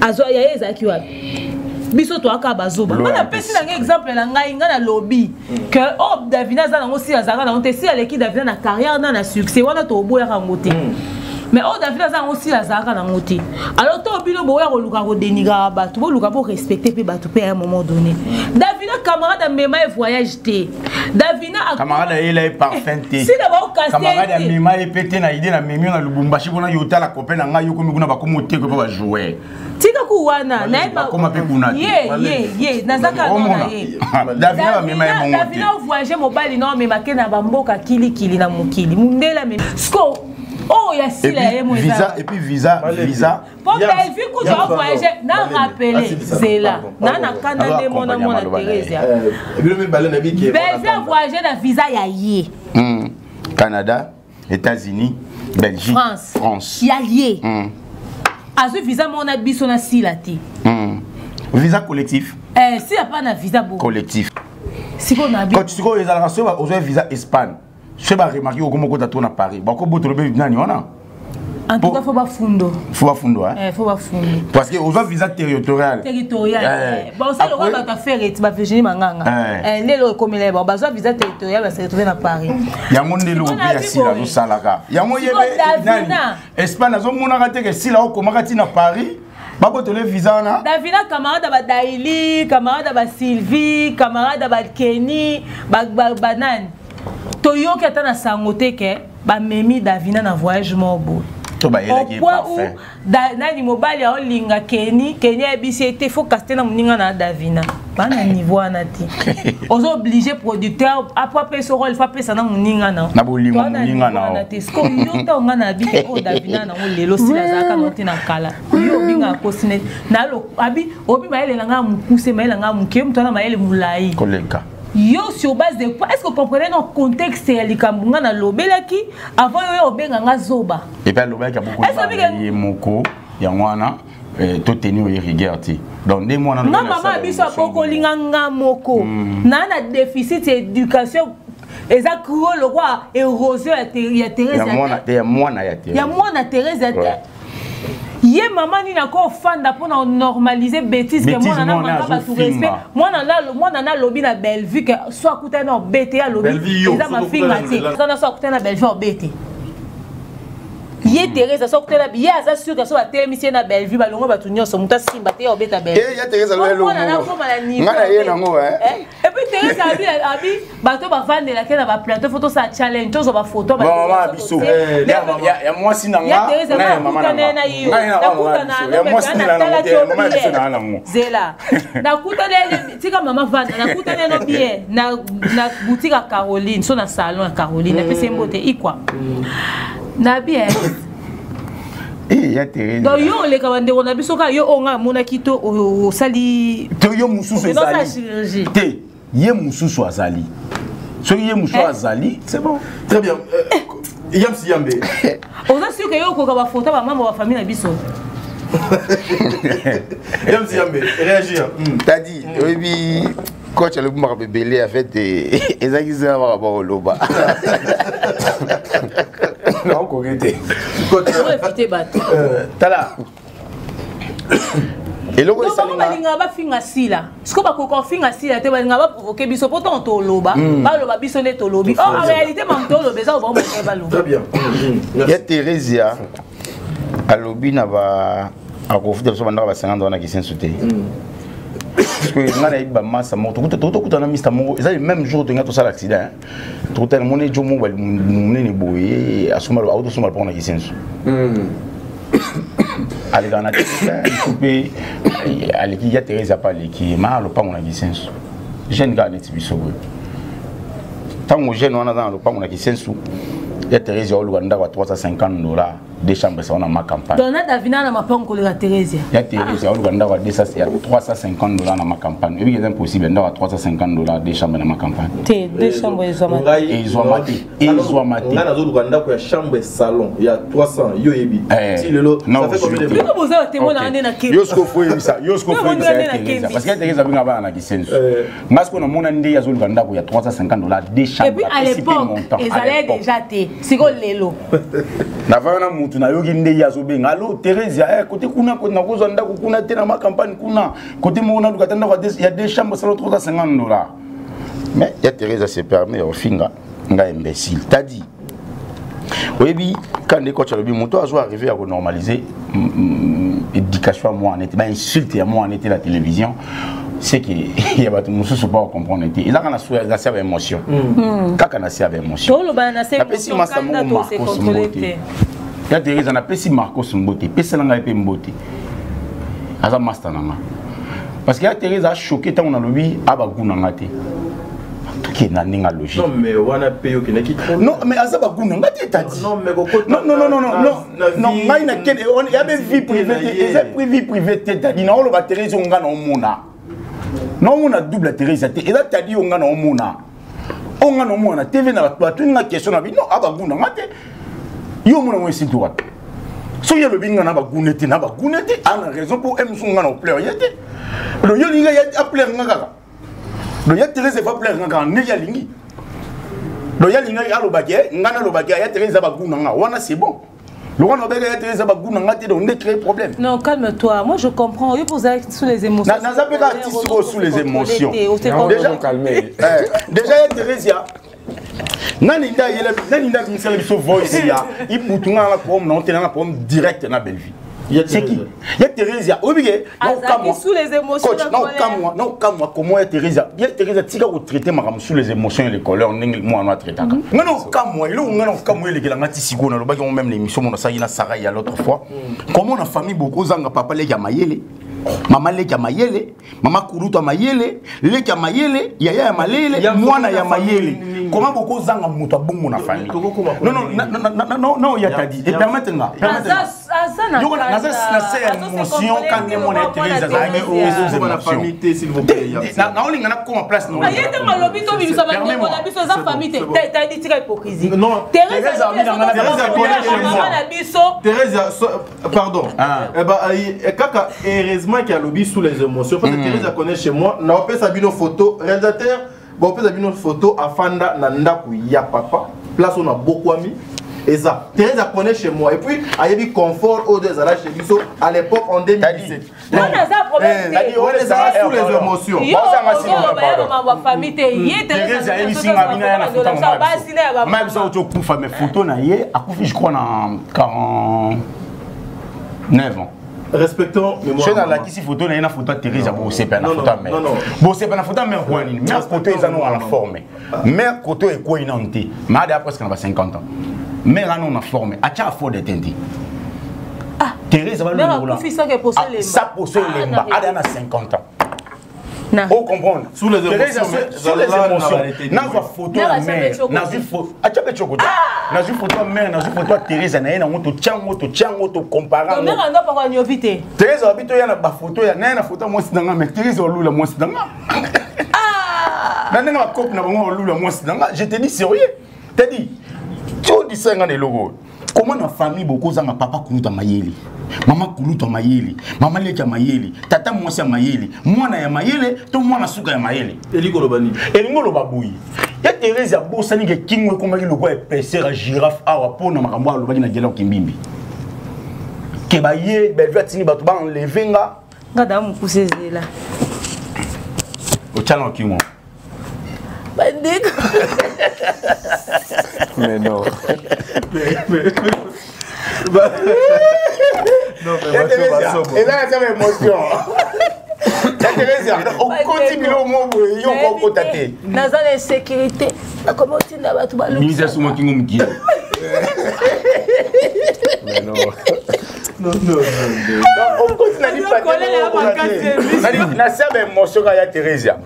Azo ya ezaki wapi. Biso to aka bazoba. Bana pesi na exemple na ngai nga na lobby que oh Davina za na ngosi azaka na onte si aleki Davina na carrière na succès wana to boya ka ngote. Mais oh Davina za ngosi azaka na ngote. Alors to bilo boya ko luka ko dénigrer bato, bo luka po respecter pe bato pe à un moment donné. Davina camarade à mema e voyage té. Davina camarade il est parfait té. Si d'abord casser. Camarade à mema e pété na idée na memi na Lubumbashi bona yota la copain na ngai yo komi kuna ba komo té ko ba jouer. Tika kuwana na ba koma pe kuna. Ye nazaka na ye. Davina mema e mongo. Davina voyager mobile non mais makena ba mboka kili na mokili. Mundela mais sko oh ya sila ye mo visa et puis visa. Pour belle vie que je voyager na rappeler Zela na kana de mona Thérèse. Belle vie voyager na visa ya ye. Canada, États-Unis, Belgique, France. Ya ye. Azu visa mona biso na silati. Visa collectif. Si y a pas na visa beau. Collectif. Si on a quand tu sais les allocations aux visa Espagne. Je vais remarquer comment tu as tourné à Paris. Beaucoup de gens en tout cas, il faut pas fundo. Faut pas fundo, hein? Faut pas fundo. Parce que aux visa territorial. Territorial. Bon, ça le roi va faire et tu vas faire manganga. Le comme les bon, besoin visa territorial va se retrouver à Paris. Il y a mon délo pays ici là, nous salaka. Il y a mon yébé. Espagne, ils ont mon raté que si là au comment tu à Paris. Babo tole visa na. Davina camarade ba Daily, camarade ba Sylvie, camarade ba Kenny, ba banane. Toyo qui est na sangote ke ba memi Davina na voyage mobo. To ba yela ki parfait. Nani mobile ya olinga Kenny ebisete faut caster na muninga na Davina. Ba na niveau anati. Ozo obligé producteur après ce rôle faut pesa na muninga na. Na bolingo muninga na. Sko yo ta ngana bi o Davina na o lelo sila zaka no tina kala. Yo binga ko sine na lo abi obi ba yele nga mukuse ma yele nga muke mutana ma yele mulai. Koleka. Yo sur base de quoi? Est-ce que vous comprenez notre contexte et likambunga na lobelaki avant yo obenga nga zoba. Et bien lobelaki a beaucoup de moko ya mwana to tenir rigueur ti. Donc des mois na. Non maman biso akoko linganga moko. Na na déficit d'éducation. Eza cruo le roi érosion ya Thérèse. Ya mwana ya Thérèse. Ya mwana Thérèse. Ye maman ni na ko fanda pour normaliser bêtise que moi na ba tout respect moi na lobby na Bellevue que soit couté na BT à lobby eza ma fille ngati na soit couté na Bellevue BT Ye Thérèse soit couté na bien ça sûr que soit télémission na Bellevue ba longo ba tout nyonso muta simba te obeta Bellevue ya Thérèse lo longo ngana ye nango et puis Thérèse abi bato ba vendre la kena ba plateau photo ça challenge tozo ba photo ba maman biso ya moi sinanga na maman na Zela na kutane tika mama vanda na kutane no bien na boutique à Caroline so na salon à Caroline na pese mbote ikwa na bien ya Thérèse donc yo le kabande on a biso ka yo onga mona kito o sali to yo mususu ezali te ye mususu azali so ye mususu azali c'est bon très bien Yamsi Yambe on a sûr que yo ko ka ba photo ba maman ba famille na biso Yamsi Yambe réagir t'as dit oui coach le m'a belé en fait ezaki ça va ba loba non ko gete coach profiter bat tala et le ko balinga ba finga sila siko ba ko finga sila te balinga ba provoquer biso pourtant to loba ba loba biso ne to lobi en réalité man to lobe ça ba ba loba très bien ya Thérèse alobi na ba akofita biso banda ba 50 ans na kisensuté parce que ngana iba massa moto kuta na Mr Moko ça le même jour de ngato ça l'accident tout tel moné jomo ba munene boye asuma auto suma pour na kisensu ali gana coupé ali ki ya Thérèse a parlé qui ma lo pa na kisensu jeune gars net biso tango jeune wana dans lo pa na kisensu ya Thérèse a lu ganda $350 deux chambres ça on a ma campagne. Donc na Davina na mapa on la Thérèse. Ya Thérèse on va ndako ya $350 na ma campagne. Et c'est impossible ndako $350 deux chambres na ma campagne. Deux chambres ils ont maté. Ngana zo ndako ya chambre salon il y a 300 yo yebi. Si lelo ça fait combien de temps? Vous avez témoin na Kenya. Yosko foi ça parce que Thérèse abinga ba na kisenso. Masko na mona ndé ya zo ndako ya $350 deux chambres. Et puis à l'époque ils allaient déjà té. Siko lelo. Na vana mutu na yogi ndé ya zo benga. Allo Thérèse côté kuna ko na ko ndako kuna té na ma campagne kuna côté mona lukatanda il y a deux chambres salon $350. Mais il y a Thérèse se permet au finga nga imbécile. T'as dit oui, quand les coachs le moto a arrivé à normaliser éducation à moi en été, insulte à moi en été la télévision, c'est que il y a pas tout le monde qui pas comprendre été. Il a quand on a servi émotion. Quand on a servi émotion. La pessi massa mo Marcos Mbote. Il y a Thérèse on a pessi Marcos Mbote, pessi langa epé Mbote. Aza master nanga. Parce que y a Thérèse a choqué tant on a lobby abaguna ngate. Qui n'a pas logique. Non mais on a payé qui n'a qui trop. Non mais à ça va gouner. Non mais non mais il y a des vies privées. Les vie privée t'as dit non le batterie on gagne au mona. Non on a double Thérèse et là t'as dit on gagne au mona. On gagne au mona. TV na pas tout une question na vie non aba gouner ngate. Yo mona moi c'est droit. So ya le binga na ba gouner te na ba gouner te a raison pour M son gagne au player yete. Le yo linga ya player ngaka. Donc il y a Thérèse va plaire quand ne ya lingi. Donc il y a lingi à l'obagé, ngana l'obagé, il y a Thérèse va gounanga. Wana c'est bon. Le roi il y a Thérèse va gounanga, tu dois créer problème. Non, calme-toi. Moi je comprends. Il faut aller sous les émotions. Na za pe artiste sous les émotions. Déjà calmer. Déjà il y a Thérèse ya. Naninda yele, naninda ministère de voice ya. Il poutunga la pomme, non tenant la pomme direct na belle vie. C'est qui? Il y a Thérèse, obligé. Non, sous les émotions. Non, comme moi, comment est Thérèse? Il y a Thérèse, tu as traité sous les émotions et les couleurs, moi, on a traité. Non, comme moi, il y a comme moi, il y a un petit sigo, on a même l'émission, on a ça, il y a Sarah, il y a l'autre fois. Comment on a famille beaucoup, zanga papa, les gamayele. Maman les gamayele, maman kuruta mayele, les gamayele, yaya malele, mwana ya mayele. Comment beaucoup zanga muta bongo na famille? Non, il y a ta dit. Et permettez-moi. Donc on a cette émotion quand on est Thérèse aux émotions. S'il vous plaît. Na on lingana comme en place non. Il y a des malobis to biso ba ko na biso za famille t'as dit très hypocrisie. Non, Thérèse a Thérèse pardon. Eh ben kaka heureusement qu'il y a lobby sous les émotions parce que Thérèse connaît chez moi, na opé sabino photo réalisateur, bon opé sabino photo afanda na ndaku ya papa. Place on a beaucoup amis. Et ça, Thérèse connaît chez moi. Et puis, il y a eu confort aux deux à chez Bisso à l'époque en 2017. Non, on a sous les émotions. Je crois dans 49 ans. Respectons je suis dans la photo, il y a une photo de Thérèse, c'est pas une photo de mère. Bon, c'est pas une photo de mère, mère côté, ils ont la forme. Mère côté est quoi, il en est. Mais après, c'est 50 ans. Mère en a formé. A tcha fort d'être ah, Thérèse va le rouler. Ça possède les bas. Elle a 50 ans. Vous comprenez? Sous les émotions. Sous les émotions. Dans une photo à mère, dans une photo. A tcha photo. Dans une photo à mère, dans une photo à Thérèse, il y a un autre comparant. Mère en a pas quoi nyovité. Thérèse a habité, il y a une photo, il y a une photo moi c'est dans mais Thérèse a lula moi c'est dans ah. Dans une coupe na bango lula moi c'est dans je te dis sérieux. T'as dit tu dis ça dans les logos. Comment dans famille beaucoup zanga papa kuluta mayeli. Maman kuluta mayeli. Maman leka mayeli. Tata mwasi mayeli. Mwana ya mayeli, to mwana suka ya mayeli. Elingo lobani. Elingo lobabuyi. Ya Thérèse ya bosani ke kingwe komaki logo épaisseur girafe awa pona makambo alobaki na gelo kimbimbi. Ke ba ye belva tini batu ba enlever nga. Ngada mukuse zela. O challenge kingo. Bandeko. Mais non. Non, mais et là, ça m'émotion. On continue au mot, on va contacter. Dans la sécurité, comment tu n'as pas tout le monde? Mais non. Non. On continue à dire.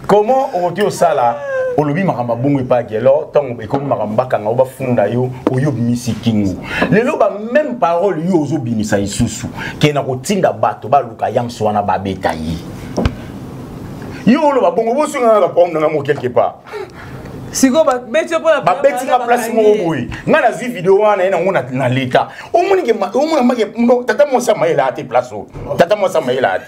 Comment on dit au sala? olobi makamba bongo pa gelo tango e comme makamba kanga oba funda yo oyo bimisi kingu lelo ba même parole yo ozo bimisa isusu ke na kotinda bato ba luka yamso wana ba beta yi yo lo ba bongo bo sunga na pombe na mo quelque part siko ba beti po la ba beti na place mo boy nga na zi video wana ina ngona na leta o mona make tata mo sa maela ate place o tata mo sa maela ate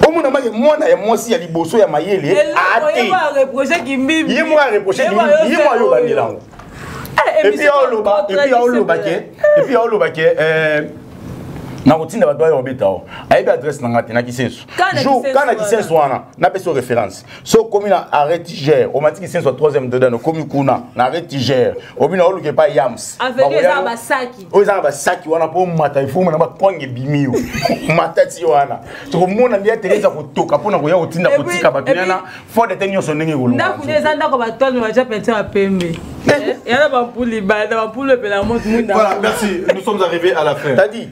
o mona make mona ya mosi ya liboso ya mayele ate ye mo reprocher kimbibi ye mo reprocher kimbibi ye mo yo bandilango et puis on lo na routine ba doya obeta o ayebi adresse nanga te na kisenso jour kana kisenso wana na peso référence so komi na arrêt Tiger o matiki kisenso 3e dedans komi kuna na arrêt Tiger obina oluke pa yams avec ça basaki o za basaki wana po mata ifu na ba kwange bimio matati wana to mona ndia Teresa kotoka pona ko ya kotinda kotika batuna for the tenyo so ndenge golo nda kuneza ndako batone bacha pete ya pembe yana ba mpuli ba na mpulu pe la monte munda. Voilà, merci, nous sommes arrivés à la fin. T'as dit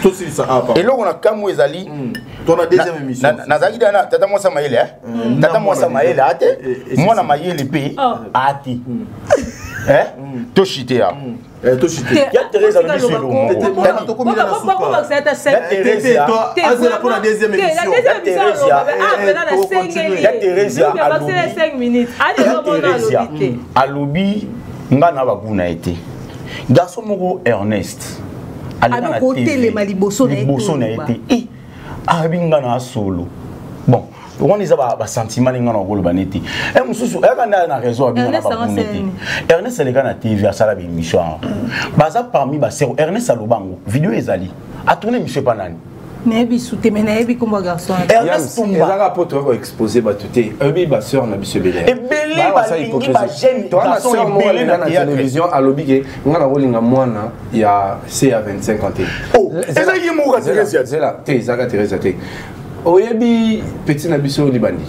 tout si ça a pas. Et là on a Kamou Ezali ton deuxième émission. Nazaki dana tata moi ça maïle tata moi ça maïle ate moi na maïle pe ate to chité to chité ya Teresa le biso lo to komi na souka pourquoi c'est ya Teresa toi azela pour la deuxième émission ya Teresa ya Teresa alobi 5 minutes allez alobi nga na bakuna été garçon moko Ernest alors côté les maliboso na été et abinga na solo bon on les a ba sentiment nga na golo baneti e mususu e kana na réseau abinga na bakuna été Ernest le kana TV à sala émission baza parmi ba sero Ernest alobango vidéo ezali a tourner monsieur panani mais biso te mais na comme garçon Ernest Tumba ezaka poto ko exposer ba tuté ebi ba sœur na biso belé et belé ba lingi ba jeune garçon belé na télévision alobi ke ngana rolinga mwana ya CA 25 ans oh eza yimo ka Teresa zela te ezaka Teresa te oyebi petit na biso libandi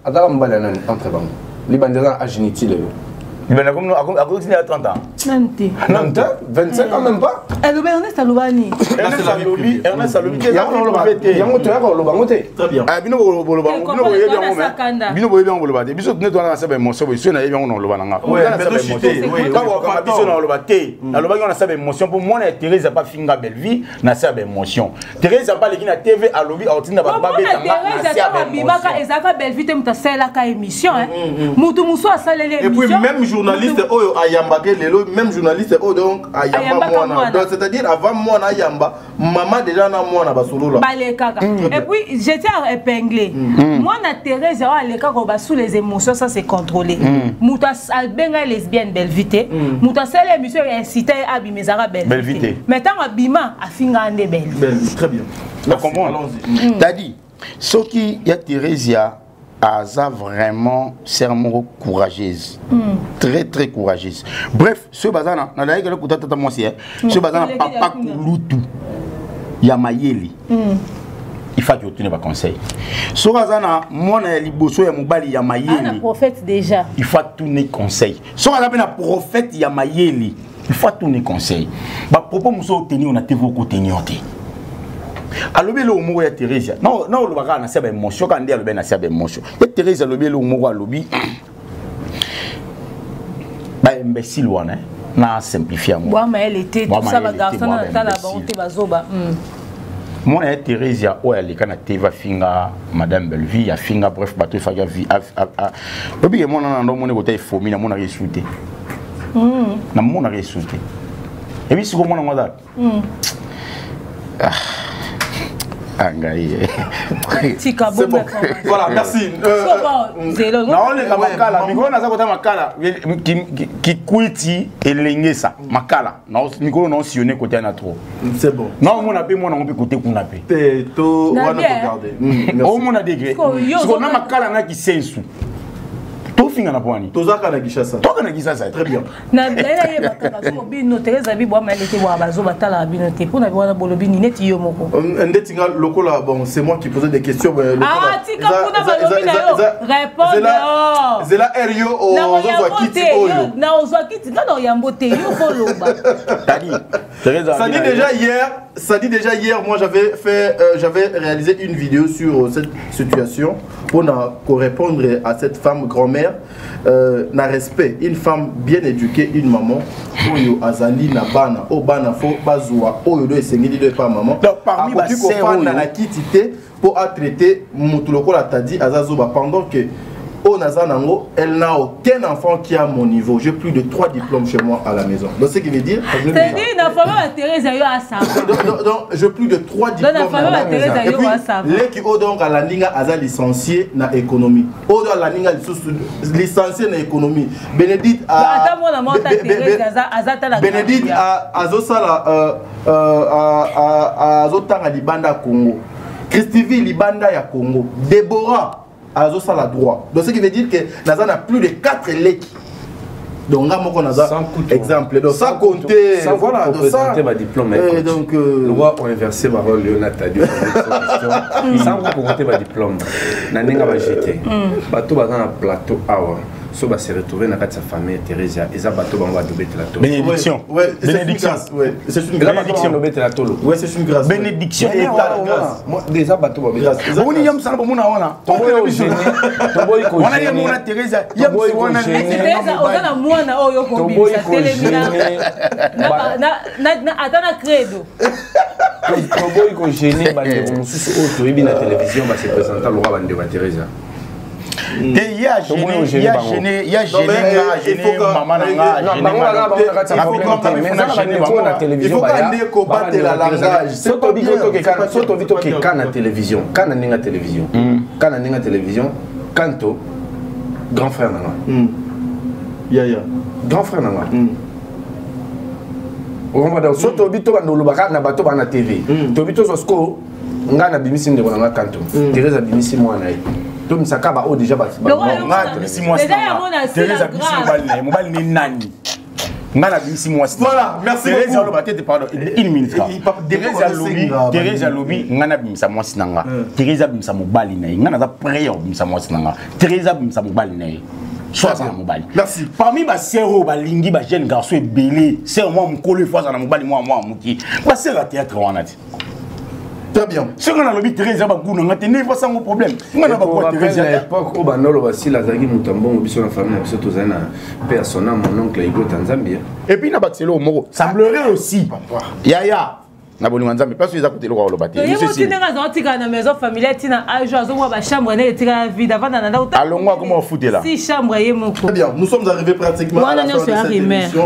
ataka mbala nani entre bango libandi za agility le libandi comme à cause il a 30 ans nanti 25 ans même pas Ernest alobani Ernest alobi yango to yako lobango te très bien bino bolo bango bino boyebi yango bino boyebi yango bolo te biso ne to na sabe émotion biso na yebi yango na loba nga quand on ka biso na loba te na loba nga na sabe émotion pour moi na Teresa pas finga belle vie na sabe émotion Teresa pas lekina TV alobi autina ba beta nga na sabe bimaka ezaka belle vie te mutasela ka émission mutu muso asalele émission et puis même journaliste oyo ayambake lelo même journaliste oyo donc ayamba mwana donc c'est-à-dire avant moi na yamba maman déjà na moi na basolo là balekaka et puis j'étais épinglé moi na Teresa aleka ko ba sous les émotions ça c'est contrôlé mutas albenga lesbienne belle vite mutas sala émission incité abimezara belle vite mais tant abima afinga ande belle très bien allons-y t'as dit ce qui y a Teresa Aza vraiment serment courageuse, très très courageuse. Bref, ce bazana, na d'ailleurs que tata moi c'est, ce bazana papa kulutu, yamayeli. Il faut que tu ne pas conseil. Ce bazana, moi na liboso ya mobali yamayeli. Ah, na prophète déjà. Il faut tourner conseil. Ce bazana na prophète yamayeli. Il faut tourner conseil. Ba propos muso tenir on a TV ko tenir te. Alobi le moko ya Teresa non le baka na seba émotion quand ndi alobi na seba émotion ya Teresa alobi le moko alobi ba imbécile wana na simplifier moi moi elle était tout ça ba garçon na tala bonté bazoba moi ya Teresa o ya lekana teva finga madame Belleville ya finga bref bato faga vie lobi mon na ndo mona ko tay fomi na mona resouté na mona resouté et puis siko mona ngada c'est bon. Voilà, merci. Non, les makala, mikolo na zakota makala qui kuiti elengesa makala. Non, mikolo non sionné côté na trop. C'est bon. Non, mon appé mon on peut côté kuna pe. To on a regardé. Au mon a degré. Parce qu'on a makala na qui sensu. To finga na poani. To zaka na Kishasa. To na Kishasa. Très bien. Na ndela ye bataka so bino Teresa bi bwa malete bwa bazo batala bino te pour na bwana bolobini neti yo moko. Ndetinga lokola bon c'est moi qui posais des questions ah tika kuna balobina yo répondre. Zela Erio o zo kiti oyo. Na ozo kiti na yambo te yo koloba. Tadi. Teresa. Ça dit déjà hier ça dit déjà hier, moi j'avais réalisé une vidéo sur cette situation pour répondre à cette femme grand-mère. Na respect, une femme bien éduquée, une maman, oyo azali na bana, o bana fo bazwa, oyo do esengeli do pa maman. Donc parmi ba sœurs na la kitité pour traiter mutuloko la tadi azazoba pendant que elle n'a aucun enfant qui a mon niveau. J'ai plus de 3 diplômes chez moi à la maison. Donc, ce qui veut dire. C'est-à-dire, j'ai plus de 3 diplômes à la maison. Et puis, les qui ont donc à la ligne à licencié dans l'économie. Au dans la ligne licencié dans l'économie. Bénédicte à. Bénédicte à Zosala à Zotanga Libanda Congo. Christivie Libanda ya Congo. Déborah. Azo ça la droit. Donc ce qui veut dire que Naza n'a plus de 4 lecs. Donc là mon Naza exemple. Donc ça compter voilà donc ça ma diplôme. Et donc le roi a inversé ma rôle Léonatadi sans compter ma diplôme. Na ninga ba jeter. Bato ba na plateau awa. So va se retrouver dans sa famille Thérèse et ça bateau va doubler la tolo. Bénédiction. Ouais, bénédiction. Ouais, c'est une bénédiction doubler la tolo. Ouais, c'est une grâce. Bénédiction et grâce. Moi déjà bateau va grâce. On y yam ça pour mona wana. Tombo ko. On a yam mona Thérèse. Yam wana Thérèse ozana mwana oyo ko bimisa telemina. Na atana credo. Tombo ko gêné ba de mususu auto ibi na télévision ba se présenter le roi bande ba Thérèse. Il y a gêné maman il faut combattre la langage. C'est pas bien. Surtout que quand la télévision, quand on est télévision, quand on est télévision, quand grand frère nanga. Grand frère nanga. On surtout bito ba ndolobaka na bato ba na TV. To bito sosko ngana bimisi ndeko nanga kanto. Teresa bimisi mwana ye. Donc ça kaba o déjà basi. Voilà, merci beaucoup. Une minute. Teresa Lobi, ngana bimisa mwasi nanga. Teresa bimisa mobali na ngana za prayer bimisa mwasi nanga. Teresa bimisa mobali na mobali. Merci. Parmi ba sœurs ba lingi ba jeune garçon belé, sœur moi mkolo fois na mobali moi muki. Ba sœur la théâtre wana ti. Très bien. Ce qu'on a lobby Thérèse Bagou, on a tenu pas sans problème. On a pas Thérèse à l'époque où Banolo Bassi la Zagi Mutambo biso na famille surtout zana persona mon oncle Igo Tanzambia. Et puis na Baxelo Moro, semblerait aussi. Yaya na boni wanzambe parce que ils a côté le roi lobate. Nous ceci. Nous tika na maison familiale tina ajo azo ba chambre na tika vide avant na na uta. Allons comment fouter là. Si chambre yé moko. Très bien, nous sommes arrivés pratiquement à la fin de cette émission.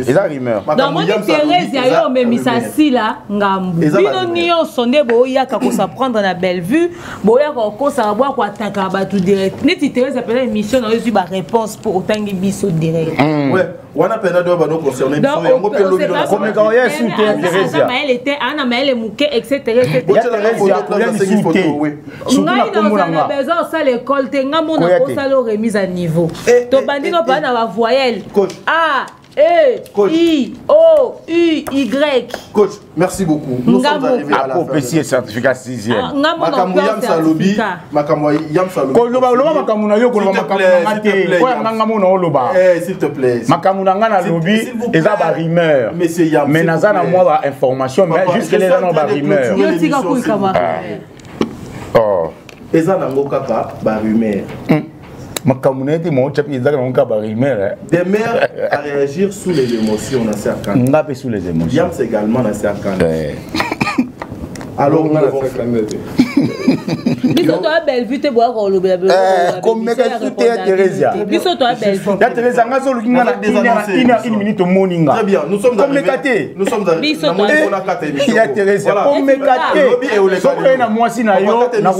Et la rumeur. Donc moi Thérèse yayo memisa si là ngambu. Bino niyo sonde bo ya ka ko sa prendre na Bellevue, bo ya ko sa boire ko ataka ba tout direct. Neti Thérèse appelle émission na reçu ba réponse pour autangi biso direct. Ouais, on a peine de ba concerné biso ya ngo pe lobi dans comme quand il y a soutien Thérèse. Elle était ana maele muke etc. Il y a Thérèse photo. Surtout na kombo na besoin ça l'école te ngamo na ko ça le remise à niveau. To bandino pa na ba voyelle. A E, I, O, U, Y. Coach, merci beaucoup. Nous sommes arrivés à la fin. Prophétie et certificat 6e. Makamou Yam Salobi. Makamou Yam Salobi. S'il te plaît. Makamou Nangana Lobi, et ça va rumeur. Monsieur Yam. Mais Nazana, moi, information, mais juste que les gens ont rumeur. Oh. Et ça, n'a pas rumeur. Des mères à réagir sous les émotions, on a certains. Sous les émotions. Yams également, on a certains. Alors, on a Biso toi Bellevue te boire au lobby. Comme Thérèse. Biso toi Bellevue. La Thérèse nga zo lukinga na une minute morning. Très bien, nous sommes arrivés. Nous sommes arrivés. Il y a Thérèse. Comme Mekate. So na mwasi na yo na